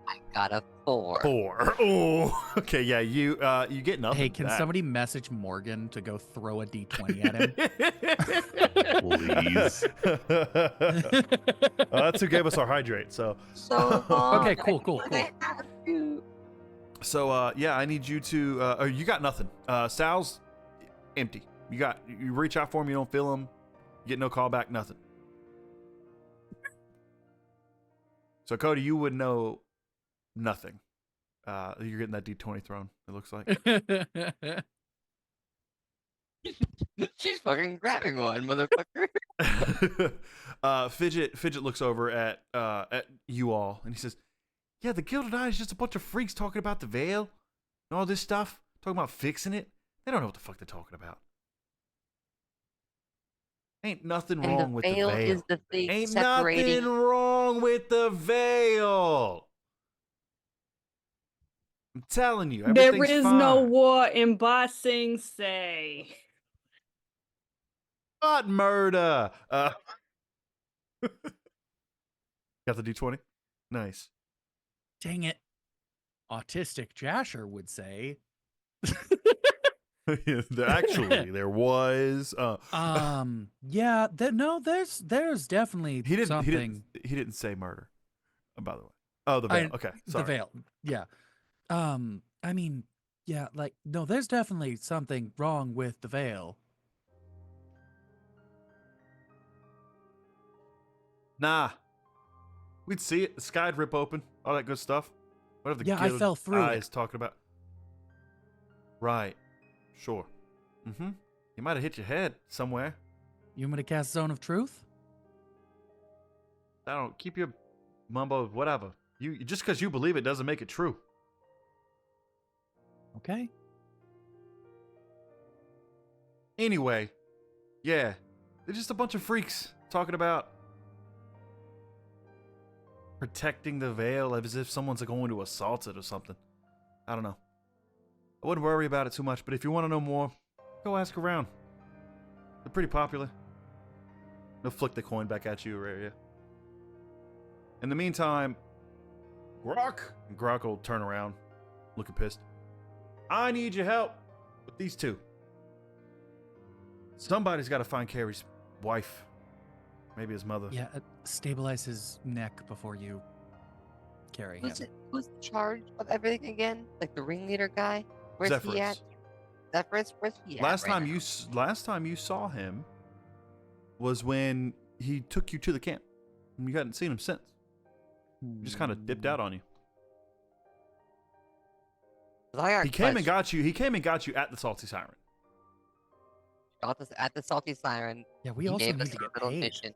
I got a 4.
4. Oh, okay. Yeah, you get nothing.
Hey, can
back.
somebody message Morgan to go throw a d20 at him?
Please.
That's who gave us our hydrate. So
So long.
Okay, cool.
I have to.
So yeah, I need you to. You got nothing. Sal's empty. You reach out for him, you don't feel him. You get no call back, nothing. So Cody, you would know nothing. You're getting that D20 thrown. It looks like.
She's fucking grabbing one, motherfucker.
Fidget looks over at you all and he says, "Yeah, the Gilded Eye is just a bunch of freaks talking about the veil and all this stuff, talking about fixing it. They don't know what the fuck they're talking about. Ain't nothing wrong with the veil.
Is the thing
Ain't
separating.
nothing wrong with the veil. I'm telling you,
There
everything's
is
fine.
no war in Ba Sing Se.
Not murder. Got the D20? Nice.
Dang it. Autistic Jasher would say.
Actually, there was.
Yeah. There's definitely
He didn't.
something.
He didn't say murder. By the way. Oh, the veil. Okay. Sorry.
The veil. Yeah. I mean, yeah. Like, no, there's definitely something wrong with the veil.
Nah. We'd see it. The sky'd rip open. All that good stuff. Whatever the
Yeah, I
Gilded
fell through
Eye
it.
is talking about. Right. Sure. Mm-hmm. You might have hit your head somewhere.
You want me to cast Zone of Truth?
I don't keep your mumbo whatever. You just because you believe it doesn't make it true.
Okay.
Anyway, yeah, they're just a bunch of freaks talking about protecting the veil as if someone's going to assault it or something. I don't know. I wouldn't worry about it too much, but if you want to know more, go ask around. They're pretty popular. They'll flick the coin back at you, Aurelia. In the meantime, Grok. And Grok will turn around, looking pissed. I need your help with these two. Somebody's got to find Carrie's wife. Maybe his mother.
Yeah, stabilize his neck before you carry him.
Who's in charge of everything again? Like the ringleader guy? Where's
Zephyrus.
he at? Zephyrus? Where's he at?
Last
right now?
last time you saw him was when he took you to the camp. And you hadn't seen him since. He just kind of dipped out on you.
'Cause I got
He came and
questions.
got you. He came and got you at the Salty Siren.
Got this at the Salty Siren.
Yeah, we
He
also
gave
need
us
to
our
get
little
paid.
mission.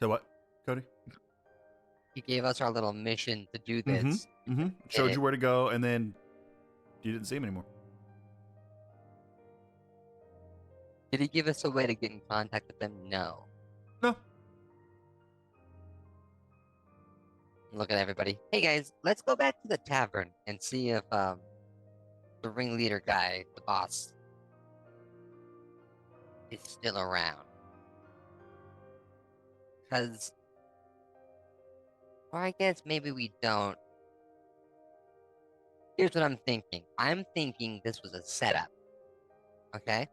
So what, Cody?
He gave us our little mission to do this.
Mm-hmm. Showed you where to go, and then you didn't see him anymore.
Did he give us a way to get in contact with them? No.
No.
Look at everybody. Hey guys, let's go back to the tavern and see if the ringleader guy, the boss, is still around. Because, or I guess maybe we don't. Here's what I'm thinking. I'm thinking this was a setup. Okay?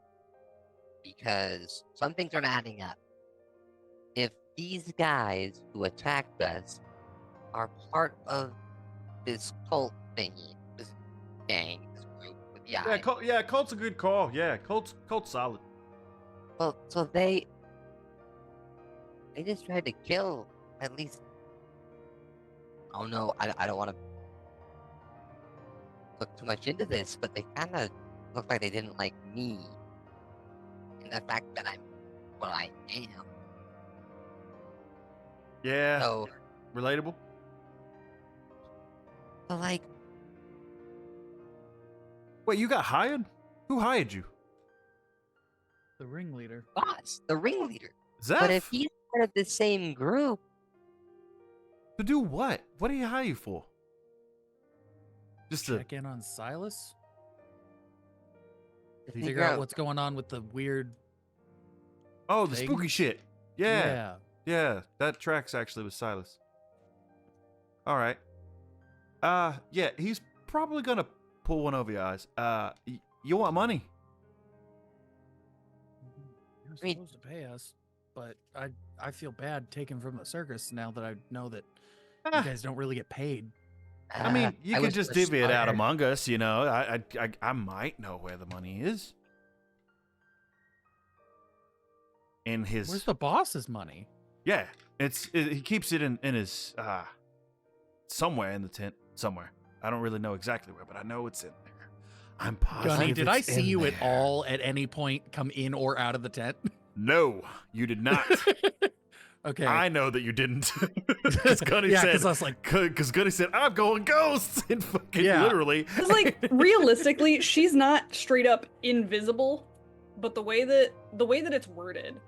Because some things aren't adding up. If these guys who attacked us are part of this cult thingy, this gang, this group with the eye.
Cult's a good call. Yeah, Cult's solid.
Well, so they just tried to kill at least. Oh no, I don't want to look too much into this, but they kind of look like they didn't like me, and the fact that I'm what I am.
Yeah.
So
Relatable.
But like,
Wait, you got hired? Who hired you?
The ringleader.
boss, the ringleader.
Zeph?
But if he's part of the same group,
To do what? What did he hire you for? Just to...
Check in on Silas.
to
Figure out what's going on with the weird.
Oh, the spooky
things?
shit. Yeah, that tracks actually with Silas. All right. Yeah, he's probably gonna pull one over your eyes. You want money?
You're
I mean-
supposed to pay us, but I feel bad taking from the circus now that I know that you
Ah,
guys don't really get paid.
I mean, you
I
could
was
just
just
divvy it out
fired.
among us, you know. I might know where the money is. In his
Where's the boss's money?
Yeah, he keeps it in his somewhere in the tent somewhere. I don't really know exactly where, but I know it's in there. I'm positive.
Gunny, did I
it's
see
in
you at
there.
all at any point come in or out of the tent?
No, you did not.
Okay.
I know that you didn't. Because Gunny
Yeah,
said,
'cause I was like-
because Gunny said, I'm going ghosts, and fucking
Yeah.
literally.
Because, like, realistically, she's not straight up invisible, but the way that it's worded,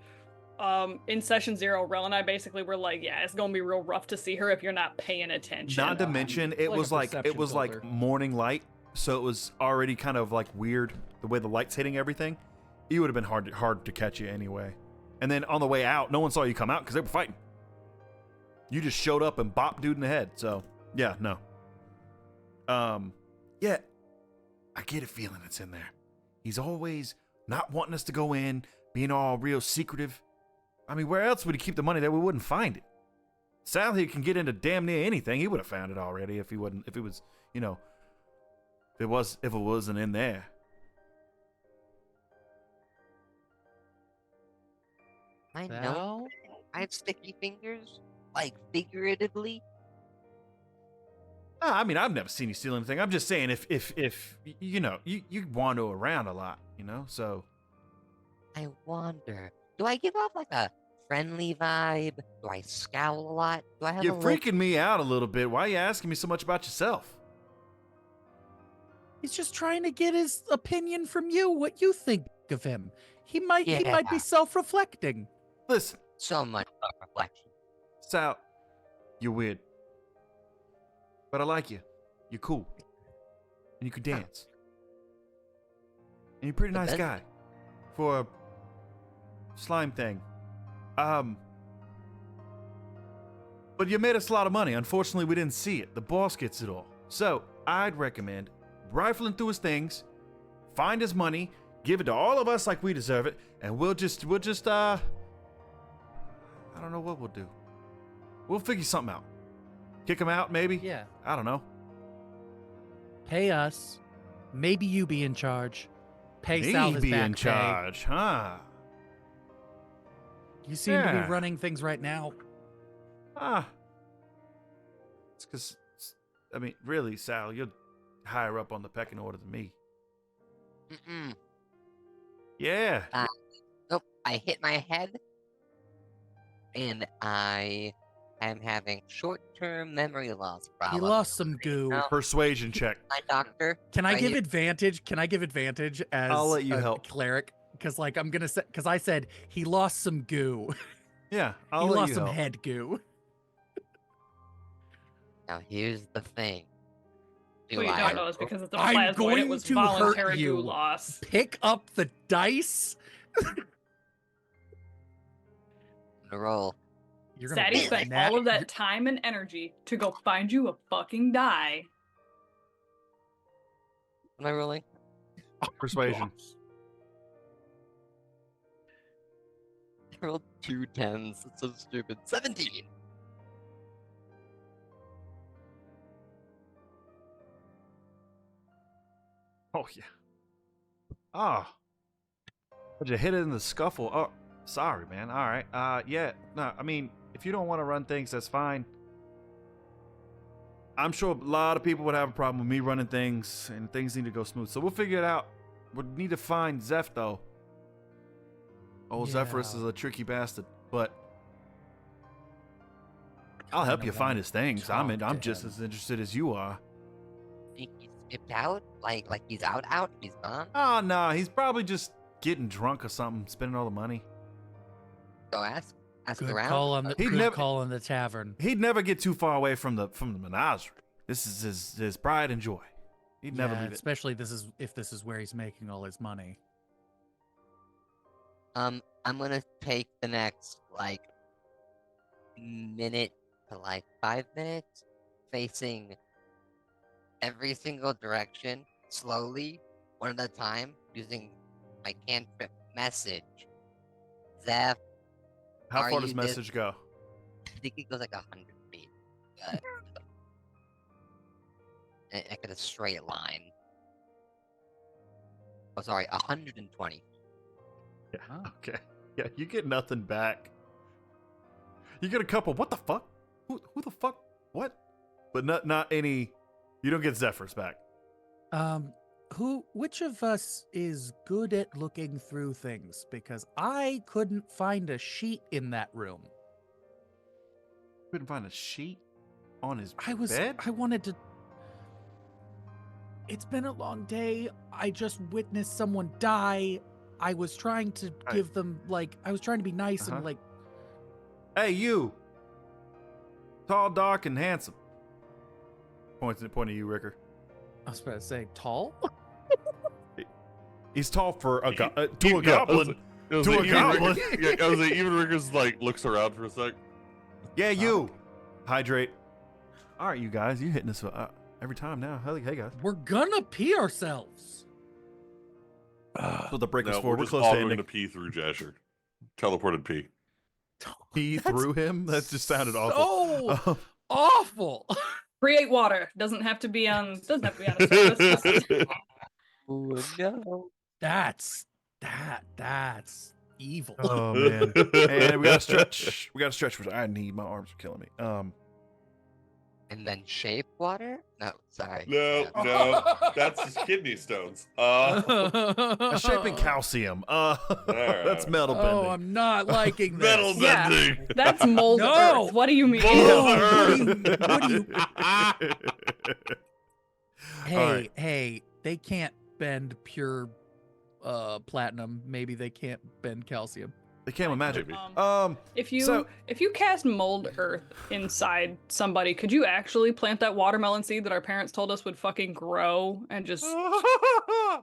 in session 0, Rel and I basically were like, yeah, it's gonna be real rough to see her if you're not paying attention.
Not to mention, it
like
was
a
like
perception filter.
morning light, so it was already kind of like weird the way the light's hitting everything. It would have been hard to catch you anyway. And then on the way out, no one saw you come out because they were fighting. You just showed up and bopped dude in the head. So yeah, no. Yeah, I get a feeling it's in there. He's always not wanting us to go in, being all real secretive. I mean, where else would he keep the money that we wouldn't find it? Sal here can get into damn near anything. He would have found it already if it was, you know, if it wasn't in there.
I know
Val?
I have sticky fingers, like figuratively.
I mean, I've never seen you steal anything. I'm just saying if you know, you wander around a lot, you know, so.
I wonder, do I give off like a friendly vibe? Do I scowl a lot? Do I have
You're
a look?
freaking me out a little bit. Why are you asking me so much about yourself?
He's just trying to get his opinion from you, what you think of him. He might be
Yeah.
self-reflecting.
Listen,
So much reflection.
Sal, you're weird. But I like you. You're cool. And you can dance. And you're a pretty
The
nice
best-
guy. For a slime thing. But you made us a lot of money. Unfortunately, we didn't see it. The boss gets it all. So, I'd recommend rifling through his things, find his money, give it to all of us like we deserve it, and we'll just I don't know what we'll do. We'll figure something out. Kick him out, maybe?
Yeah.
I don't know.
Pay us. Maybe you be in charge. Pay
Me
Sal his
be
back
in
pay.
charge, huh?
You seem to
Yeah.
be running things right now.
It's because, I mean, really, Sal, you're higher up on the pecking order than me.
Mm-mm.
Yeah.
Nope. I hit my head, and I am having short-term memory loss
He
problems.
lost some goo.
No.
Persuasion check.
My doctor.
Can I
right
give
here.
advantage? Can I give advantage as
I'll let you
a
help.
cleric? Because like I'm gonna say, because I said he lost some goo.
Yeah, I'll
he
let
lost
you
some
help.
head goo.
Now here's the thing. Do
What you
I
don't know is because it's a
I'm
plasmoid,
going
it was
to hurt
voluntary
you.
goo loss.
Pick up the dice.
roll?
You're gonna
Sadie
roll a
spent
nat-
all of that time and energy to go find you a fucking die.
Am I rolling?
Persuasion.
I rolled 2 10s. It's so stupid. 17.
Oh, yeah. Ah. But you hit it in the scuffle. Oh, sorry, man. All right. Yeah. No, I mean, if you don't want to run things, that's fine. I'm sure a lot of people would have a problem with me running things, and things need to go smooth. So we'll figure it out. We need to find Zeph, though. Oh, Zephyrus
Yeah.
is a tricky bastard, but I'll help
Kinda
you find
wanna
his things.
talk
I'm
to
just
him.
as interested as you are.
think he's skipped out? Like he's out? He's gone?
Oh, no, he's probably just getting drunk or something, spending all the money.
Go ask
Good
around.
call on the
He'd
good
never-
call in the tavern.
He'd never get too far away from the menagerie. This is his pride and joy. He'd never
Yeah,
leave it.
especially if this is where he's making all his money.
I'm gonna take the next like minute to like 5 minutes facing every single direction slowly, one at a time, using my cantrip message. Zeph,
How
are
far does
you
message go?
I think it goes like 100 feet. Like in a straight line. Oh, sorry, 120.
Yeah. Okay. Yeah, you get nothing back. You get a couple. What the fuck? Who the fuck? What? But not any. You don't get Zephyrs back.
Which of us is good at looking through things? Because I couldn't find a sheet in that room.
Couldn't find a sheet on his bed.
I wanted to. It's been a long day. I just witnessed someone die. I was trying to
Right.
give them I was trying to be nice
Uh-huh.
and like.
Hey, you. Tall, dark, and handsome. Point at you, Ricker.
I was about to say tall.
He's tall for a to a
Yeah,
goblin.
I was
To
like,
a
even
goblin.
Ricker- yeah, I was like, even Ricker's like looks around for a sec.
Yeah, you. Hydrate. All right, you guys. You hitting us every time now. Hey, guys.
We're gonna pee ourselves.
That's what the break was
No,
for.
we're
We're
just
close
all
to
going
ending.
to pee through Jasher. Teleported pee.
Pee
That's
through him? That just sounded awful.
So awful.
Create water. Doesn't have to be on a surface.
Oh no.
That's evil.
Oh man. And we gotta stretch. We gotta stretch for. I need. My arms are killing me.
And then shape water? No, sorry.
No,
Yeah.
no, that's his kidney stones.
A shaping calcium. That's metal bending.
Oh, I'm not liking this.
Metal
Yeah.
bending.
That's mold
No.
earth. What do you mean?
What do you- Hey,
right.
hey, they can't bend pure platinum. Maybe they can't bend calcium.
They can't imagine.
Maybe.
If you
So-
if you cast mold earth inside somebody, could you actually plant that watermelon seed that our parents told us would fucking grow and just
I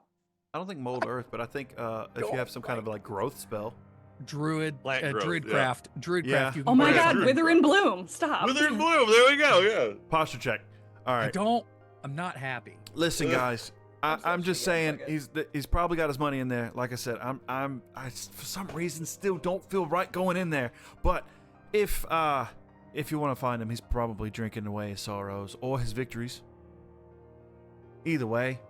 don't think mold earth, but I think if you have some kind of like growth spell.
Druid,
Plant growth,
druid
yeah.
craft, druid
Yeah.
craft. You can
Oh my
grow
Yeah,
god,
something.
druid
wither and bloom. Stop.
Wither and bloom. There we go. Yeah.
Posture check. All
I
right.
don't. I'm not happy.
Listen,
Ugh.
guys. I'm just saying he's probably got his money in there. Like I said, I for some reason still don't feel right going in there. But if you want to find him, he's probably drinking away his sorrows or his victories. Either way,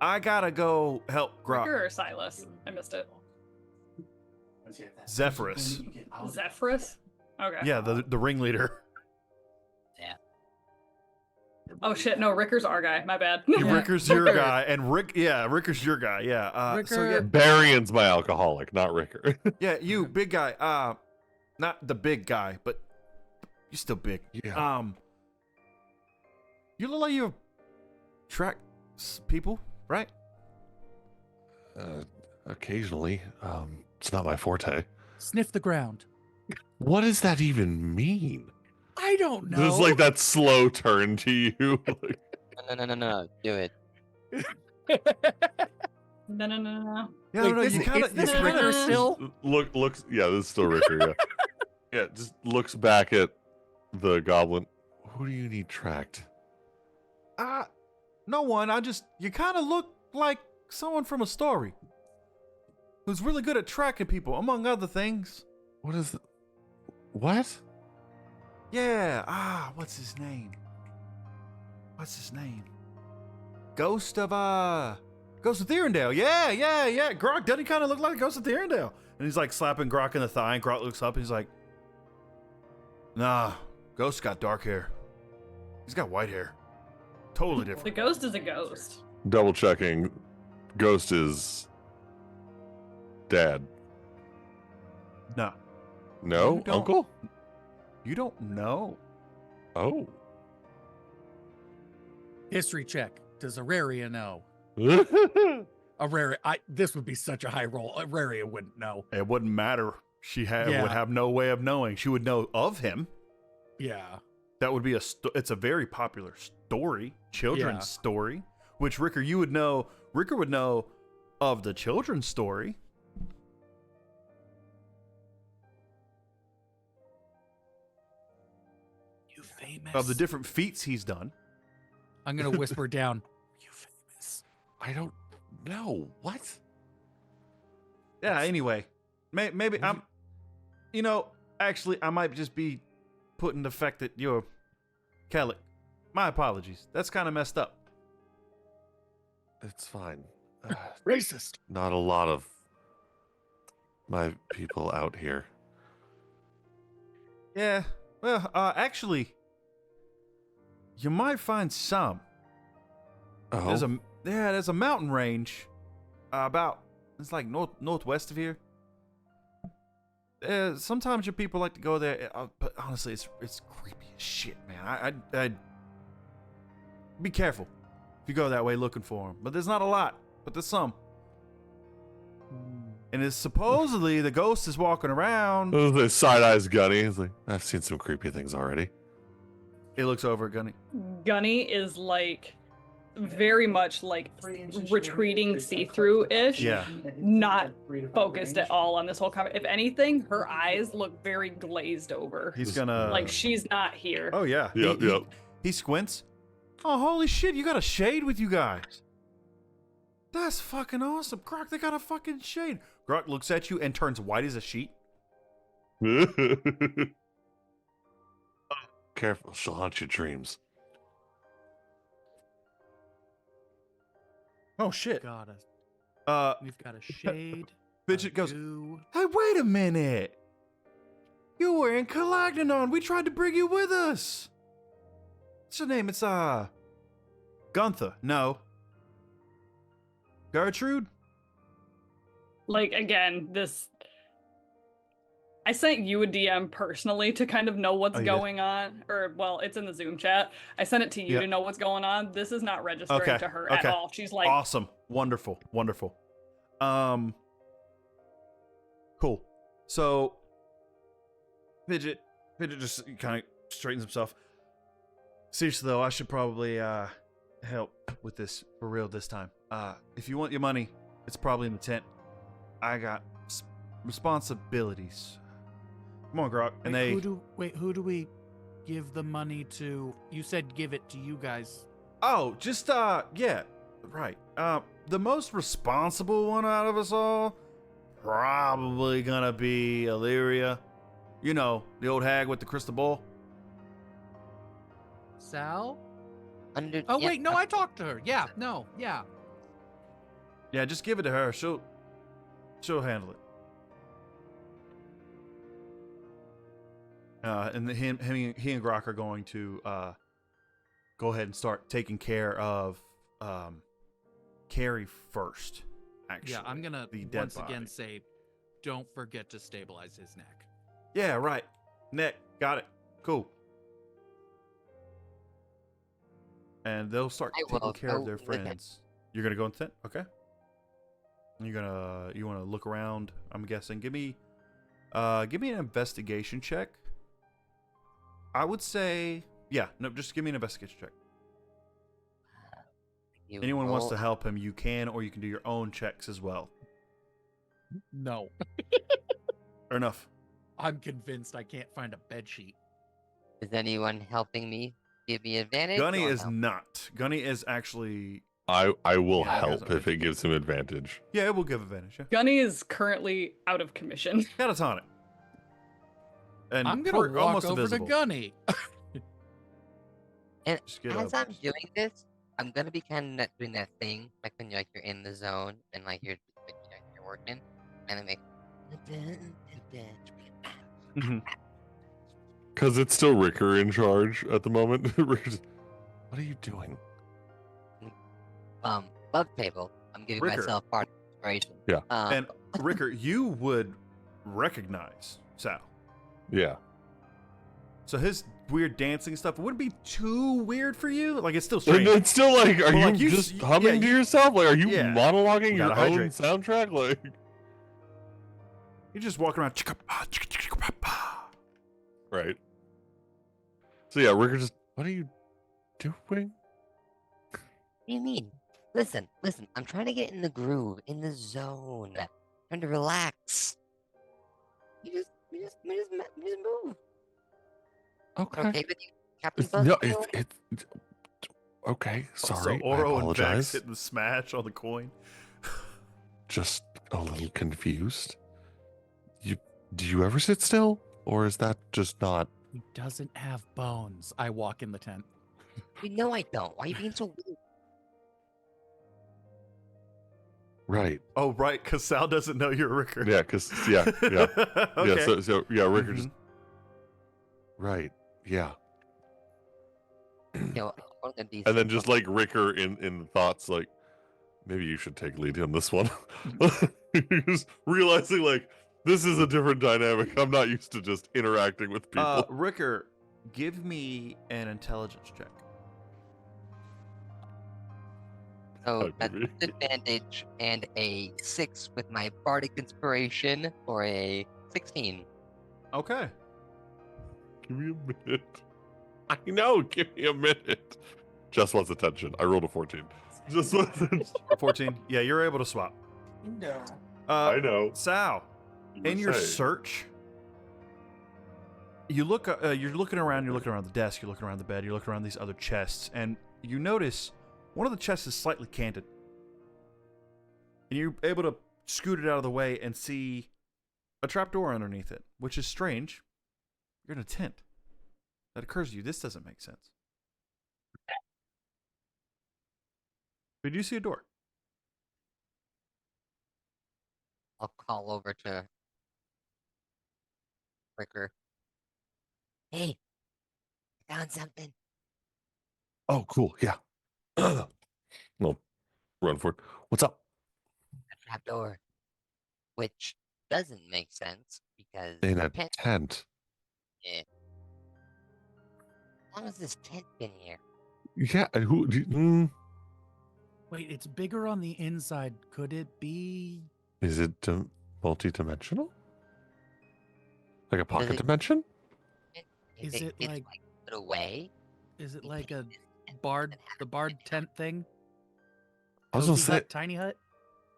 I gotta go help Grok.
Ricker or Silas? I missed it.
Zephyrus.
Zephyrus? Okay.
Yeah, the ringleader.
Oh shit, no, Ricker's our guy. My bad.
Yeah.
Ricker's your guy, and Ricker's your guy. Yeah. So
Ricker-
Barion's my alcoholic, not Ricker.
yeah, you big guy. Not the big guy, but you're still big.
Yeah.
You look like you track people, right?
Occasionally. It's not my forte.
Sniff the ground.
What does that even mean?
I don't know.
There's like that slow turn to you. Like,
No. Do it.
No.
Yeah, I
Wait,
don't know.
this-
You kind
is this
of
Ricker still?
looks. Yeah, this is still Ricker. Yeah. Yeah. Just looks back at the goblin. Who do you need tracked?
no one. You kind of look like someone from a story who's really good at tracking people, among other things.
What is? What?
Yeah. What's his name? Ghost of Thierendale. Yeah. Grok, doesn't he kind of look like Ghost of Thierendale? And he's like slapping Grok in the thigh, and Grok looks up and he's like, nah, Ghost's got dark hair. He's got white hair. Totally
The
different.
ghost is a ghost.
Double checking. Ghost is dad.
Nah,
No,
You don't-
uncle.
you don't know.
Oh.
History check. Does Auraria know? This would be such a high roll. Auraria wouldn't know.
It wouldn't matter. She would
Yeah.
have no way of knowing. She would know of him.
Yeah.
That would be it's a very popular story, children's
Yeah.
story, which Ricker, you would know. Ricker would know of the children's story.
You famous?
Of the different feats he's done.
I'm gonna whisper down. You famous?
I don't know. What?
Yeah, anyway. Maybe I'm, actually, I might just be putting the fact that you're Kellic. My apologies. That's kind of messed up.
It's fine.
Racist.
Not a lot of my people out here.
Yeah. Well, actually, you might find some.
Oh,
There's a mountain range it's like northwest of here. Sometimes your people like to go there, but honestly, it's creepy as shit, man. I'd be careful if you go that way looking for them. But there's not a lot, but there's some. And it's supposedly the ghost is walking around.
the side eyes Gunny. He's like, I've seen some creepy things already.
He looks over at Gunny.
Gunny is like very much like retreating see-through-ish.
Yeah.
Not focused at all on this whole conversation. If anything, her eyes look very glazed over.
He's gonna
Like she's not here.
Oh yeah.
Yep, yep.
He squints. Oh holy shit! You got a shade with you guys. That's fucking awesome, Grok. They got a fucking shade. Grok looks at you and turns white as a sheet.
Careful, she'll haunt your dreams.
Oh shit.
We've got a shade.
Fidget
a
goes,
goo.
hey, wait a minute. You were in Calagnanon. We tried to bring you with us. What's your name? It's Gunther. No. Gertrude?
Like again, I sent you a DM personally to kind of know what's
Oh, you did?
going on. Or well, it's in the Zoom chat. I sent it to you
Yep.
to know what's going on. This is not registering
Okay,
to her at
okay.
all. She's like
Awesome. Wonderful. Wonderful. Cool. So Fidget just kind of straightens himself. Seriously though, I should probably help with this for real this time. If you want your money, it's probably in the tent. I got responsibilities. Come on, Grok. And
Who do we give the money to? You said give it to you guys.
yeah, right. The most responsible one out of us all, probably gonna be Ytheria. You know, the old hag with the crystal ball.
Sal?
Under.
Oh
yeah,
wait, no, I talked to her. Yeah, no, yeah.
Yeah, just give it to her. She'll handle it. And he and Grok are going to go ahead and start taking care of Carrie first. Actually,
Yeah, I'm gonna
the dead
once
body.
again say, don't forget to stabilize his neck.
Yeah, right. Neck, got it. Cool. And they'll start
I
taking
will
care of
go
their
with it.
friends. You're gonna go in the tent, okay? You want to look around? I'm guessing. Give me an investigation check. I would say, yeah. No, just give me an investigation check.
you
Anyone wants
roll-
to help him, you can, or you can do your own checks as well.
No.
Fair enough.
I'm convinced I can't find a bed sheet.
Is anyone helping me give me advantage?
Gunny
or
is
no?
not. Gunny is actually.
I will
Yeah,
help
guys,
if it gives him advantage.
Yeah, it will give advantage. Yeah,
Gunny is currently out of commission.
catatonic. And
I'm gonna walk
almost
over
invisible.
to Gunny.
And
Just get
as
up.
I'm doing this, I'm gonna be kind of doing that thing, like when you're in the zone and like you're working, and I make.
Because it's still Ricker in charge at the moment. Ricker's, what are you doing?
Love table. I'm giving
Ricker.
myself part of inspiration.
Yeah.
And Ricker, you would recognize Sal.
Yeah.
So his weird dancing stuff. It wouldn't be too weird for you. Like, it's still strange.
It's still like, are
But,
you
like,
just
yeah,
humming to yourself? Like, are you
yeah.
monologuing
You
your
gotta
own
hydrate.
soundtrack? Like,
You're just walking around. Chicka-pa, chicka-chicka-pa-pa.
right. So yeah, Ricker just, what are you doing?
What do you mean? Listen. I'm trying to get in the groove, in the zone. Trying to relax. You just move.
Okay.
Okay with you, Captain
No,
Buzzkill?
it's okay. Sorry,
So Oro
I
and Vex
apologize.
hitting the smash on the coin.
Just a little confused. Do you ever sit still, or is that just not?
He doesn't have bones. I walk in the tent.
You know I don't. Why are you being so weird?
Right.
Oh, right, because Sal doesn't know you're Ricker.
Yeah, because yeah.
Okay.
Yeah. So yeah, Ricker just
Mhm.
right. Yeah.
You know, one of these
And then just like Ricker in thoughts, like maybe you should take lead on this one. Just realizing like this is a different dynamic. I'm not used to just interacting with people.
Ricker, give me an intelligence check.
So
Oh,
that's
baby.
disadvantage and a 6 with my bardic inspiration for a 16.
Okay.
Give me a minute. I know. Give me a minute. Just wants attention. I rolled a 14. Just wants attention.
14. Yeah, you're able to swap.
No.
I know.
Sal,
You were
in your
saying.
search, you look. You're looking around. You're looking around the desk. You're looking around the bed. You're looking around these other chests, and you notice one of the chests is slightly canted, and you're able to scoot it out of the way and see a trapdoor underneath it, which is strange. You're in a tent. That occurs to you. This doesn't make sense. But you see a door.
I'll call over to Ricker. Hey, I found something.
Oh, cool. Yeah. Well, run for it. What's up?
A trapdoor. Which doesn't make sense because
In
the
a
tent.
tent.
How long has this tent been here?
Yeah. And who?
Wait, it's bigger on the inside. Could it be?
Is it multi-dimensional? Like a pocket
it-
dimension?
Is
If
it
it's
like-
put away?
Is it
you
like
take
a
this tent
bard,
and have
the
it
bard
in the
tent thing?
I was gonna
Cozy
say.
hut, tiny hut.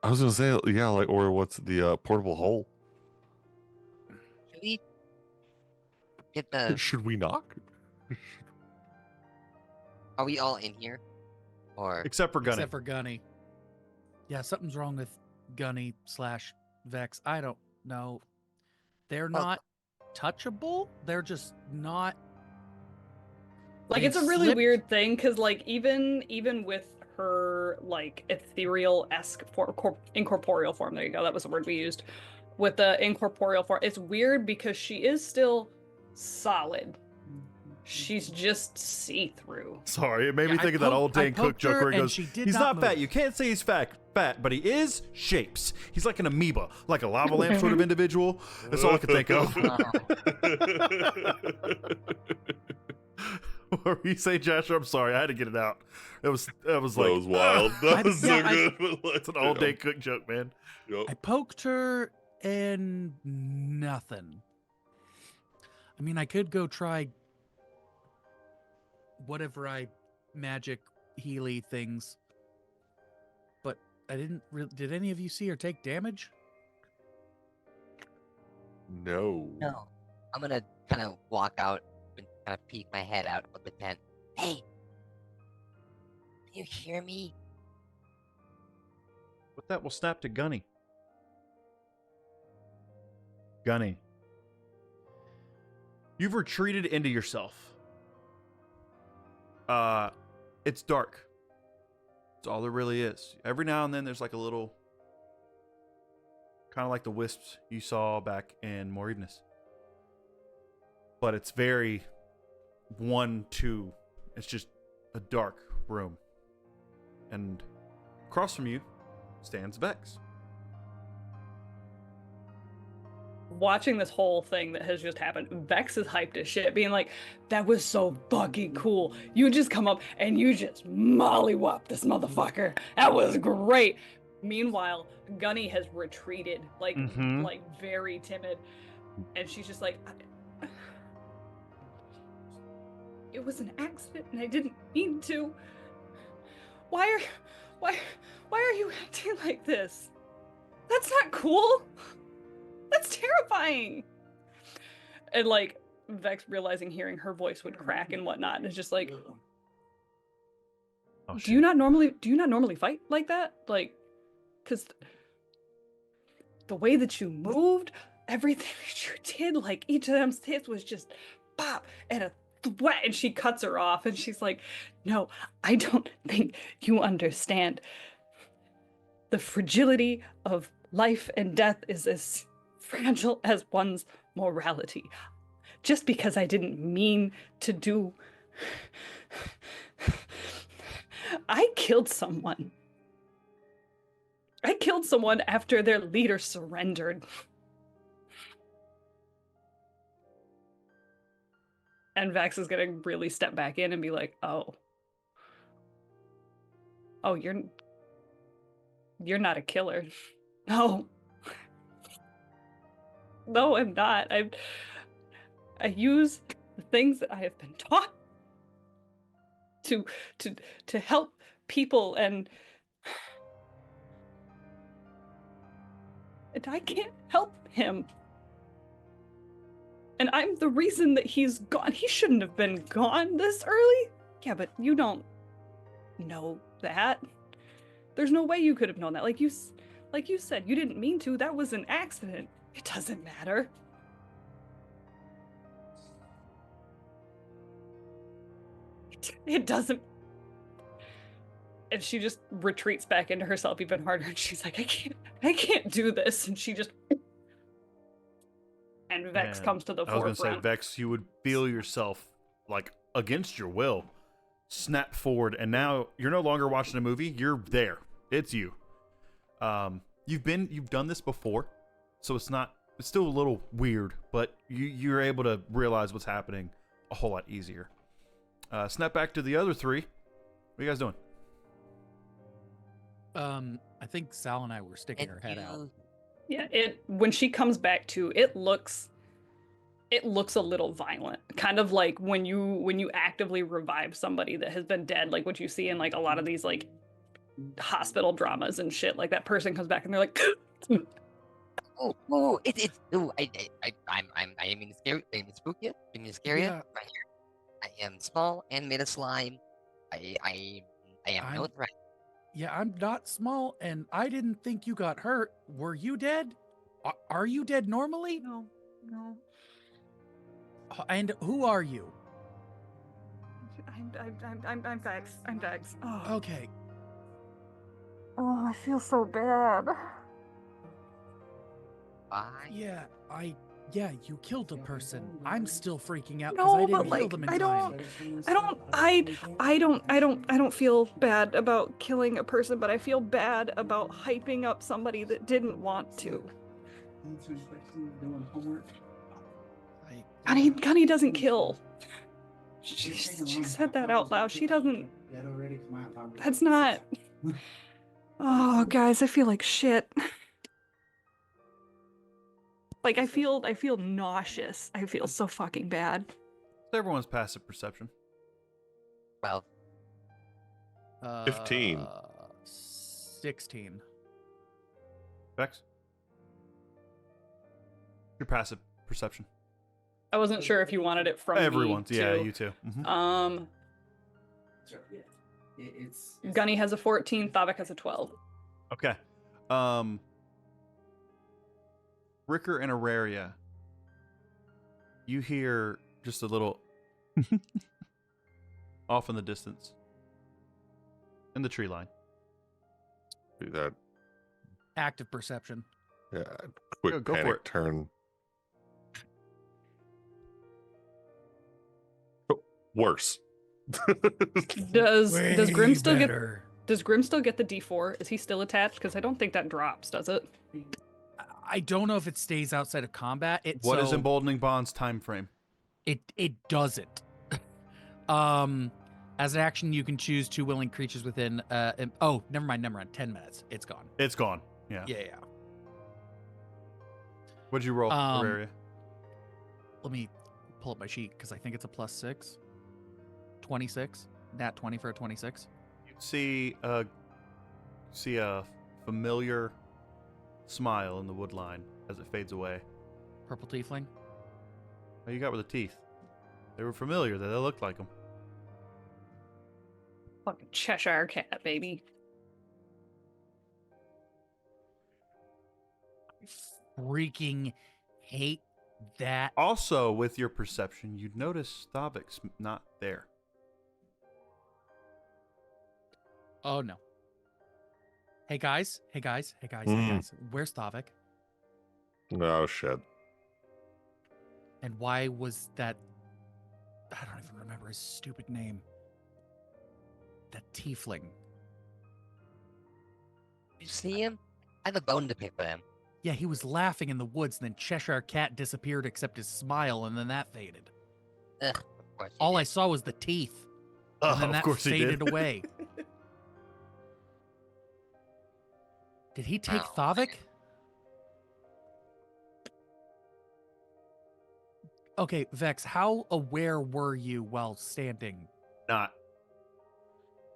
I was gonna say, yeah, like, or what's the portable hole?
Should we get the?
Should we knock?
Are we all in here? Or
Except for Gunny.
Except for Gunny. Yeah, something's wrong with Gunny / Vex. I don't know. They're
Well,
not touchable. They're just not.
Like,
They
it's a really
slipped-
weird thing because, like, even with her like ethereal-esque incorporeal form, there you go, that was the word we used, with the incorporeal form, it's weird because she is still solid. She's just see-through.
Sorry, it made me
Yeah,
think of that old
I
Dan Cook
poked
joke
her
where he
and
goes,
she did
he's
not
not fat.
move."
You can't say he's fat, but he is shapes. He's like an amoeba, like a lava lamp sort of individual. That's all I could think of. What were you saying, Joshua? I'm sorry, I had to get it out. That was like,
That was wild. That was so
yeah,
good.
It's an old Dan Cook joke, man.
Yep.
I poked her and nothing. I mean, I could go try whatever magic Healy things, but I didn't. Did any of you see her take damage?
No.
no? I'm gonna kind of walk out and kind of peek my head out of the tent. Hey, can you hear me?
But that will snap to Gunny. Gunny. You've retreated into yourself. It's dark. That's all there really is. Every now and then there's like a little, kind of like the wisps you saw back in Moribnus. But it's very 1-2. It's just a dark room. And across from you stands Vex.
watching this whole thing that has just happened, Vex is hyped as shit, being like, that was so fucking cool. You just come up and you just mollywop this motherfucker. That was great. Meanwhile, Gunny has retreated, like very timid. And she's just like, it was an accident and I didn't mean to. Why are you acting like this? That's not cool. That's terrifying. And like Vex realizing hearing her voice would crack and whatnot, and is just like, do you not normally fight like that? Like, because the way that you moved, everything that you did, like each of them hits was just pop and a thwack, and she cuts her off and she's like, no, I don't think you understand. The fragility of life and death is as fragile as one's morality. Just because I didn't mean to do... I killed someone. I killed someone after their leader surrendered. And Vex is gonna really step back in and be like, oh, you're not a killer. No. No, I'm not. I use the things that I have been taught to help people, and I can't help him. And I'm the reason that he's gone. He shouldn't have been gone this early. Yeah, but you don't know that. There's no way you could have known that. Like you said, you didn't mean to. That was an accident. It doesn't matter. It doesn't. And she just retreats back into herself even harder. And she's like, I can't do this. And she just. And Vex comes to the forefront. I was
gonna say, Vex, you would feel yourself like against your will snap forward, and now you're no longer watching a movie. You're there. It's you. You've done this before, so it's still a little weird, but you're able to realize what's happening a whole lot easier. Snap back to the other three. What are you guys doing?
I think Sal and I were sticking her head out.
Yeah, when she comes back to, it looks a little violent. Kind of like when you actively revive somebody that has been dead, like what you see in like a lot of these like hospital dramas and shit. Like that person comes back and they're like,
I didn't mean to scare you, I didn't mean to spook you, I didn't mean to scare you. Right here. I am small and made of slime. I am no threat.
Yeah, I'm not small, and I didn't think you got hurt. Were you dead? Are you dead normally?
No.
And who are you?
I'm Vex. I'm Vex. Oh.
Okay.
Oh, I feel so bad.
Yeah, you killed a person. I'm still freaking out because I didn't kill them in time.
I don't feel bad about killing a person, but I feel bad about hyping up somebody that didn't want to. Gunny doesn't kill. She said that out loud. She doesn't. That's not. Oh, guys, I feel like shit. Like, I feel nauseous. I feel so fucking bad.
It's everyone's passive perception.
Well,
15.
16.
Vex? Your passive perception.
I wasn't sure if you wanted it from
everyone's.
me,
Yeah,
too.
you too.
It's
Gunny has a 14, Thavik has a 12.
Okay. Ricker and Auraria, you hear just a little off in the distance in the tree line.
Do that.
Active perception.
Yeah. Quick
Go for
panic
it.
turn. Oh, worse.
Does Grim still
better.
Does Grim still get the D4? Is he still attached? Because I don't think that drops, does it?
I don't know if it stays outside of combat.
What is emboldening bonds time frame?
It doesn't. As an action, you can choose 2 willing creatures within. Oh, never mind. 10 minutes. It's gone.
It's gone. Yeah.
Yeah.
What'd you roll, Ytheria?
Let me pull up my sheet because I think it's a +6. 26. Nat 20 for a 26.
You see a familiar smile in the wood line as it fades away.
Purple tiefling.
What you got with the teeth? They were familiar. They looked like them.
Fucking Cheshire cat, baby.
Freaking hate that.
Also, with your perception, you'd notice Stavic's not there.
Oh no. Hey guys. Where's Thavik?
Oh shit.
And why was that? I don't even remember his stupid name. That tiefling.
You see him? I have a bone to pick with him.
Yeah, he was laughing in the woods, and then Cheshire Cat disappeared except his smile, and then that faded.
Ugh, of course.
All I saw was the teeth. And then that faded away. Did he take Thavik? Okay, Vex, how aware were you while standing?
Not.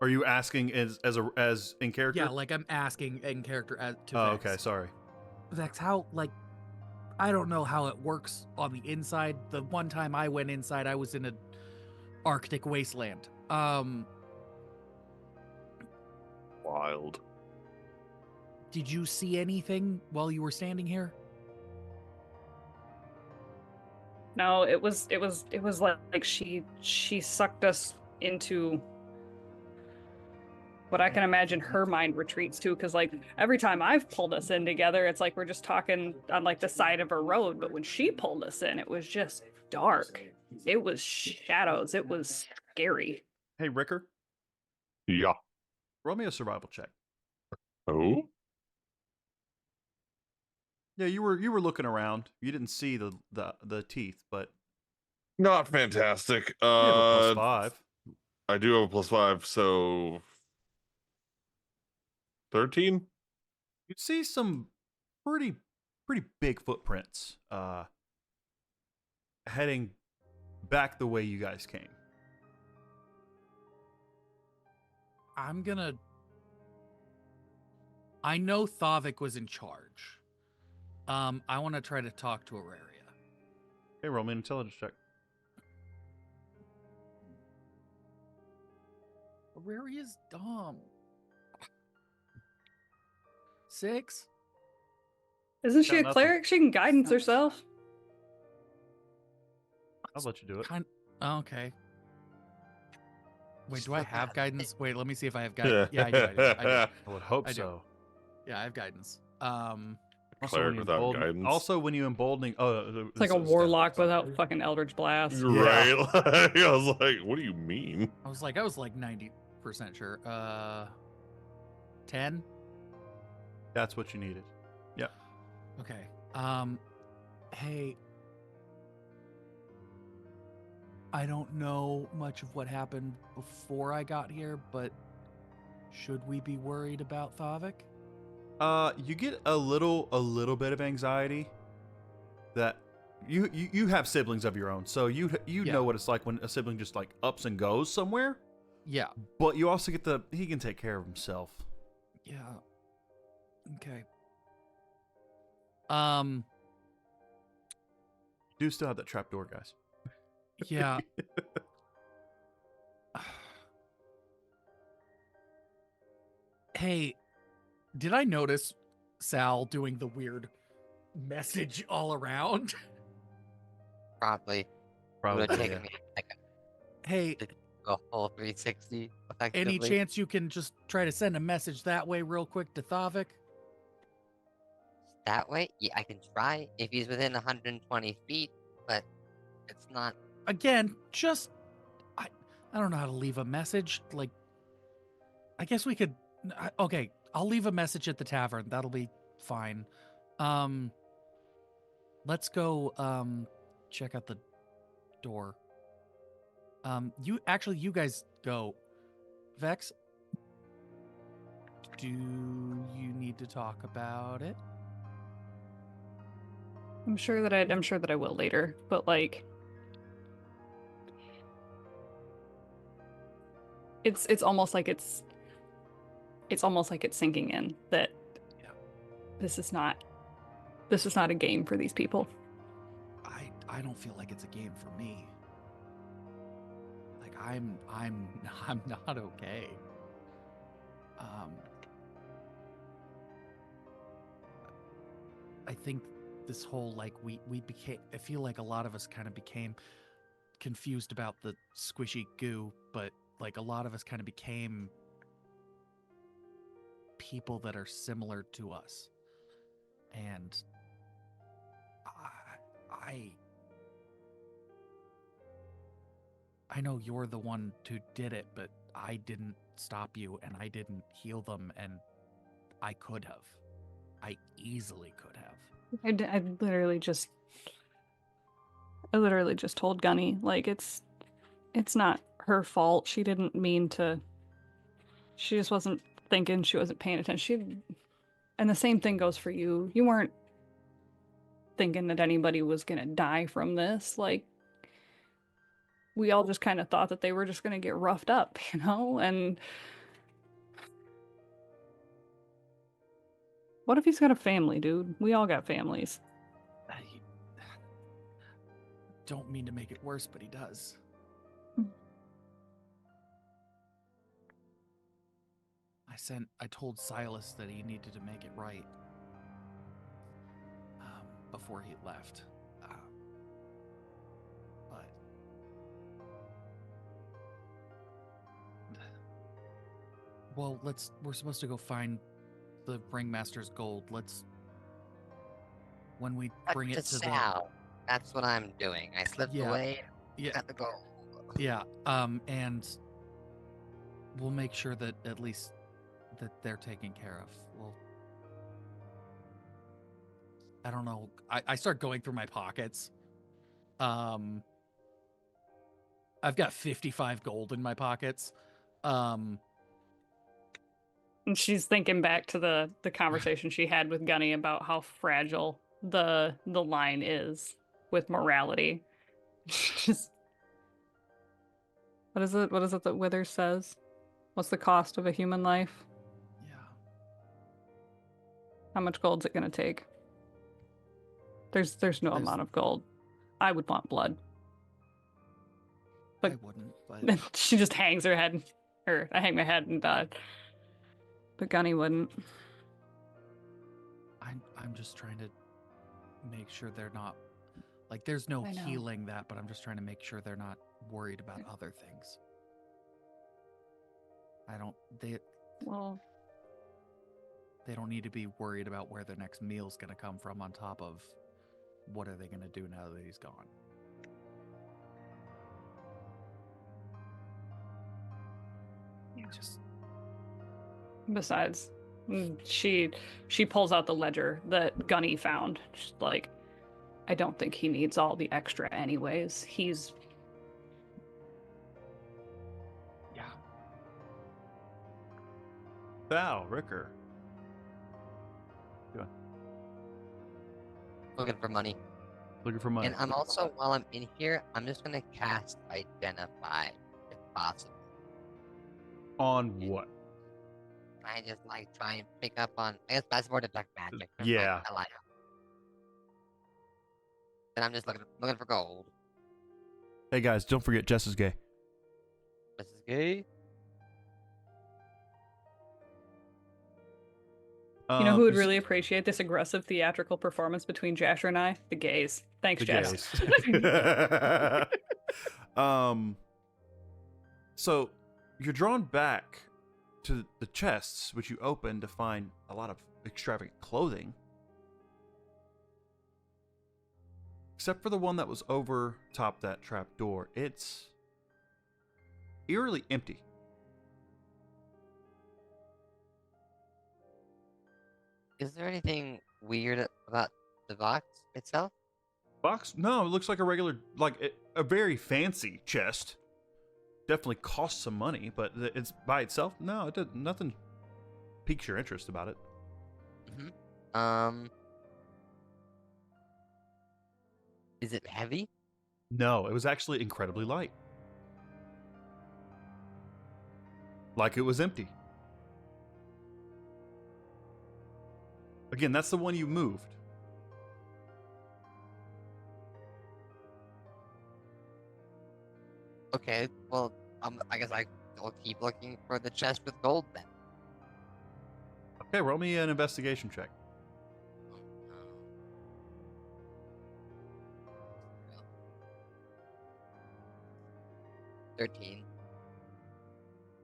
Are you asking as in character?
Yeah, like I'm asking in character to
Oh,
Vex.
okay, sorry.
Vex, how, like, I don't know how it works on the inside. The one time I went inside, I was in an Arctic wasteland.
Wild.
Did you see anything while you were standing here?
No, it was like she sucked us into what I can imagine her mind retreats to, because like every time I've pulled us in together, it's like we're just talking on like the side of a road, but when she pulled us in, it was just dark. It was shadows. It was scary.
Hey, Ricker,
Yeah.
roll me a survival check.
Oh.
Yeah, you were looking around. You didn't see the teeth, but
Not fantastic.
you have a +5.
I do have a +5, so 13.
You'd see some pretty big footprints heading back the way you guys came.
I know Thavik was in charge. I want to try to talk to Ytheria.
Hey, roll me an intelligence check.
Ytheria's dumb. 6?
Isn't she
Got
a
nothing.
cleric? She can guidance herself.
I'll let you do it.
Okay. Wait, do I have guidance? Wait, let me see if I have guidance. Yeah, I do.
I would hope
I do.
so.
Yeah, I have guidance.
Also,
Cleric
when you
without
embolden-
guidance.
Also, when you emboldening,
It's like a warlock without fucking Eldritch Blast.
Right. I was like, what do you mean?
I was like 90% sure. 10?
That's what you needed. Yep.
Okay. Hey, I don't know much of what happened before I got here, but should we be worried about Thavik?
You get a little bit of anxiety that you have siblings of your own, so you
Yeah.
know what it's like when a sibling just like ups and goes somewhere.
Yeah.
But you also get he can take care of himself.
Yeah. Okay.
You do still have that trapdoor, guys.
Yeah. Hey, did I notice Sal doing the weird message all around?
Probably.
Probably.
It would have
Yeah.
taken me like
Hey,
a whole 360 effectively.
any chance you can just try to send a message that way real quick to Thavik?
That way? Yeah, I can try if he's within 120 feet, but it's not.
Again, just I don't know how to leave a message. Like, I guess we could. Okay, I'll leave a message at the tavern. That'll be fine. Let's go check out the door. You guys go. Vex, do you need to talk about it?
I'm sure that I will later, but like it's almost like it's sinking in that this is not a game for these people.
I don't feel like it's a game for me. Like I'm not okay. I think this whole like we became, I feel like a lot of us kind of became confused about the squishy goo, but like a lot of us kind of became people that are similar to us. And I know you're the one who did it, but I didn't stop you and I didn't heal them, and I could have. I easily could have.
I literally just told Gunny, like, it's not her fault. She didn't mean to. She just wasn't thinking. She wasn't paying attention. And the same thing goes for you. You weren't thinking that anybody was gonna die from this. Like, we all just kind of thought that they were just gonna get roughed up, you know? And what if he's got a family, dude? We all got families.
I don't mean to make it worse, but he does. I told Silas that he needed to make it right before he left. But well, we're supposed to go find the Ringmaster's gold. When we bring it to
Sal. That's what I'm doing. I slipped away. Got the gold.
Yeah. And we'll make sure that at least that they're taken care of. I don't know. I start going through my pockets. I've got 55 gold in my pockets.
And she's thinking back to the conversation she had with Gunny about how fragile the line is with morality. Just what is it that Withers says? What's the cost of a human life?
Yeah.
How much gold's it gonna take? There's no amount of gold. I would want blood. But
I wouldn't, but
she just hangs her head, or I hang my head and but Gunny wouldn't.
I'm just trying to make sure they're not like there's no healing that, but I'm just trying to make sure they're not worried about other things. They don't need to be worried about where their next meal's gonna come from on top of what are they gonna do now that he's gone. Just
besides, she pulls out the ledger that Gunny found. She's like, I don't think he needs all the extra anyways. He's
Val, Ricker. Doing?
Looking for money.
Looking for money.
And I'm also, while I'm in here, I'm just gonna cast Identify, if possible.
On what?
I just like try and pick up on. I guess that's more detect magic.
Yeah.
I like it. And I'm just looking for gold.
Hey guys, don't forget Jess is gay.
This is gay.
You know who would really appreciate this aggressive theatrical performance between Jasher and I? The gays. Thanks, Jess.
So you're drawn back to the chests, which you open to find a lot of extravagant clothing. Except for the one that was over top that trap door. It's eerily empty.
Is there anything weird about the box itself?
Box? No, it looks like a regular, a very fancy chest. Definitely costs some money, but it's by itself. No, it did nothing. Piques your interest about it.
Is it heavy?
No, it was actually incredibly light. Like it was empty. Again, that's the one you moved.
Okay, well, I guess I'll keep looking for the chest with gold then.
Okay, roll me an investigation check.
Oh. 13.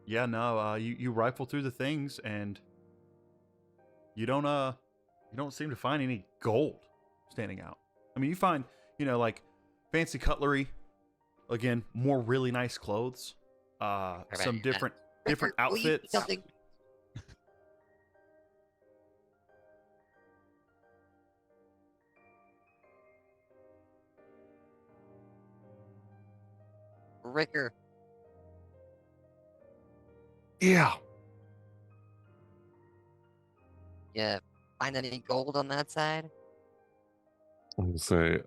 Yeah, no, you rifle through the things and you don't seem to find any gold standing out. I mean, you find, like fancy cutlery, again, more really nice clothes, some different outfits.
Ricker,
Yeah.
yeah, find any gold on that side?
I'm gonna say,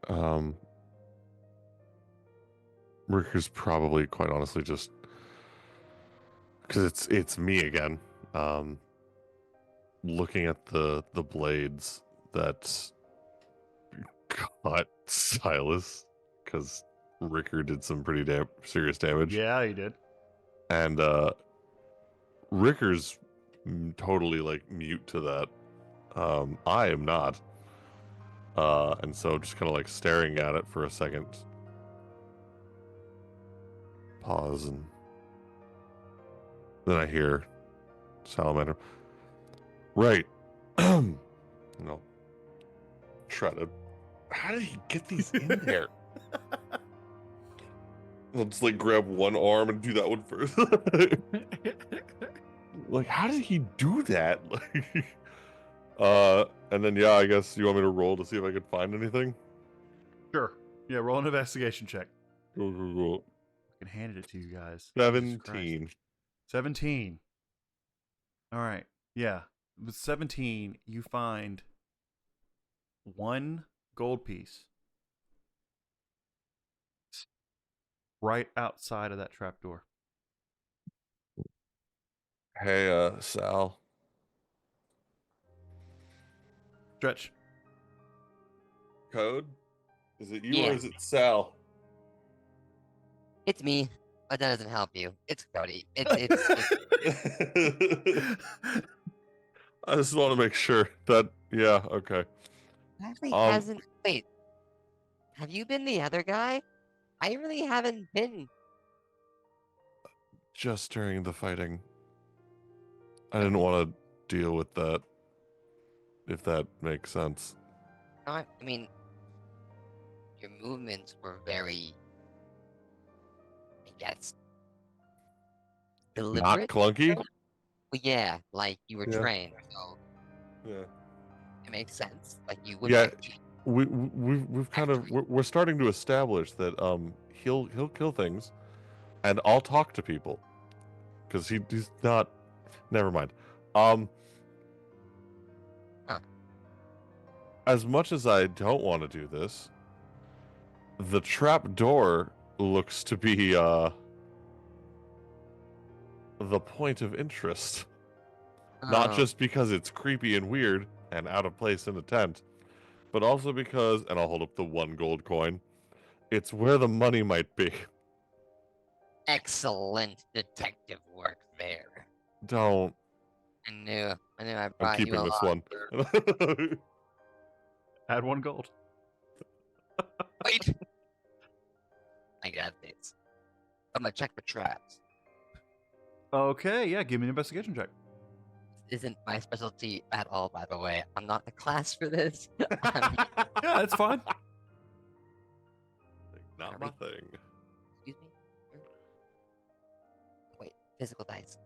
Ricker's probably, quite honestly, just because it's me again. Looking at the blades that cut Silas, because Ricker did some pretty serious damage.
Yeah, he did.
And Ricker's totally like mute to that. I am not. And so just kind of like staring at it for a second. Pause, and then I hear Salamander. Right. No. Try to. How did he get these in there? I'll just like grab one arm and do that one first. Like, how did he do that? Like, and then yeah, I guess you want me to roll to see if I could find anything.
Sure. Yeah, roll an investigation check.
Cool.
I can hand it to you guys.
17.
17. All right. Yeah. With 17, you find one gold piece right outside of that trapdoor.
Hey, Sal.
Stretch.
Code? Is it you
Yeah.
or is it Sal?
It's me, but that doesn't help you. It's Cody. It's
I just want to make sure that, yeah, okay.
actually hasn't. Wait, have you been the other guy? I really haven't been.
Just during the fighting. I didn't want to deal with that, if that makes sense.
I mean, your movements were very, I guess, deliberate.
Not clunky?
Well, yeah, like you were
Yeah.
trained, so
Yeah.
it makes sense. Like you would.
Yeah,
Like,
we've kind of we're starting to establish that he'll kill things, and I'll talk to people, because he's not. Never mind.
Huh.
As much as I don't want to do this, the trap door looks to be the point of interest. Not
Oh,
just because it's creepy and weird and out of place in a tent, but also because, and I'll hold up the one gold coin, it's where the money might be.
excellent detective work there.
Don't.
I knew I
I'm
brought you
keeping this
along.
one.
Add one gold.
Wait, I got this. I'm gonna check for traps.
Okay, yeah, give me an investigation check.
This isn't my specialty at all, by the way. I'm not the class for this.
Yeah, that's fine.
Not my thing.
Excuse me? Wait, physical dice.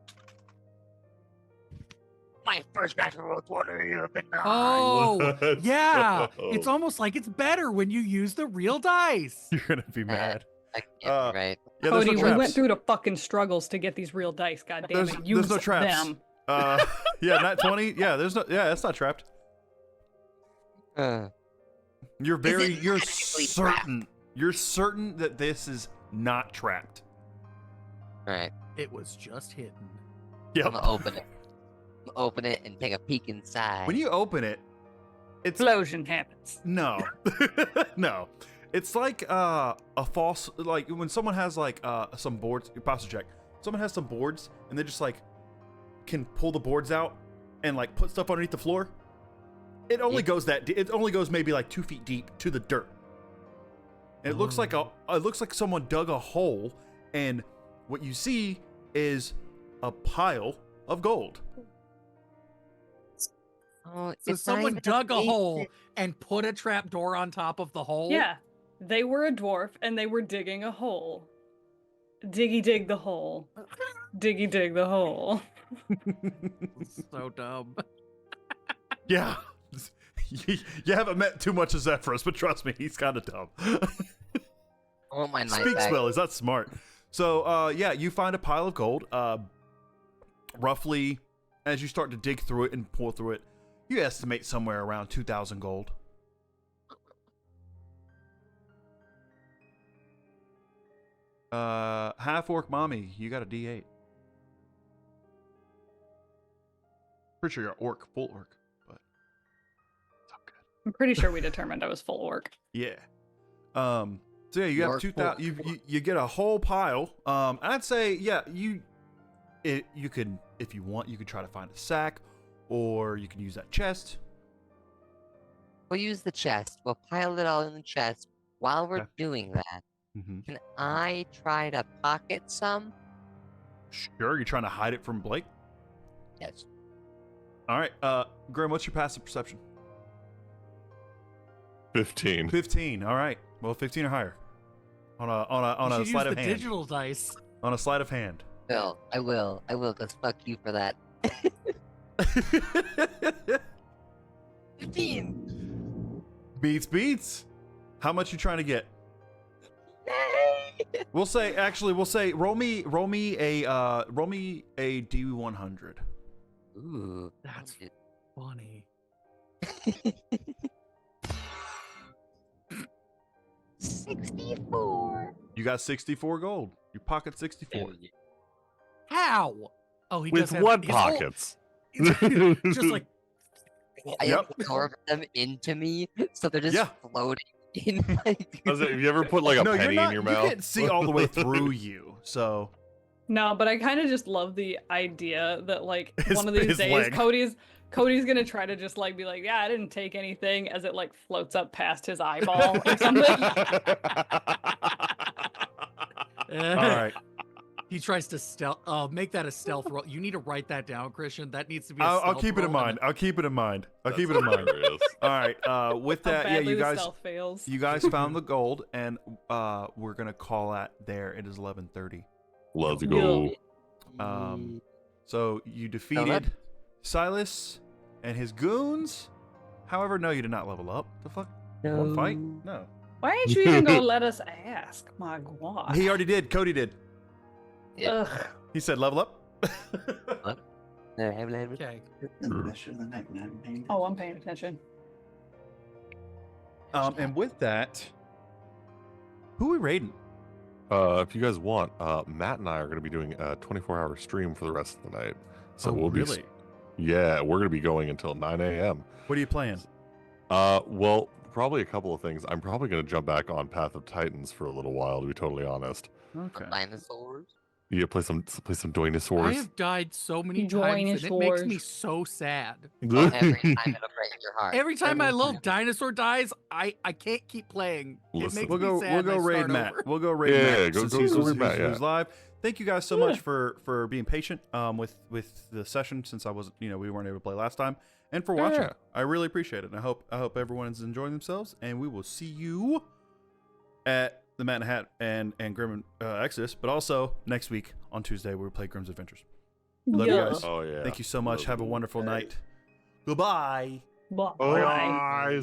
my first natural roll 20 of the night.
Oh,
Let's
yeah.
go.
It's almost like it's better when you use the real dice.
You're gonna be mad.
I can't
Uh,
be right.
Yeah, there's
Cody,
no
we went
traps.
through the fucking struggles to get these real dice. God damn
There's
it, use
no traps.
them.
Yeah, not 20. Yeah, that's not trapped. You're
Is
very,
it
you're
magically
certain. You're certain that this is not trapped.
All right,
It was just hidden.
Yep.
I'm gonna open it. I'm gonna open it and take a peek inside.
When you open it, it's
Explosion happens.
no, no. It's like a false, like when someone has like some boards. Posture check. Someone has some boards and they just like can pull the boards out and like put stuff underneath the floor. It only goes it only goes maybe like 2 feet deep to the dirt. And it looks like someone dug a hole, and what you see is a pile of gold.
Oh,
So
it's not
someone
even
dug a
basic-
hole and put a trap door on top of the hole.
Yeah, they were a dwarf and they were digging a hole. Diggy dig the hole. Diggy dig the hole.
So dumb.
Yeah. You haven't met too much of Zephyros, but trust me, he's kind of dumb.
I want my knife
Speaks
back.
well, he's not smart. So, yeah, you find a pile of gold. Roughly, as you start to dig through it and pull through it, you estimate somewhere around 2,000 gold. Half orc mommy, you got a D8. Pretty sure you're orc, full orc, but it's all good.
I'm pretty sure we determined I was full orc.
Yeah. So yeah, you have
Orc,
2,000. You get a whole pile. I'd say yeah, you could, if you want, you could try to find a sack, or you can use that chest.
We'll use the chest. We'll pile it all in the chest. While we're
Okay.
doing that,
Mm-hmm.
can I try to pocket some?
Sure, you're trying to hide it from Blake.
Yes.
All right, Graham, what's your passive perception?
15.
15. All right, well, 15 or higher. On
You
a
should
sleight
use
of
the
hand.
digital dice.
On a sleight of hand.
I will, because fuck you for that. 15!
Beats. How much you trying to get?
Yay!
We'll say roll me a D100.
Ooh,
That's
it.
funny.
64.
You got 64 gold. You pocket 64.
How? Oh, he
With
does have
what
his whole-
pockets?
just like
I
Yep.
absorb them into me, so they're just
Yeah.
floating in my.
Have you ever put like a
No, you're
penny
not.
in your
You
mouth?
can't see all the way through you. So
No, but I kind of just love the idea that like
His-
one of these
his
days
leg.
Cody's gonna try to just like be like, yeah, I didn't take anything, as it like floats up past his eyeball or something.
all right,
he tries to stealth. Oh, make that a stealth roll. You need to write that down, Christian. That needs to be.
I'll keep it in mind. I'll keep it in mind. I'll keep it in mind.
Hilarious.
All right. With
How
that, yeah,
badly
you
the
guys,
stealth fails.
you guys found the gold, and we're gonna call that there. It is 11:30.
Let's go.
So you defeated Silas and his goons. However, no, you did not level up. The fuck? One fight? No.
Why ain't you even gonna let us ask? My God.
He already did. Cody did.
Yeah.
Ugh.
He said level up.
Okay.
Oh, I'm paying attention.
And with that, who we raiding?
If you guys want, Matt and I are going to be doing a 24-hour stream for the rest of the night. So we'll be. Yeah, we're going to be going until 9 a.m.
What are you playing?
Well, probably a couple of things. I'm probably going to jump back on Path of Titans for a little while, to be totally honest.
Okay.
Dinosaurs.
Yeah, play some
I
dinosaurs.
have died so many times, and it makes me so sad.
Every time it'll break your heart.
Every time my
Every
little
time.
dinosaur dies, I can't keep playing. It
Listen.
makes
We'll
me
go.
sad.
We'll
and
go
I
raid
start
Matt.
over.
We'll go raid
Yeah,
Matt
go
since
raid
who's
Matt, yeah.
live. Thank you guys so much for being patient with the session, since I wasn't, we weren't able to play last time, and for watching.
Yeah.
I really appreciate it. And I hope everyone is enjoying themselves, and we will see you at the Matt and Hat and Grim Exodus, but also next week on Tuesday we will play Grim's Adventures. Love you
Yeah.
guys.
Oh yeah.
Thank you so much.
Love
Have a
you.
wonderful night. Goodbye.
Bye.
Bye.